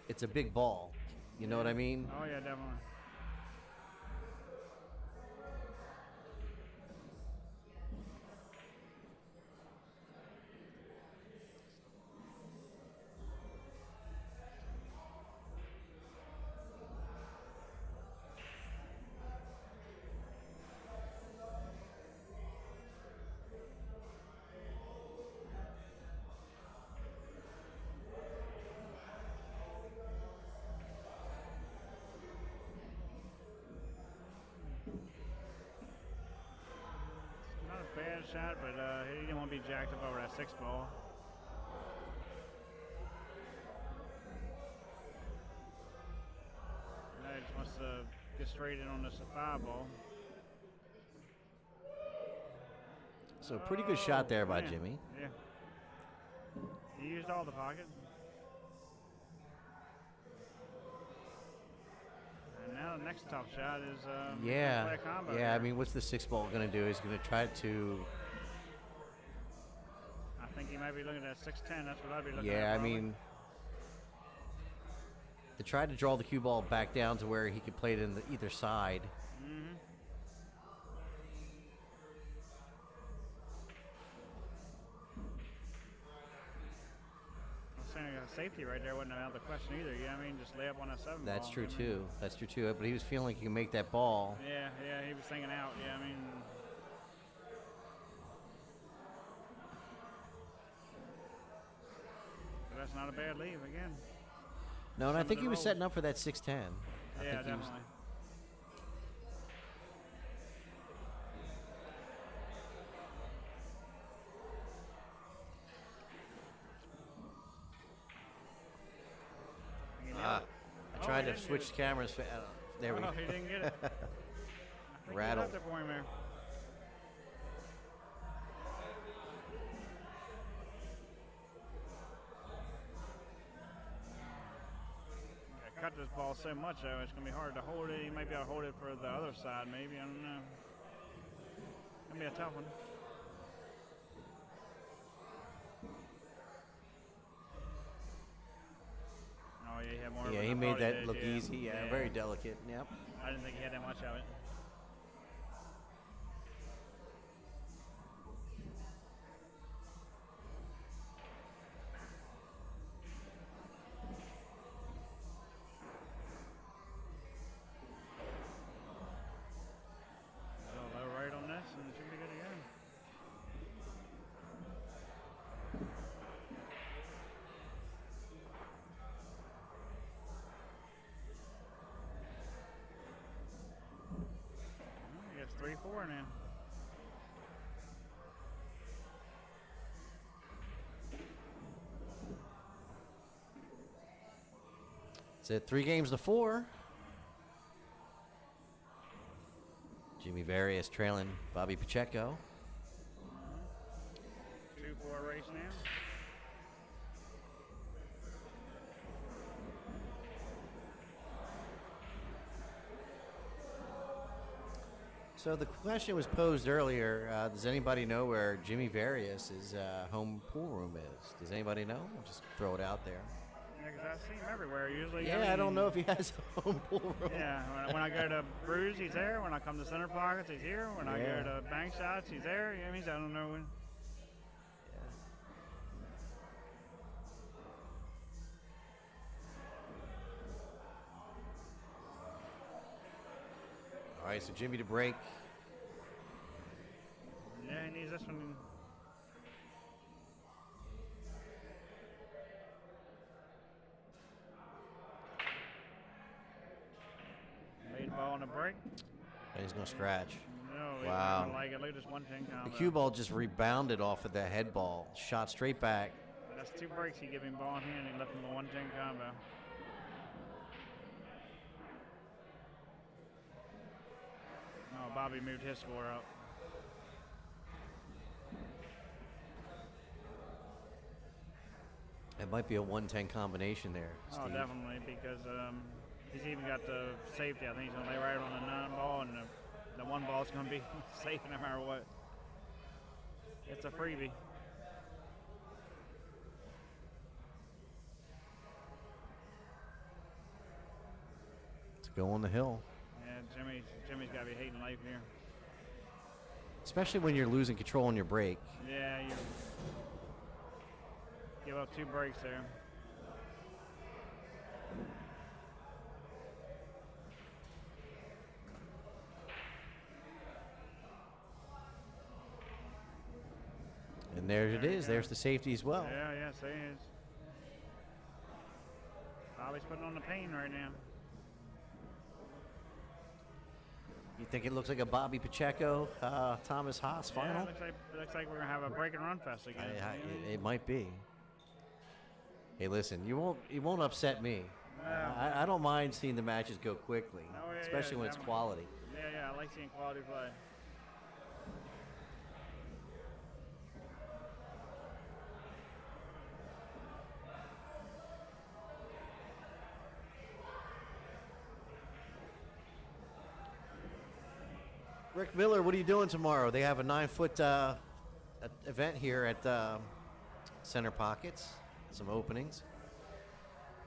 it's a big ball. You know what I mean? Oh, yeah, definitely. shot, but he didn't want to be jacked up over that 6 ball. Now he just wants to get straight in on this 5 ball. So pretty good shot there by man. Jimmy. Yeah. He used all the pocket. And now the next top shot is Yeah, play a combo yeah. I here. mean, what's the 6 ball going to do? He's going to try to. I think he might be looking at 6-10. That's what I'd be looking at. Yeah, I probably. mean, to try to draw the cue ball back down to where he could play it in either side. Mhm. I'm saying safety right there wasn't out of the question either. Yeah, I mean, just lay up on that 7 That's ball. true I mean, too. That's true too. But he was feeling like he can make that ball. Yeah, yeah, he was thinking out. Yeah, I mean. But that's not a bad leave again. No, and I Some of think the he was rolls. setting up for that 6-10. I Yeah, think he was. definitely. I tried he to didn't switch get it. cameras. There we Oh, go. he didn't get it. I think he Rattled. left it for him there. I cut this ball so much though, it's gonna be hard to hold it. He might be able to hold it for the other side, maybe. I don't know. Gonna be a tough one. Oh yeah, he had more. of Yeah, it he than I made thought that did, look yeah. easy. Yeah, very delicate. Yep. I didn't think he had that much of it. A little low right on this, and it should be good to go. I guess 3-4 now. It's at 3-4. Jimmy Various trailing Bobby Pacheco. 2-4 race now. So the question was posed earlier, does anybody know where Jimmy Various' home pool room is? Does anybody know? I'll just throw it out there. Yeah, 'cause I see him everywhere usually. Yeah, I don't know if he has a home pool room. Yeah, when I go to Brews, he's there. When I come to Center Pockets, he's here. When I Yeah. go to Bank Shots, he's there. You know what I mean? So I don't know when. All right, so Jimmy to break. Yeah, he needs this one. Made ball on the break. And he's going to scratch. No, he Wow. doesn't like it. Look at this 110 combo. The cue ball just rebounded off of the head ball, shot straight back. That's 2 breaks. He gave him ball in hand. He left him the 110 combo. Oh, Bobby moved his score up. It might be a 110 combination there, Oh, Steve. definitely, because he's even got the safety. I think he's going to lay right on the 9 ball, and the 1 ball's going to be safe no matter what. It's a freebie. To go on the hill. Yeah, Jimmy's got to be hating life here. Especially when you're losing control on your break. Yeah, you give up 2 breaks there. And there it There you is. go. There's the safety as well. Yeah, yeah, see, it's Bobby's putting on the pain right now. You think it looks like a Bobby Pacheco, Thomas Haas Yeah, final? looks like we're gonna have a break and run fest again. It might be. Hey, listen, you won't upset me. I don't mind seeing the matches go quickly, Oh, yeah, especially when it's definitely. quality. Yeah, I like seeing quality play. Rick Miller, what are you doing tomorrow? They have a 9-foot event here at Center Pockets. Some openings.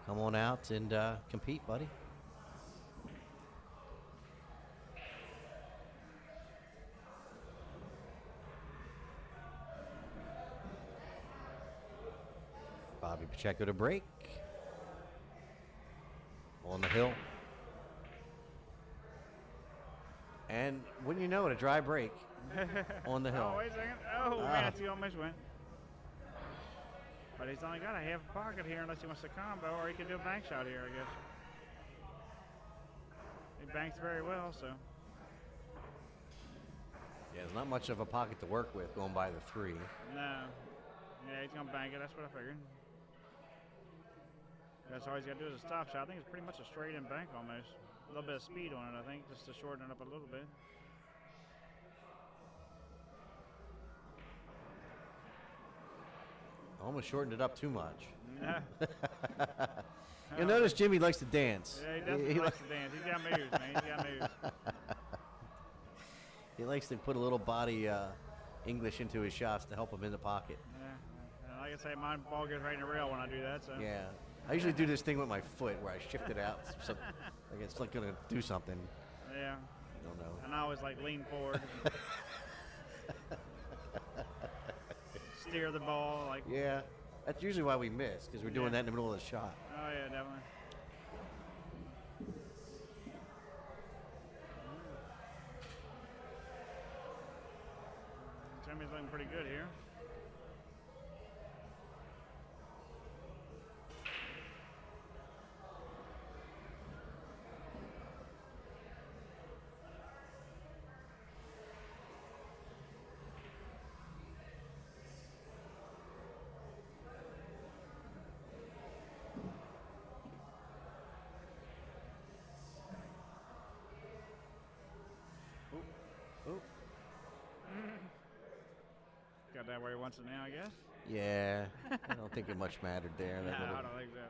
Come on out and compete, buddy. Bobby Pacheco to break. On the hill. And wouldn't you know it, a dry break on the hill. Oh, wait a second. Oh, man, he almost went. But he's only got a half pocket here unless he wants to combo, or he can do a bank shot here, I guess. He banks very well, so. Yeah, there's not much of a pocket to work with going by the 3. No. Yeah, he's going to bank it. That's what I figured. That's all he's got to do is a stop shot. I think it's pretty much a straight in bank almost. A little bit of speed on it, I think, just to shorten it up a little bit. Almost shortened it up too much. Yeah. You'll notice Jimmy likes to dance. Yeah, he definitely likes to dance. He's got moves, man. He's got moves. He likes to put a little body English into his shots to help him in the pocket. Yeah. And like I say, my ball goes right in the rail when I do that. So. Yeah. I usually do this thing with my foot where I shift it out. So, like it's like going to do something. Yeah. I don't know. And I always like lean forward. Steer the ball. Like. Yeah. That's usually why we miss, because we're doing that in the middle of the shot. Oh, yeah, definitely. Jimmy's looking pretty good here. Got that where he wants it now, I guess. Yeah. I don't think it much mattered there. No, That little- I don't think so.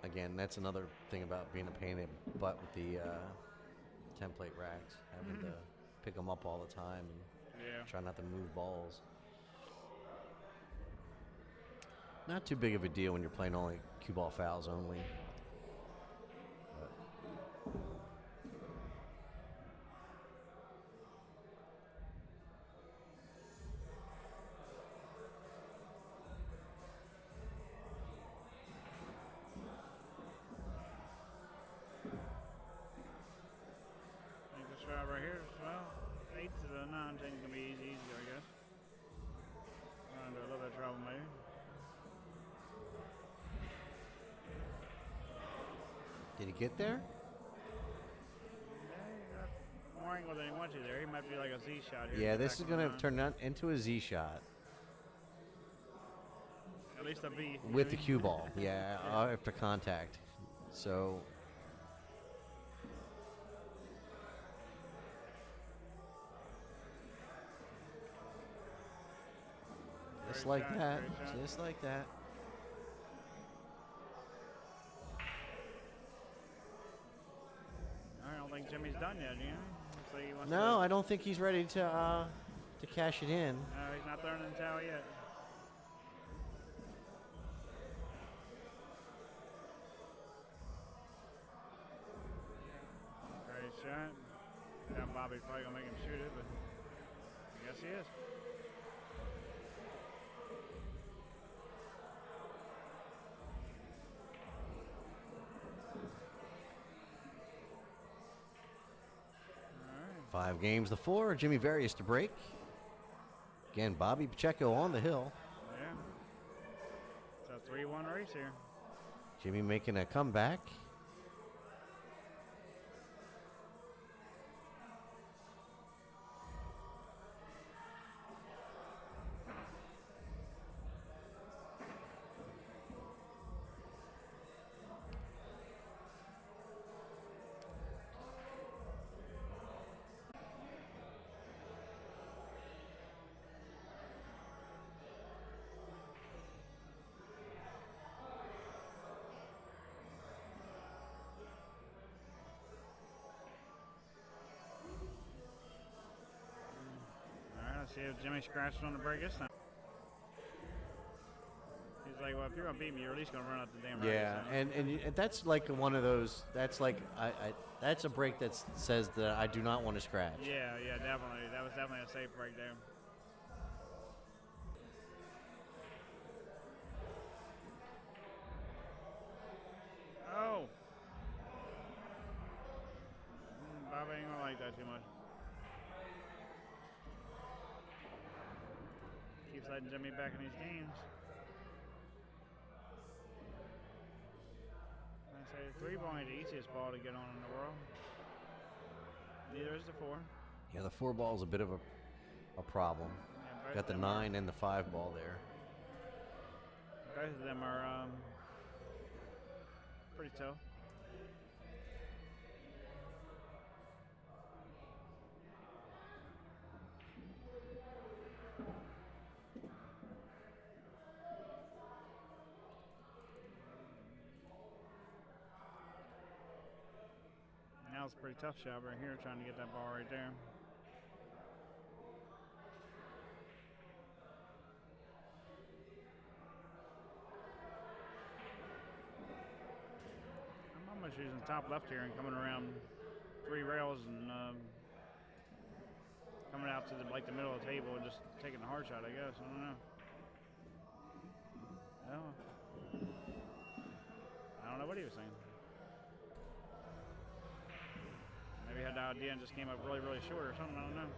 Again, that's another thing about being a pain in the butt with the template racks, having to pick them up all the time and Yeah. try not to move balls. Not too big of a deal when you're playing only cue ball fouls only. I think this shot right here, well, 8 to the 9, I think it's going to be easy, I guess. Run into a little bit of trouble, maybe. Did he get there? Yeah, he got more angle than he wants to there. He might be like a Z shot here. Yeah, Get this back is on going the to line. turn into a Z shot At least a B. with the cue ball. Yeah, after contact. So just Great like shot, that, great shot. just like that. I don't think Jimmy's done yet, you know? Looks like he wants No, to, I don't think he's ready to cash it in. No, he's not throwing in the towel yet. Great shot. Yeah, Bobby's probably going to make him shoot it, but I guess he is. All right. 5 games to 4. Jimmy Various to break. Again, Bobby Pacheco on the hill. Yeah. It's a 3-1 race here. Jimmy making a comeback. All right, let's see if Jimmy scratches on the break this time. He's like, well, if you're gonna beat me, you're at least gonna run out the damn break. Yeah, and that's like one of those. That's like that's a break that says that I do not want to scratch. Yeah, definitely. That was definitely a safe break there. Oh. Bob ain't gonna like that too much. Keeps letting Jimmy back in these games. I say the 3-ball ain't the easiest ball to get on in the world. Neither is the 4. Yeah, the 4 ball is a bit of a problem. Yeah, Got the 9 and the 5 ball there. Both of them are pretty tough. Now it's a pretty tough shot right here, trying to get that ball right there. I'm almost using the top left here and coming around 3 rails and coming out to the middle of the table and just taking the hard shot, I guess. I don't know. I don't know what he was saying. Maybe he had the idea and just came up really, really short or something. I don't know.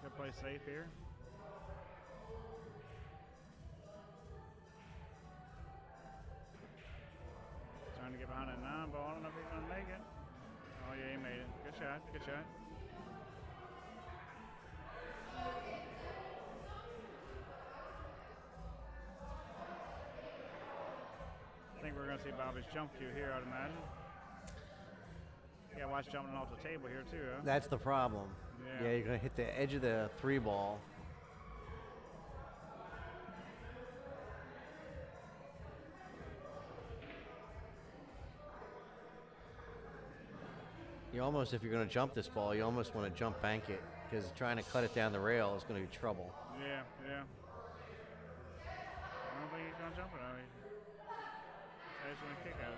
Good play safe here. Trying to get behind that 9 ball. I don't know if he's going to make it. Oh, yeah, he made it. Good shot. Good shot. I think we're going to see Bobby's jump cue here, I'd imagine. Yeah, watch jumping off the table here, too, huh? That's the problem. Yeah. Yeah, you're going to hit the edge of the 3 ball. You almost, if you're going to jump this ball, you almost want to jump bank it, because trying to cut it down the rail is going to be trouble. Yeah. I don't think he's going to jump it out. He's going to kick at it.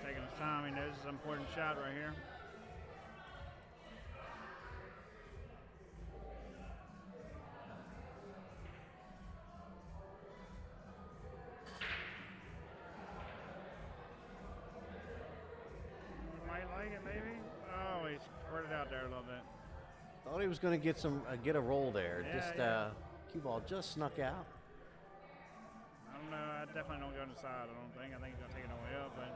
Taking his time. He knows it's an important shot right here. Out there a little bit. Thought he was going to get a roll there. Yeah, Cue ball just snuck out. I don't know. I definitely don't go on the side. I don't think. I think he's going to take it all the way up, but.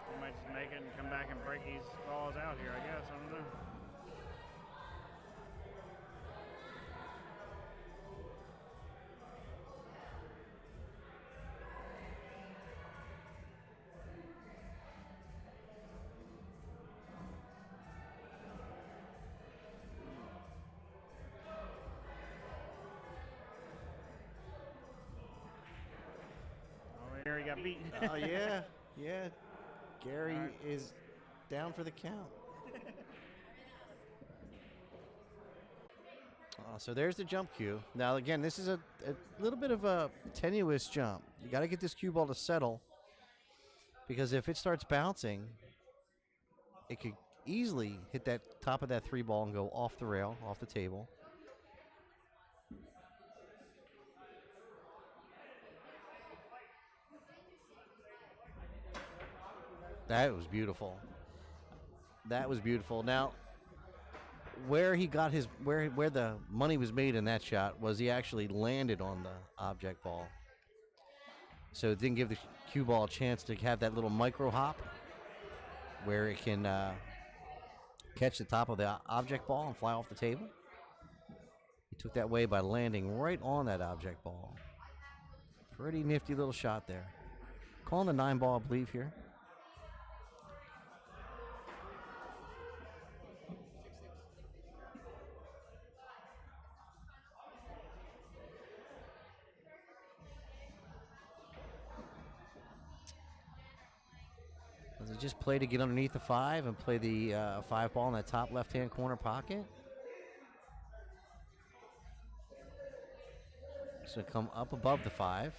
He might just make it and come back and break these balls out here, I guess. I don't know. Gary got beat. Oh, yeah. Gary is down for the count. So there's the jump cue. Now, again, this is a little bit of a tenuous jump. You got to get this cue ball to settle, because if it starts bouncing, it easily hit that top of that 3 ball and go off the rail, off the table. That was beautiful. That was beautiful. Now, where he got his where the money was made in that shot was he actually landed on the object ball. So it didn't give the cue ball a chance to have that little micro hop where it can catch the top of the object ball and fly off the table. He took that way by landing right on that object ball. Pretty nifty little shot there. Calling the 9 ball, I believe, here. Does he just play to get underneath the 5 and play the 5 ball in that top left-hand corner pocket? So come up above the 5.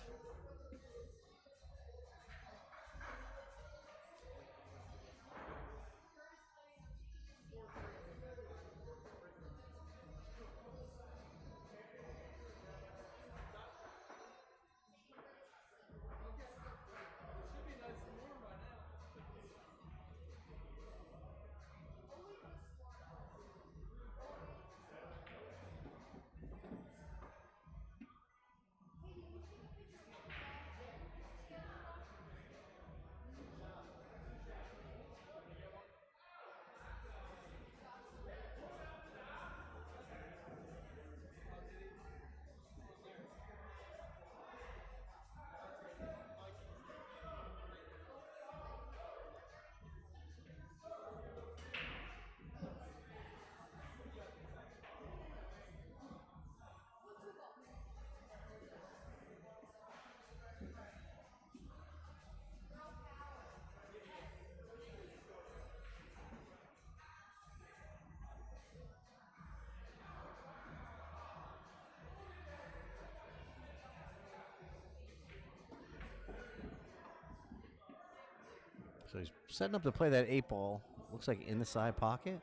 So he's setting up to play that 8 ball. Looks like in the side pocket.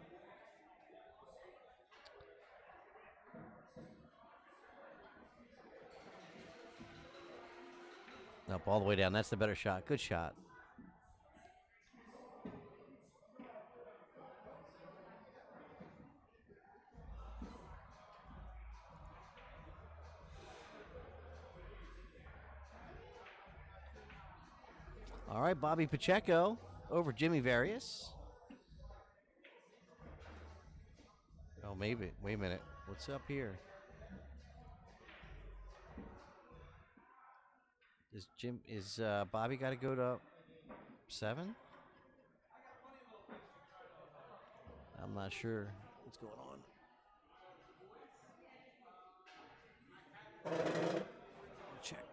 Up all the way down. That's the better shot. Good shot. All right, Bobby Pacheco over Jimmy Various. Oh, maybe. Wait a minute. What's up here? Is Bobby got to go to 7? I'm not sure what's going on. Check.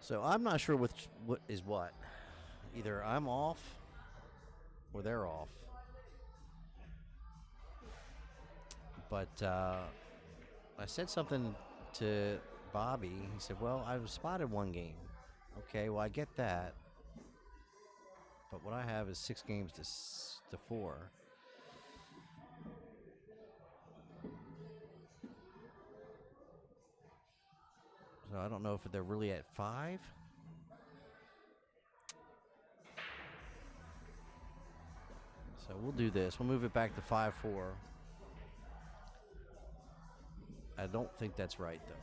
So I'm not sure what is what. Either I'm off or they're off. But I said something to Bobby, he said, well, I was spotted one game. Okay, well, I get that. But what I have is 6 games to 4. So I don't know if they're really at 5. So we'll do this. We'll move it back to 5-4. I don't think that's right, though.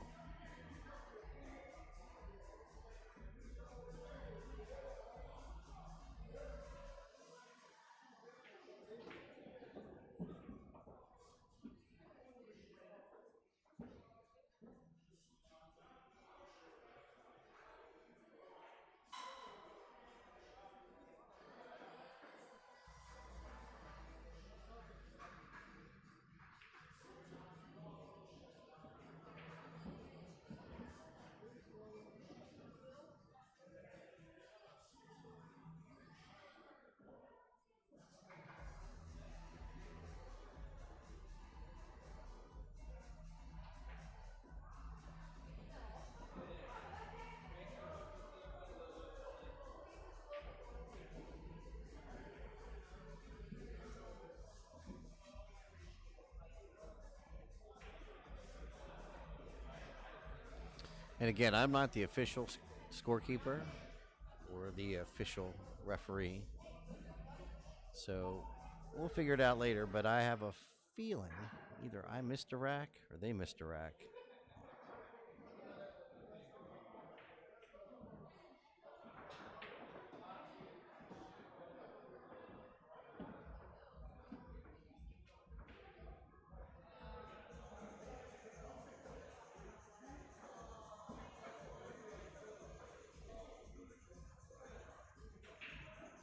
And again, I'm not the official scorekeeper or the official referee. So we'll figure it out later, but I have a feeling either I missed a rack or they missed a rack.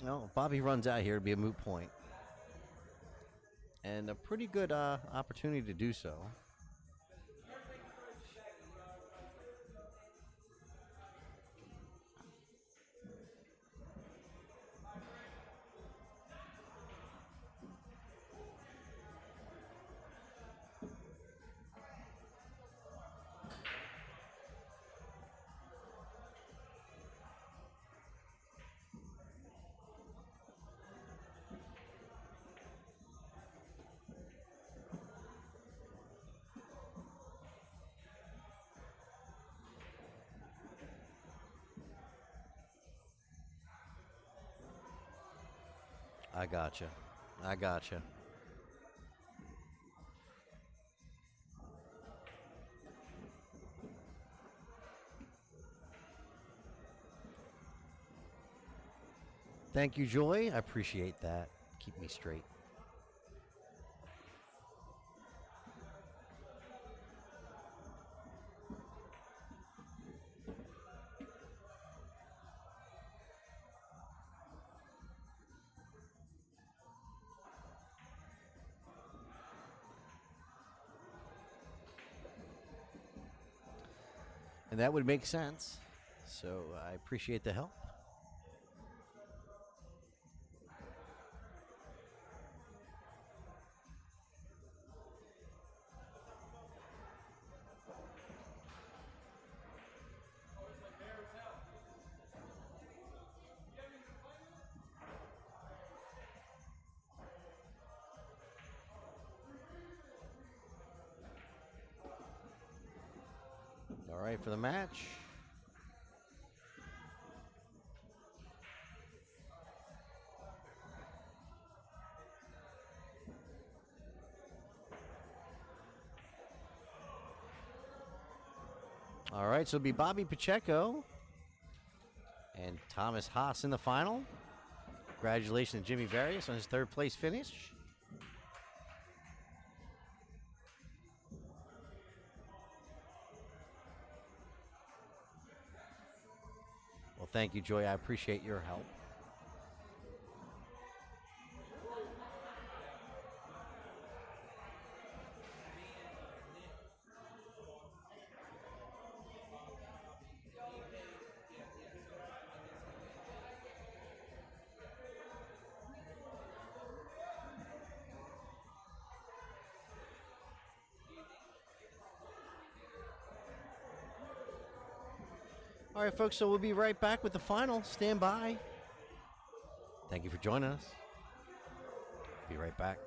Well, if Bobby runs out here, it'll be a moot point. And a pretty good opportunity to do so. I gotcha. I gotcha. Thank you, Joy. I appreciate that. Keep me straight. And that would make sense. So I appreciate the help. All right, for the match. All right, so it'll be Bobby Pacheco and Thomas Haas in the final. Congratulations to Jimmy Various on his 3rd place finish. Well, thank you, Joy. I appreciate your help. All right, folks, so we'll be right back with the final. Stand by. Thank you for joining us. Be right back.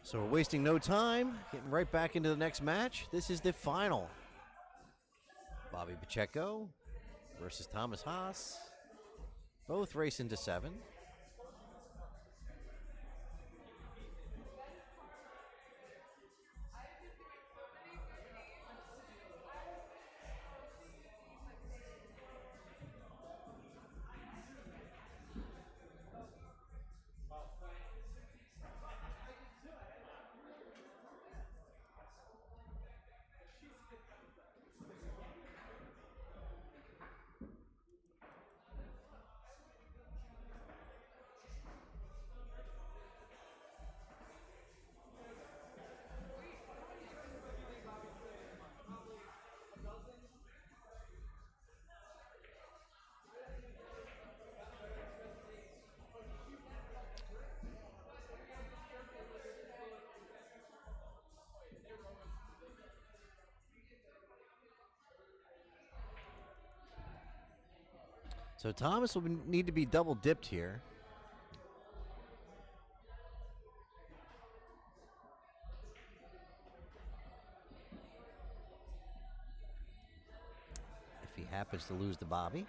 So we're wasting no time, getting right back into the next match. This is the final. Bobby Pacheco versus Thomas Haas. Both racing to 7. So Thomas will need to be double dipped here. If he happens to lose the Bobby.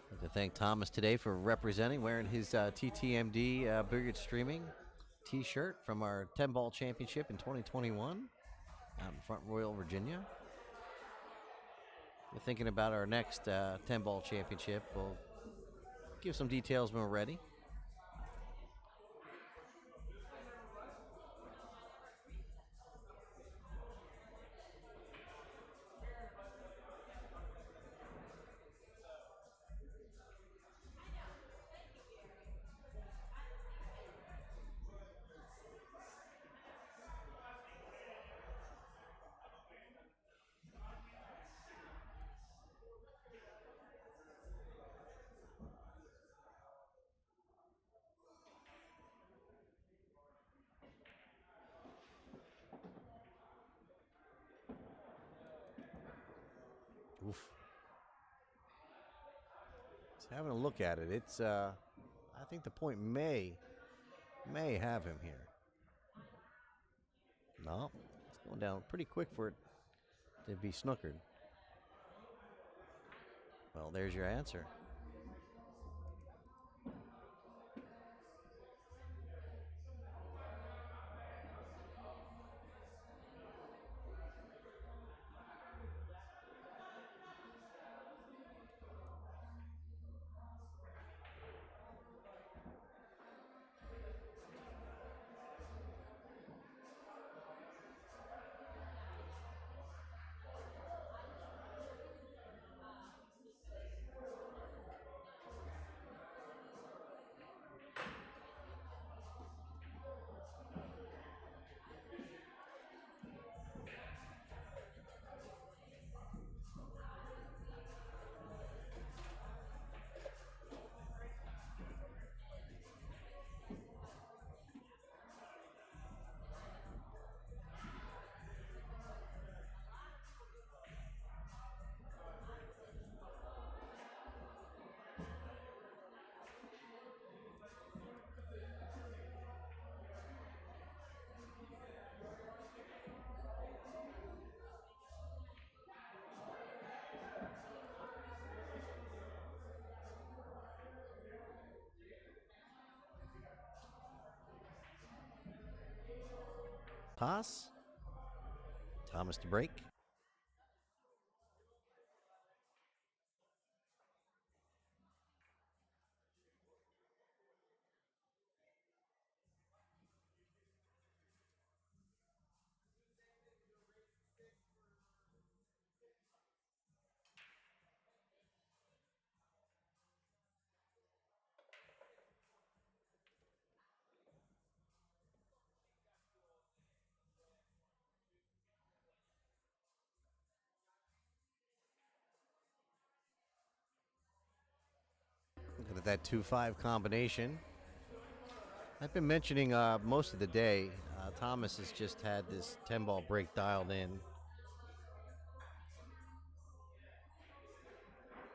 I'd like to thank Thomas today for representing, wearing his TTMD Billiard Streaming t-shirt from our 10-ball championship in 2021 out in Front Royal, Virginia. We're thinking about our next 10-ball championship. We'll give some details when we're ready. Oof. Just having a look at it. It's, I think the point may May have him here. No, it's going down pretty quick for it to be snookered. Well, there's your answer. Toss. Thomas to break. Looking at that 2-5 combination. I've been mentioning most of the day, Thomas has just had this 10-ball break dialed in.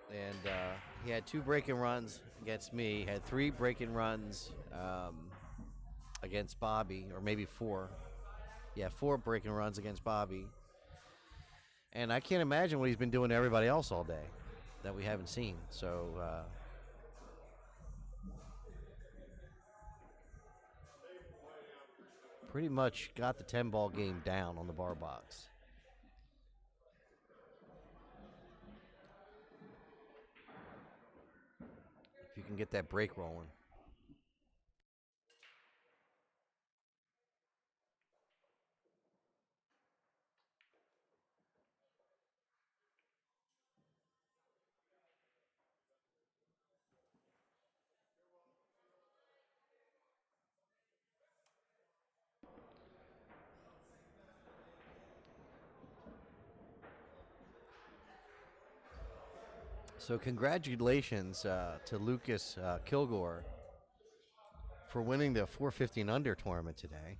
And he had 2 breaking runs against me. He had 3 breaking runs against Bobby, or maybe 4. Yeah, 4 breaking runs against Bobby. And I can't imagine what he's been doing to everybody else all day that we haven't seen. So pretty much got the 10-ball game down on the bar box. If you can get that break rolling. So congratulations to Lucas Kilgore for winning the 450 and under tournament today.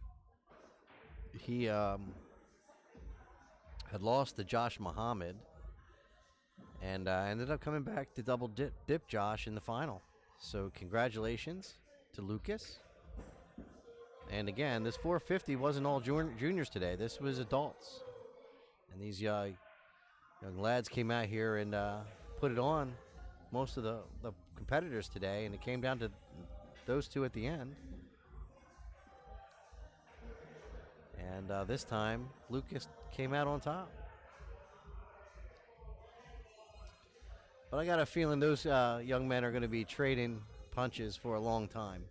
He had lost to Josh Muhammad and ended up coming back to double dip Josh in the final. So congratulations to Lucas. And again, this 450 wasn't all juniors today. This was adults. And these young lads came out here and put it on most of the competitors today, and it came down to those 2 at the end. And this time, Lucas came out on top. But I got a feeling those young men are going to be trading punches for a long time.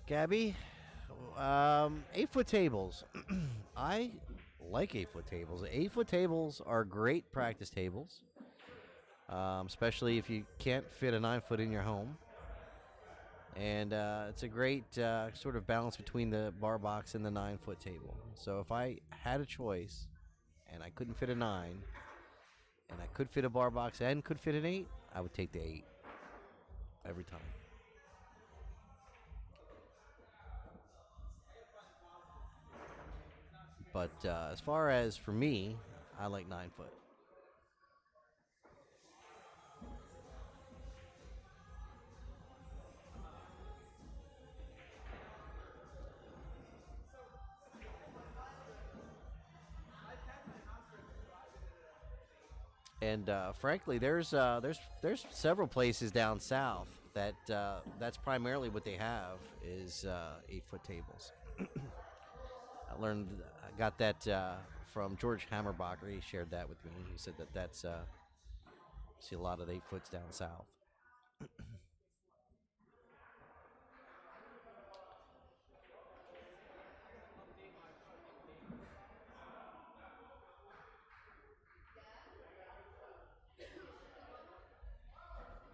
Gabby, 8-foot tables. I like 8-foot tables. 8-foot tables are great practice tables, especially if you can't fit a 9-foot in your home. And it's a great sort of balance between the bar box and the 9-foot table. So if I had a choice and I couldn't fit a 9, and I could fit a bar box and could fit an 8, I would take the 8 every time. But as far as for me, I like 9 foot. And frankly, there's several places down south that that's primarily what they have is 8-foot tables. I got that from George Hammerbacher. He shared that with me. He said that that's see a lot of 8-foots down south.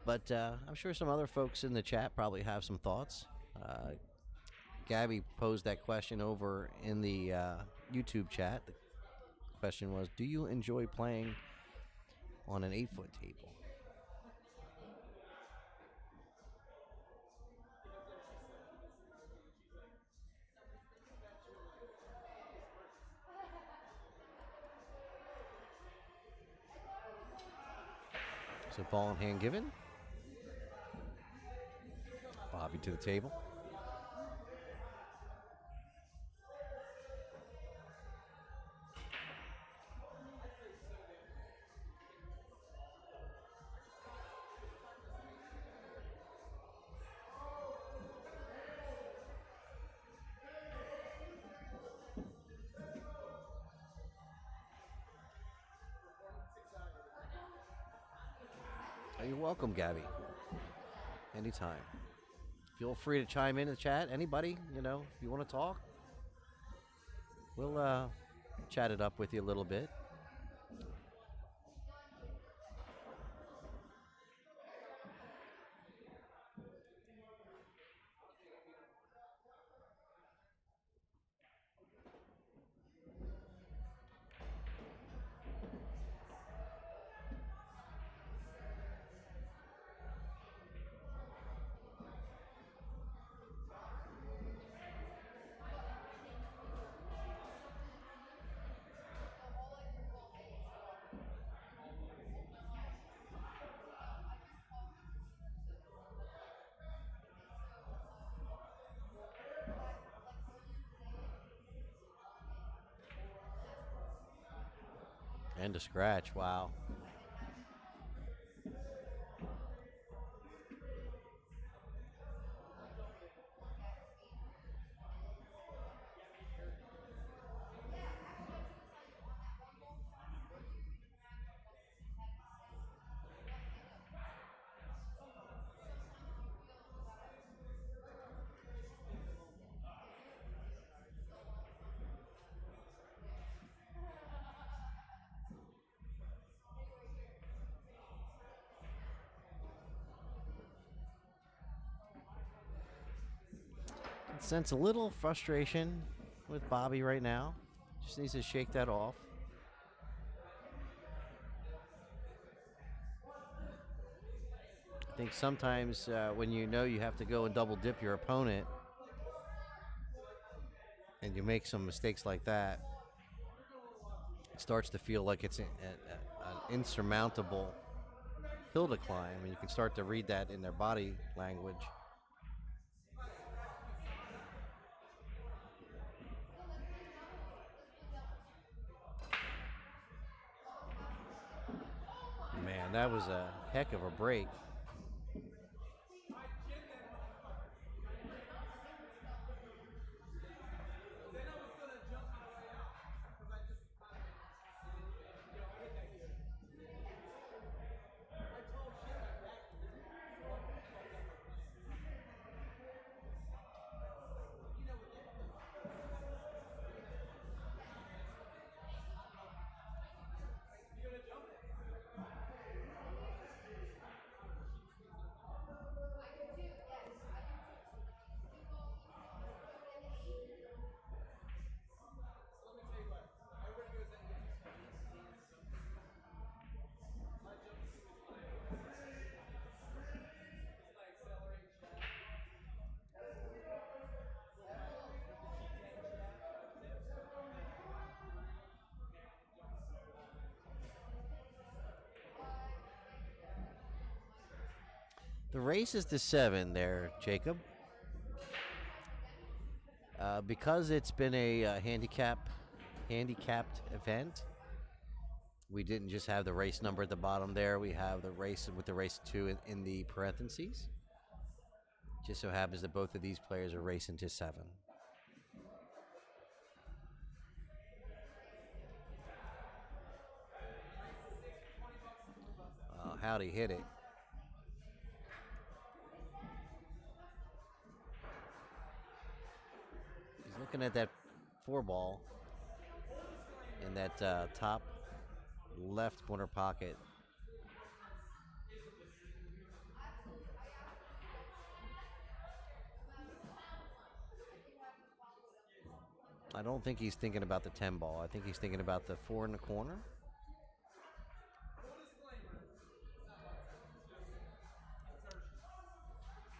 But I'm sure some other folks in the chat probably have some thoughts. Gabby posed that question over in the YouTube chat. The question was, do you enjoy playing on an 8-foot table? So ball in hand given. Bobby to the table. You're welcome, Gabby. Anytime. Feel free to chime in the chat. Anybody, if you want to talk, we'll chat it up with you a little bit. And a scratch, wow. Sense a little frustration with Bobby right now. Just needs to shake that off. I think sometimes when you know you have to go and double dip your opponent and you make some mistakes like that, it starts to feel like it's an insurmountable hill to climb, and you can start to read that in their body language. Man, that was a heck of a break. The race is to 7 there, Jacob. Because it's been a handicapped event, we didn't just have the race number at the bottom there. We have the race with the race 2 in the parentheses. Just so happens that both of these players are racing to 7. Howdy hit it. He's looking at that 4 ball in that top left corner pocket. I don't think he's thinking about the 10 ball. I think he's thinking about the 4 in the corner.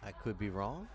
I could be wrong.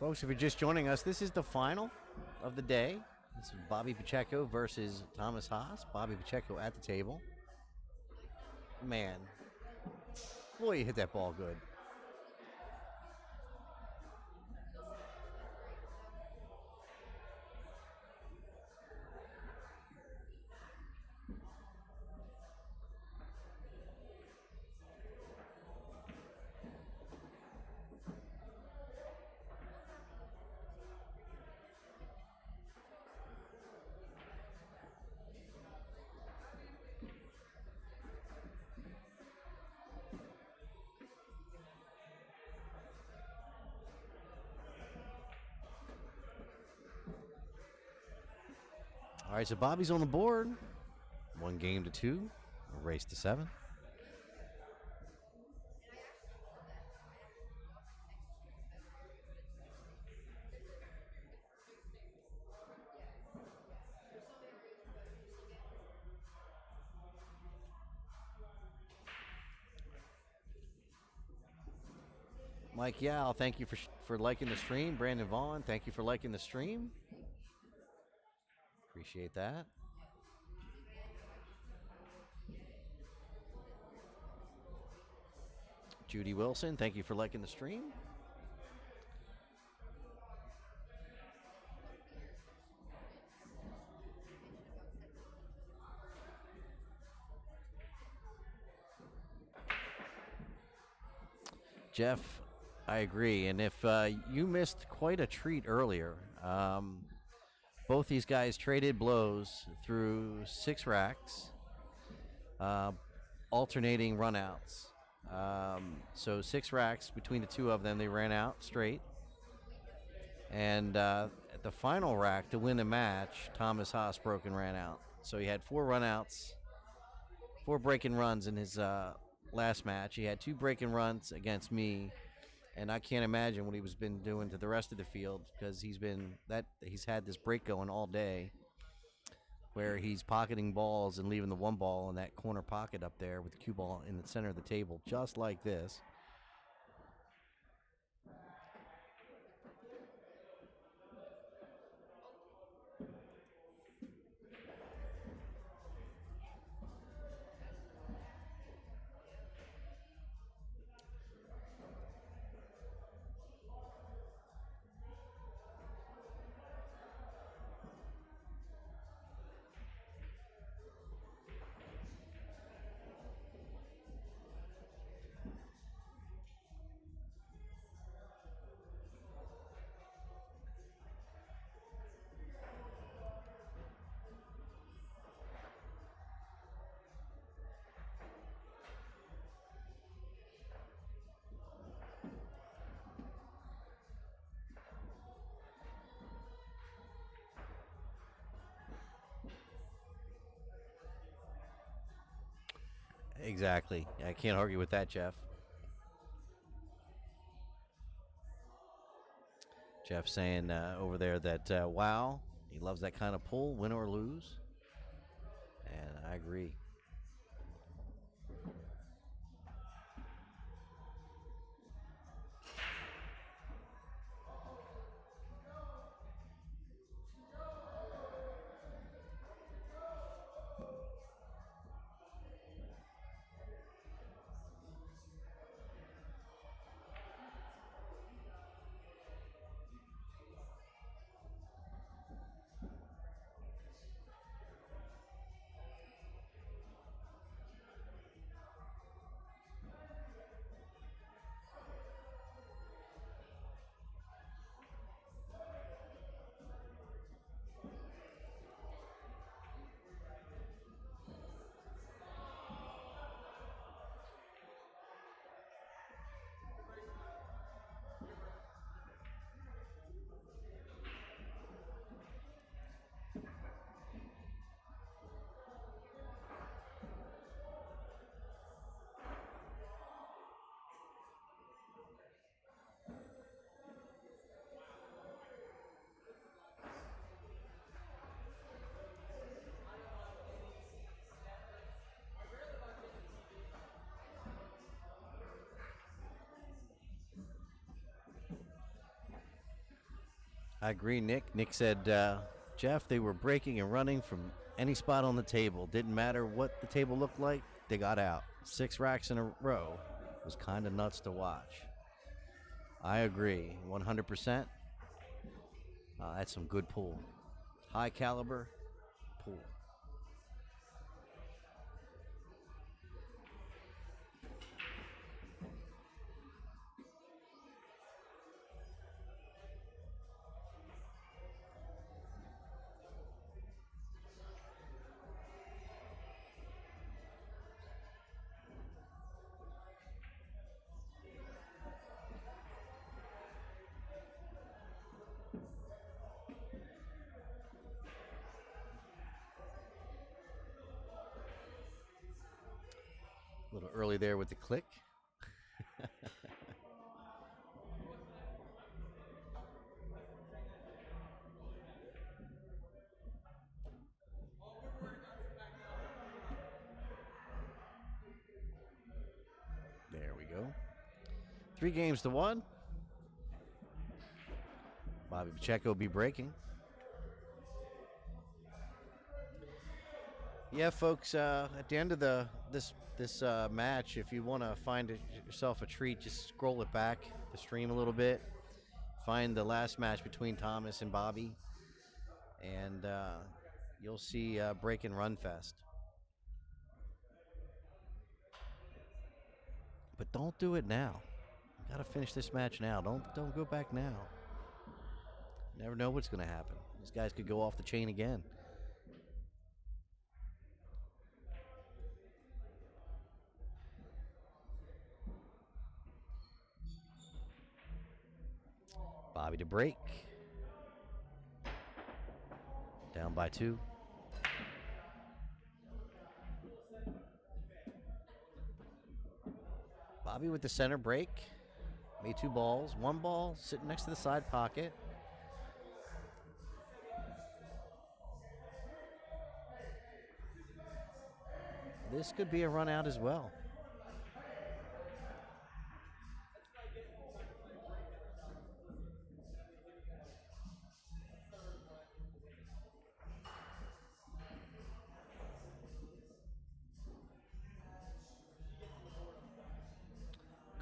Folks, if you're just joining us, this is the final of the day. This is Bobby Pacheco versus Thomas Haas. Bobby Pacheco at the table. Man, boy, you hit that ball good. All right, so Bobby's on the board. 1 game to 2, a race to 7. Mike Yao, thank you for liking the stream. Brandon Vaughn, thank you for liking the stream. Appreciate that. Judy Wilson, thank you for liking the stream. Jeff, I agree. And if you missed quite a treat earlier, both these guys traded blows through 6 racks, alternating runouts. So 6 racks between the two of them, they ran out straight. And at the final rack to win the match, Thomas Haas broke and ran out. So he had 4 runouts, 4 break-in runs in his last match. He had 2 break-in runs against me, and I can't imagine what he was been doing to the rest of the field, because he's had this break going all day, where he's pocketing balls and leaving the 1 ball in that corner pocket up there with the cue ball in the center of the table, just like this. Exactly. I can't argue with that, Jeff. Jeff saying over there that, wow, he loves that kind of pull, win or lose. And I agree. I agree, Nick. Nick said, Jeff, they were breaking and running from any spot on the table. Didn't matter what the table looked like, they got out. 6 racks in a row was kind of nuts to watch. I agree, 100%. That's some good pool. High caliber pool. A little early there with the click. There we go. 3 games to 1. Bobby Pacheco will be breaking. Yeah, folks. At the end of this match, if you want to find yourself a treat, just scroll it back the stream a little bit. Find the last match between Thomas and Bobby, and you'll see Break and Run Fest. But don't do it now. You gotta finish this match now. Don't go back now. Never know what's gonna happen. These guys could go off the chain again. Bobby to break. Down by 2. Bobby with the center break. Made 2 balls. 1 ball sitting next to the side pocket. This could be a run out as well.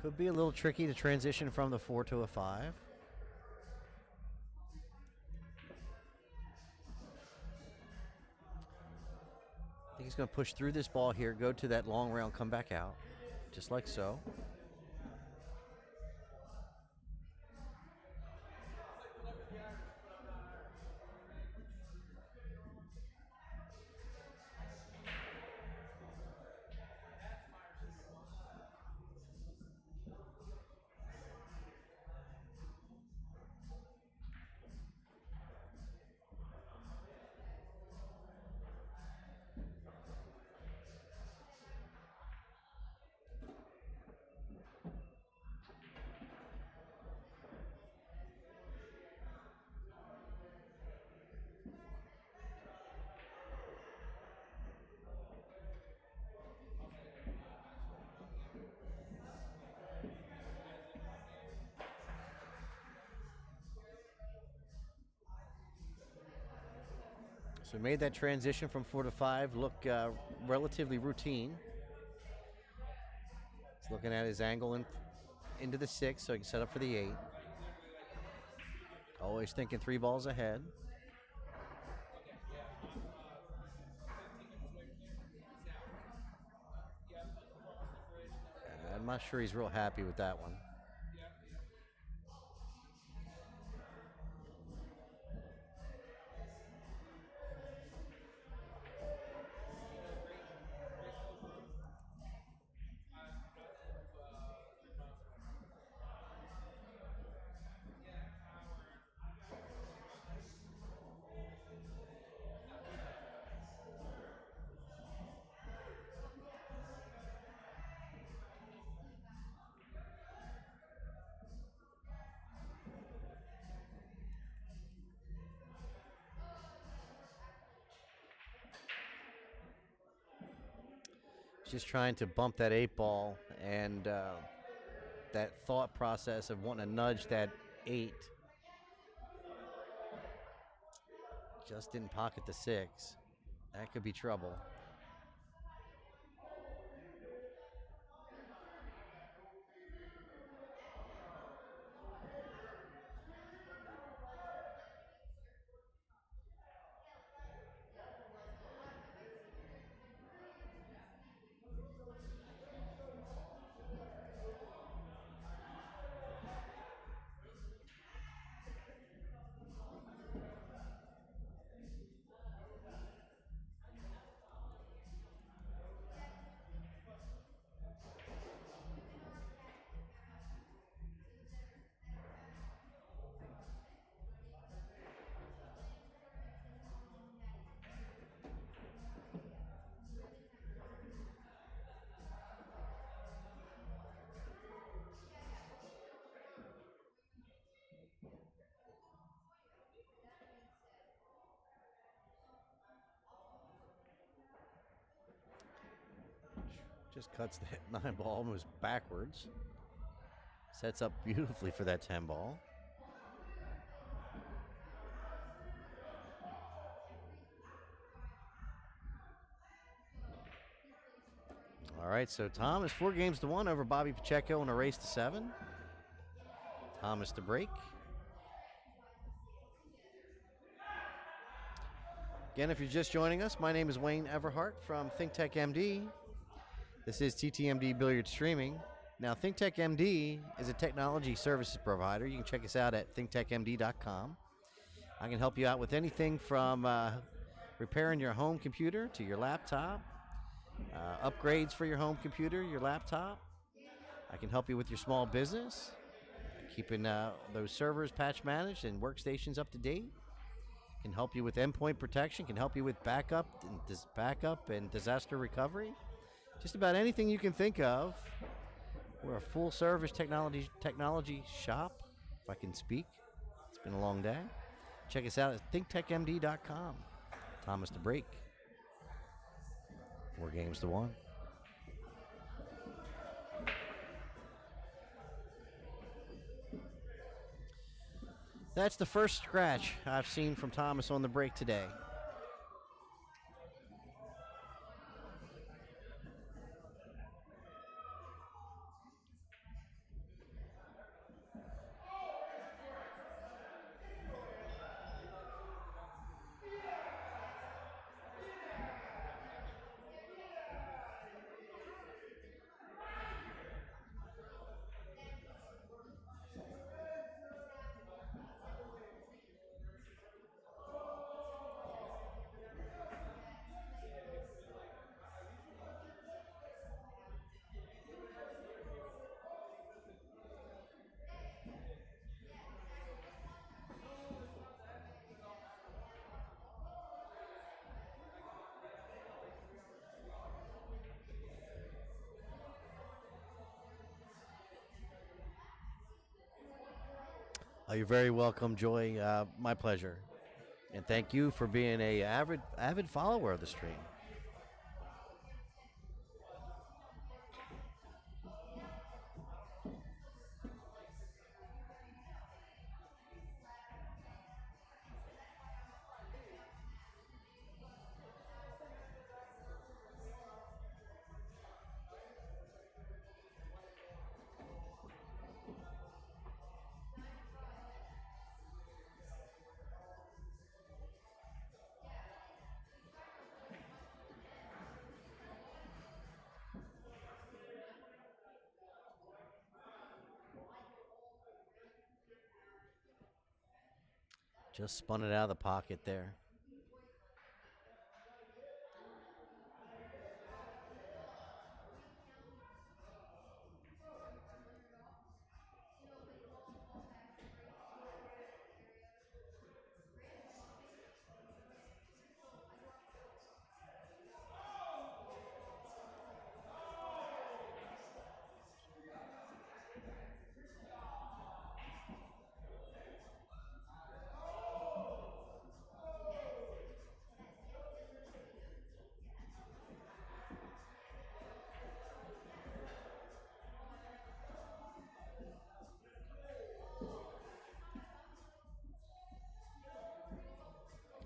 Could be a little tricky to transition from the 4 to a 5. I think he's going to push through this ball here, go to that long rail, come back out, just like so. So made that transition from 4 to 5 look relatively routine. He's looking at his angle into the 6 so he can set up for the 8. Always thinking 3 balls ahead. I'm not sure he's real happy with that one. Just trying to bump that 8 ball, and that thought process of wanting to nudge that 8 just didn't pocket the 6. That could be trouble. Just cuts that 9 ball almost backwards. Sets up beautifully for that 10 ball. All right, so Tom is 4 games to 1 over Bobby Pacheco in a race to 7. Thomas to break. Again, if you're just joining us, my name is Wayne Everhart from ThinkTechMD. This is TTMD Billiard Streaming. Now, ThinkTechMD is a technology services provider. You can check us out at thinktechmd.com. I can help you out with anything from repairing your home computer to your laptop, upgrades for your home computer, your laptop. I can help you with your small business, keeping those servers patch managed and workstations up to date. Can help you with endpoint protection, can help you with backup and disaster recovery. Just about anything you can think of. We're a full-service technology shop, if I can speak. It's been a long day. Check us out at thinktechmd.com. Thomas to break. 4 games to 1. That's the first scratch I've seen from Thomas on the break today. You're very welcome, Joy. My pleasure. And thank you for being a avid follower of the stream. Just spun it out of the pocket there.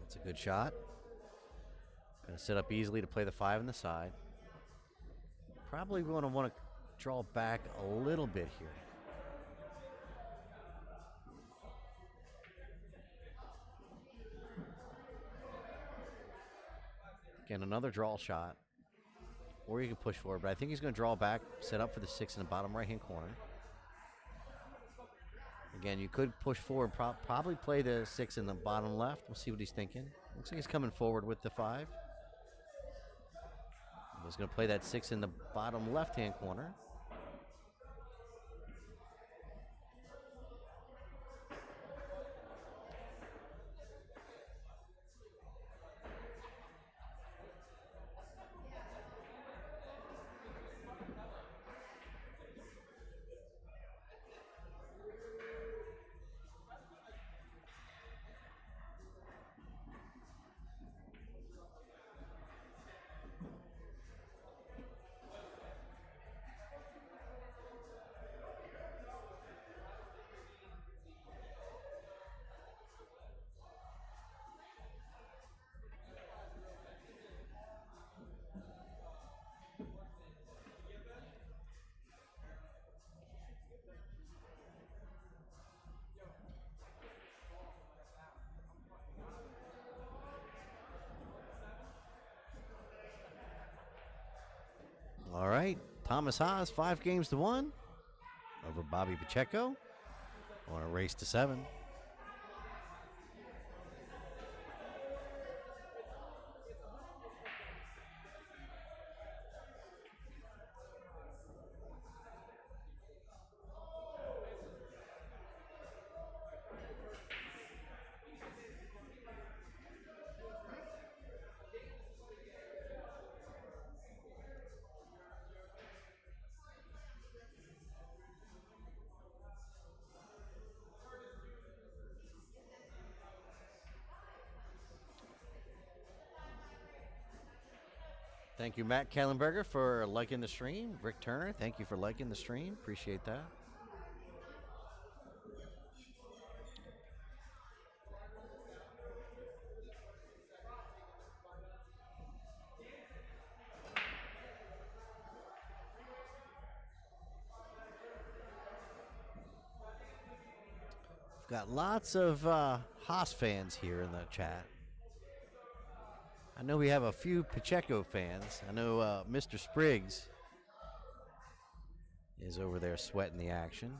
That's a good shot. Going to set up easily to play the 5 on the side. Probably going to want to draw back a little bit here. Again, another draw shot. Or you can push forward, but I think he's going to draw back, set up for the 6 in the bottom right-hand corner. Again, you could push forward, probably play the 6 in the bottom left. We'll see what he's thinking. Looks like he's coming forward with the 5. He's going to play that 6 in the bottom left-hand corner. All right, Thomas Haas, 5-1 over Bobby Pacheco on a race to 7. Thank you, Matt Kellenberger, for liking the stream. Rick Turner, thank you for liking the stream. Appreciate that. We've got lots of Haas fans here in the chat. I know we have a few Pacheco fans. I know Mr. Spriggs is over there sweating the action.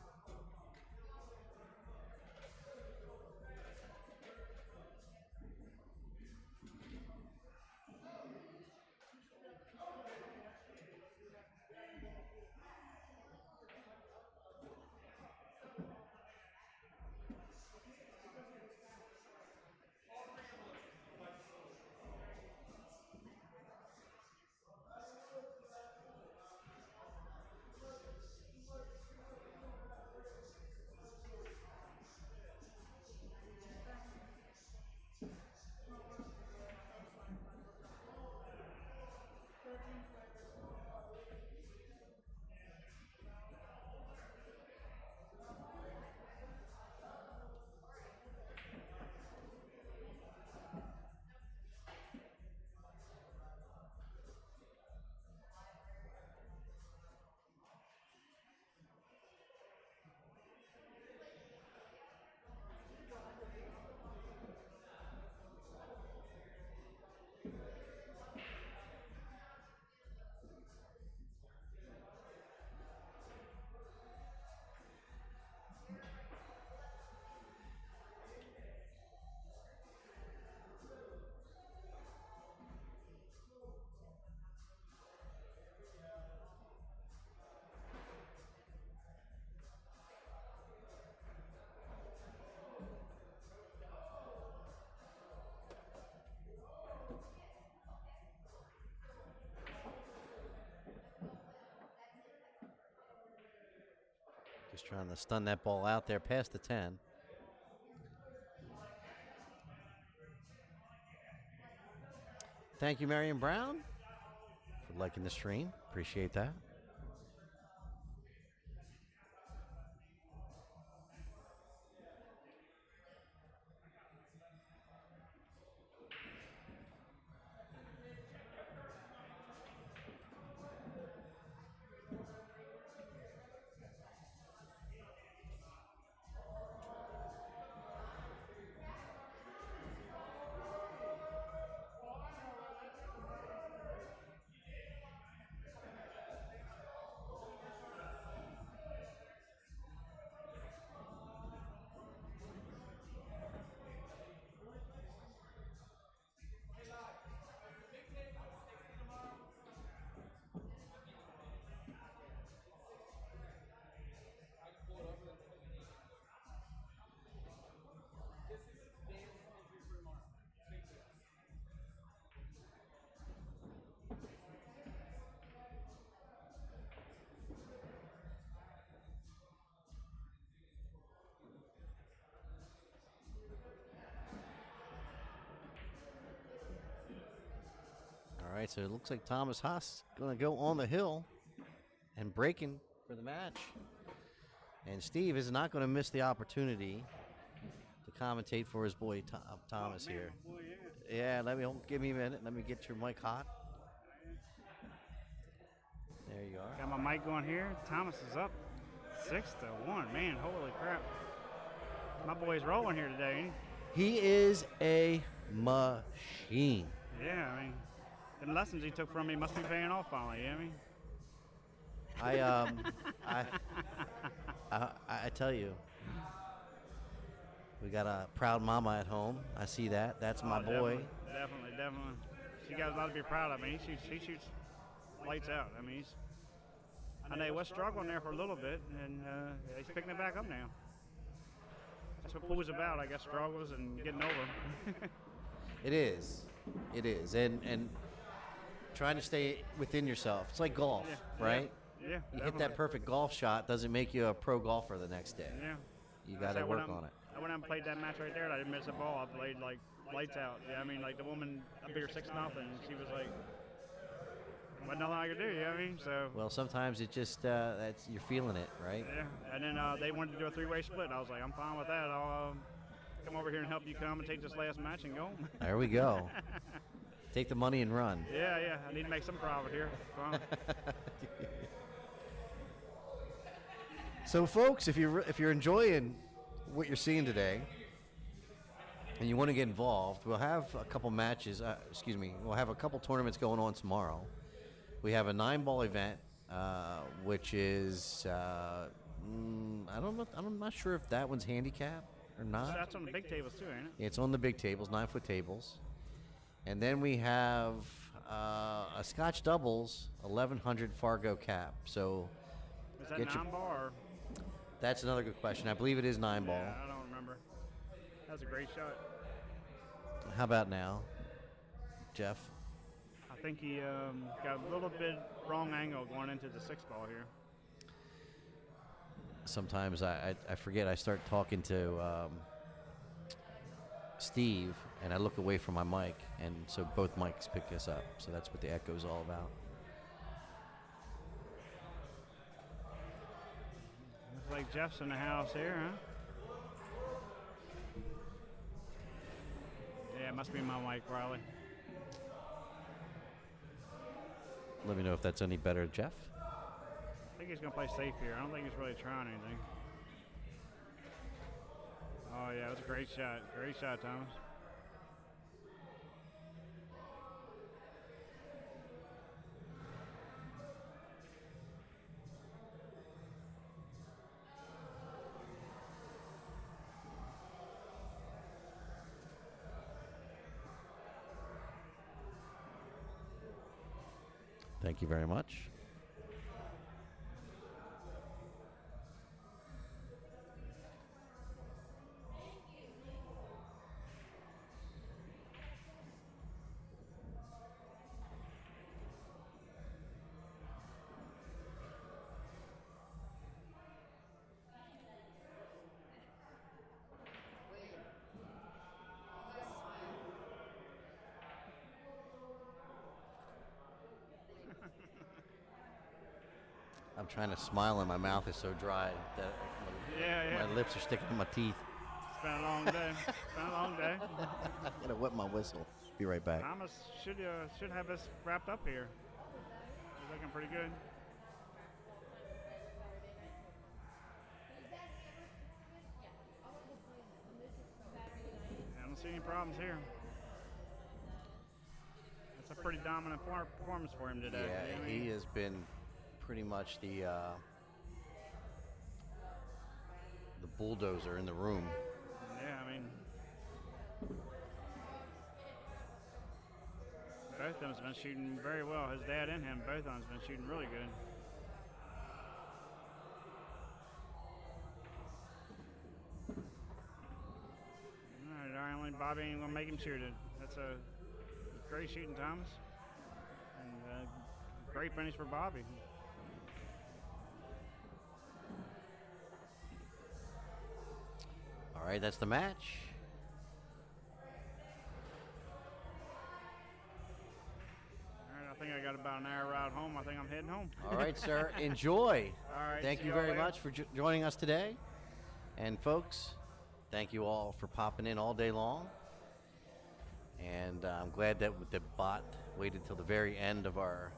Trying to stun that ball out there past the 10. Thank you, Marion Brown, for liking the stream. Appreciate that. All right, so it looks like Thomas Haas going to go on the hill and breaking for the match. And Steve is not going to miss the opportunity to commentate for his boy Thomas here. Boy, Yeah, give me a minute. Let me get your mic hot. There you are. Got my mic going here. Thomas is up 6-1. Man, holy crap. My boy's rolling here today, ain't He is a machine. he? Yeah, I mean, the lessons he took from me must be paying off finally, you know what I mean? I tell you, we got a proud mama at home. I see that. That's my boy. Definitely. She got a lot to be proud of. I mean, he shoots lights out. I mean, I know he was struggling there for a little bit, and he's picking it back up now. That's what pool's about, I guess, struggles and getting over. It is, and trying to stay within yourself. It's like golf, right? Yeah. You hit that perfect golf shot doesn't make you a pro golfer the next day. Yeah. You got to work on it. I went out and played that match right there, and I didn't miss a ball. I played like lights out. Yeah, I mean, like the woman up here 6-0, she was like, wasn't nothing I could do. You know what I mean? So. Well, sometimes it just that's you're feeling it, right? Yeah, and then they wanted to do a 3-way split. I was like, I'm fine with that. I'll come over here and help you commentate this last match and go. There we go. Take the money and run. Yeah. I need to make some profit here. So, folks, if you're enjoying what you're seeing today, and you want to get involved, we'll have a couple matches. We'll have a couple tournaments going on tomorrow. We have a 9-ball event, which is I'm not sure if that one's handicapped or not. That's on the big tables too, ain't it? It's on the big tables, 9-foot tables. And then we have a Scotch doubles 1100 Fargo cap. So Is that 9-ball or? That's another good question. I believe it is 9-ball. Yeah, I don't remember. That was a great shot. How about now, Jeff? I think he got a little bit wrong angle going into the 6-ball here. Sometimes I forget. I start talking to Steve, and I look away from my mic, and so both mics pick us up. So that's what the echo is all about. Looks like Jeff's in the house here, huh? Yeah, it must be my mic, Riley. Let me know if that's any better, Jeff. I think he's going to play safe here. I don't think he's really trying anything. Oh, yeah, it was a great shot. Great shot, Thomas. Thank you very much. I'm trying to smile and my mouth is so dry that my lips are sticking to my teeth. It's been a long day. It's been a long day. I gotta wet my whistle. Be right back. Thomas should have this wrapped up here. He's looking pretty good. I don't see any problems here. It's a pretty dominant performance for him today. Yeah, you know what I mean? he has been pretty much the bulldozer in the room. Yeah, I mean, both of them's been shooting very well. His dad and him, both of them's been shooting really good. All right, only Bobby ain't gonna make him shoot it. That's a great shooting, Thomas, and great finish for Bobby. All right, that's the match. All right, I think I got about an hour ride home. I think I'm heading home. All right, sir. Enjoy. All right. Thank see you y'all very later. much for joining us today. And folks, thank you all for popping in all day long. And I'm glad that the bot waited till the very end of our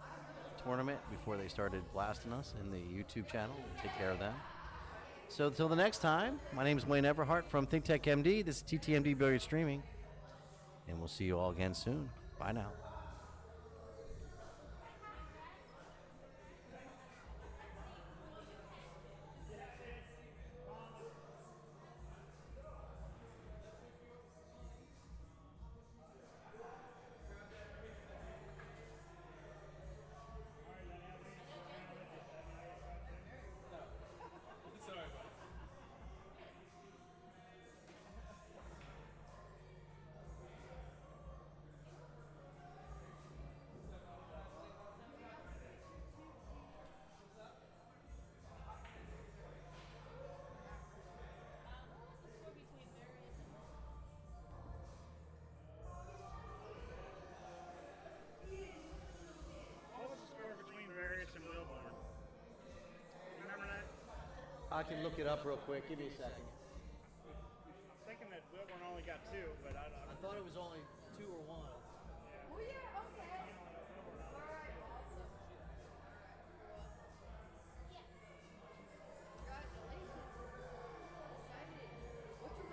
tournament before they started blasting us in the YouTube channel. We'll take care of them. So until the next time, my name is Wayne Everhart from ThinkTechMD. This is TTMD Billiards Streaming. And we'll see you all again soon. Bye now. What was the score between Various and Wilborn? You remember that? I can look it up real quick. Give me a second. I'm thinking that Wilborn only got 2, but I I thought it was only 2 or 1.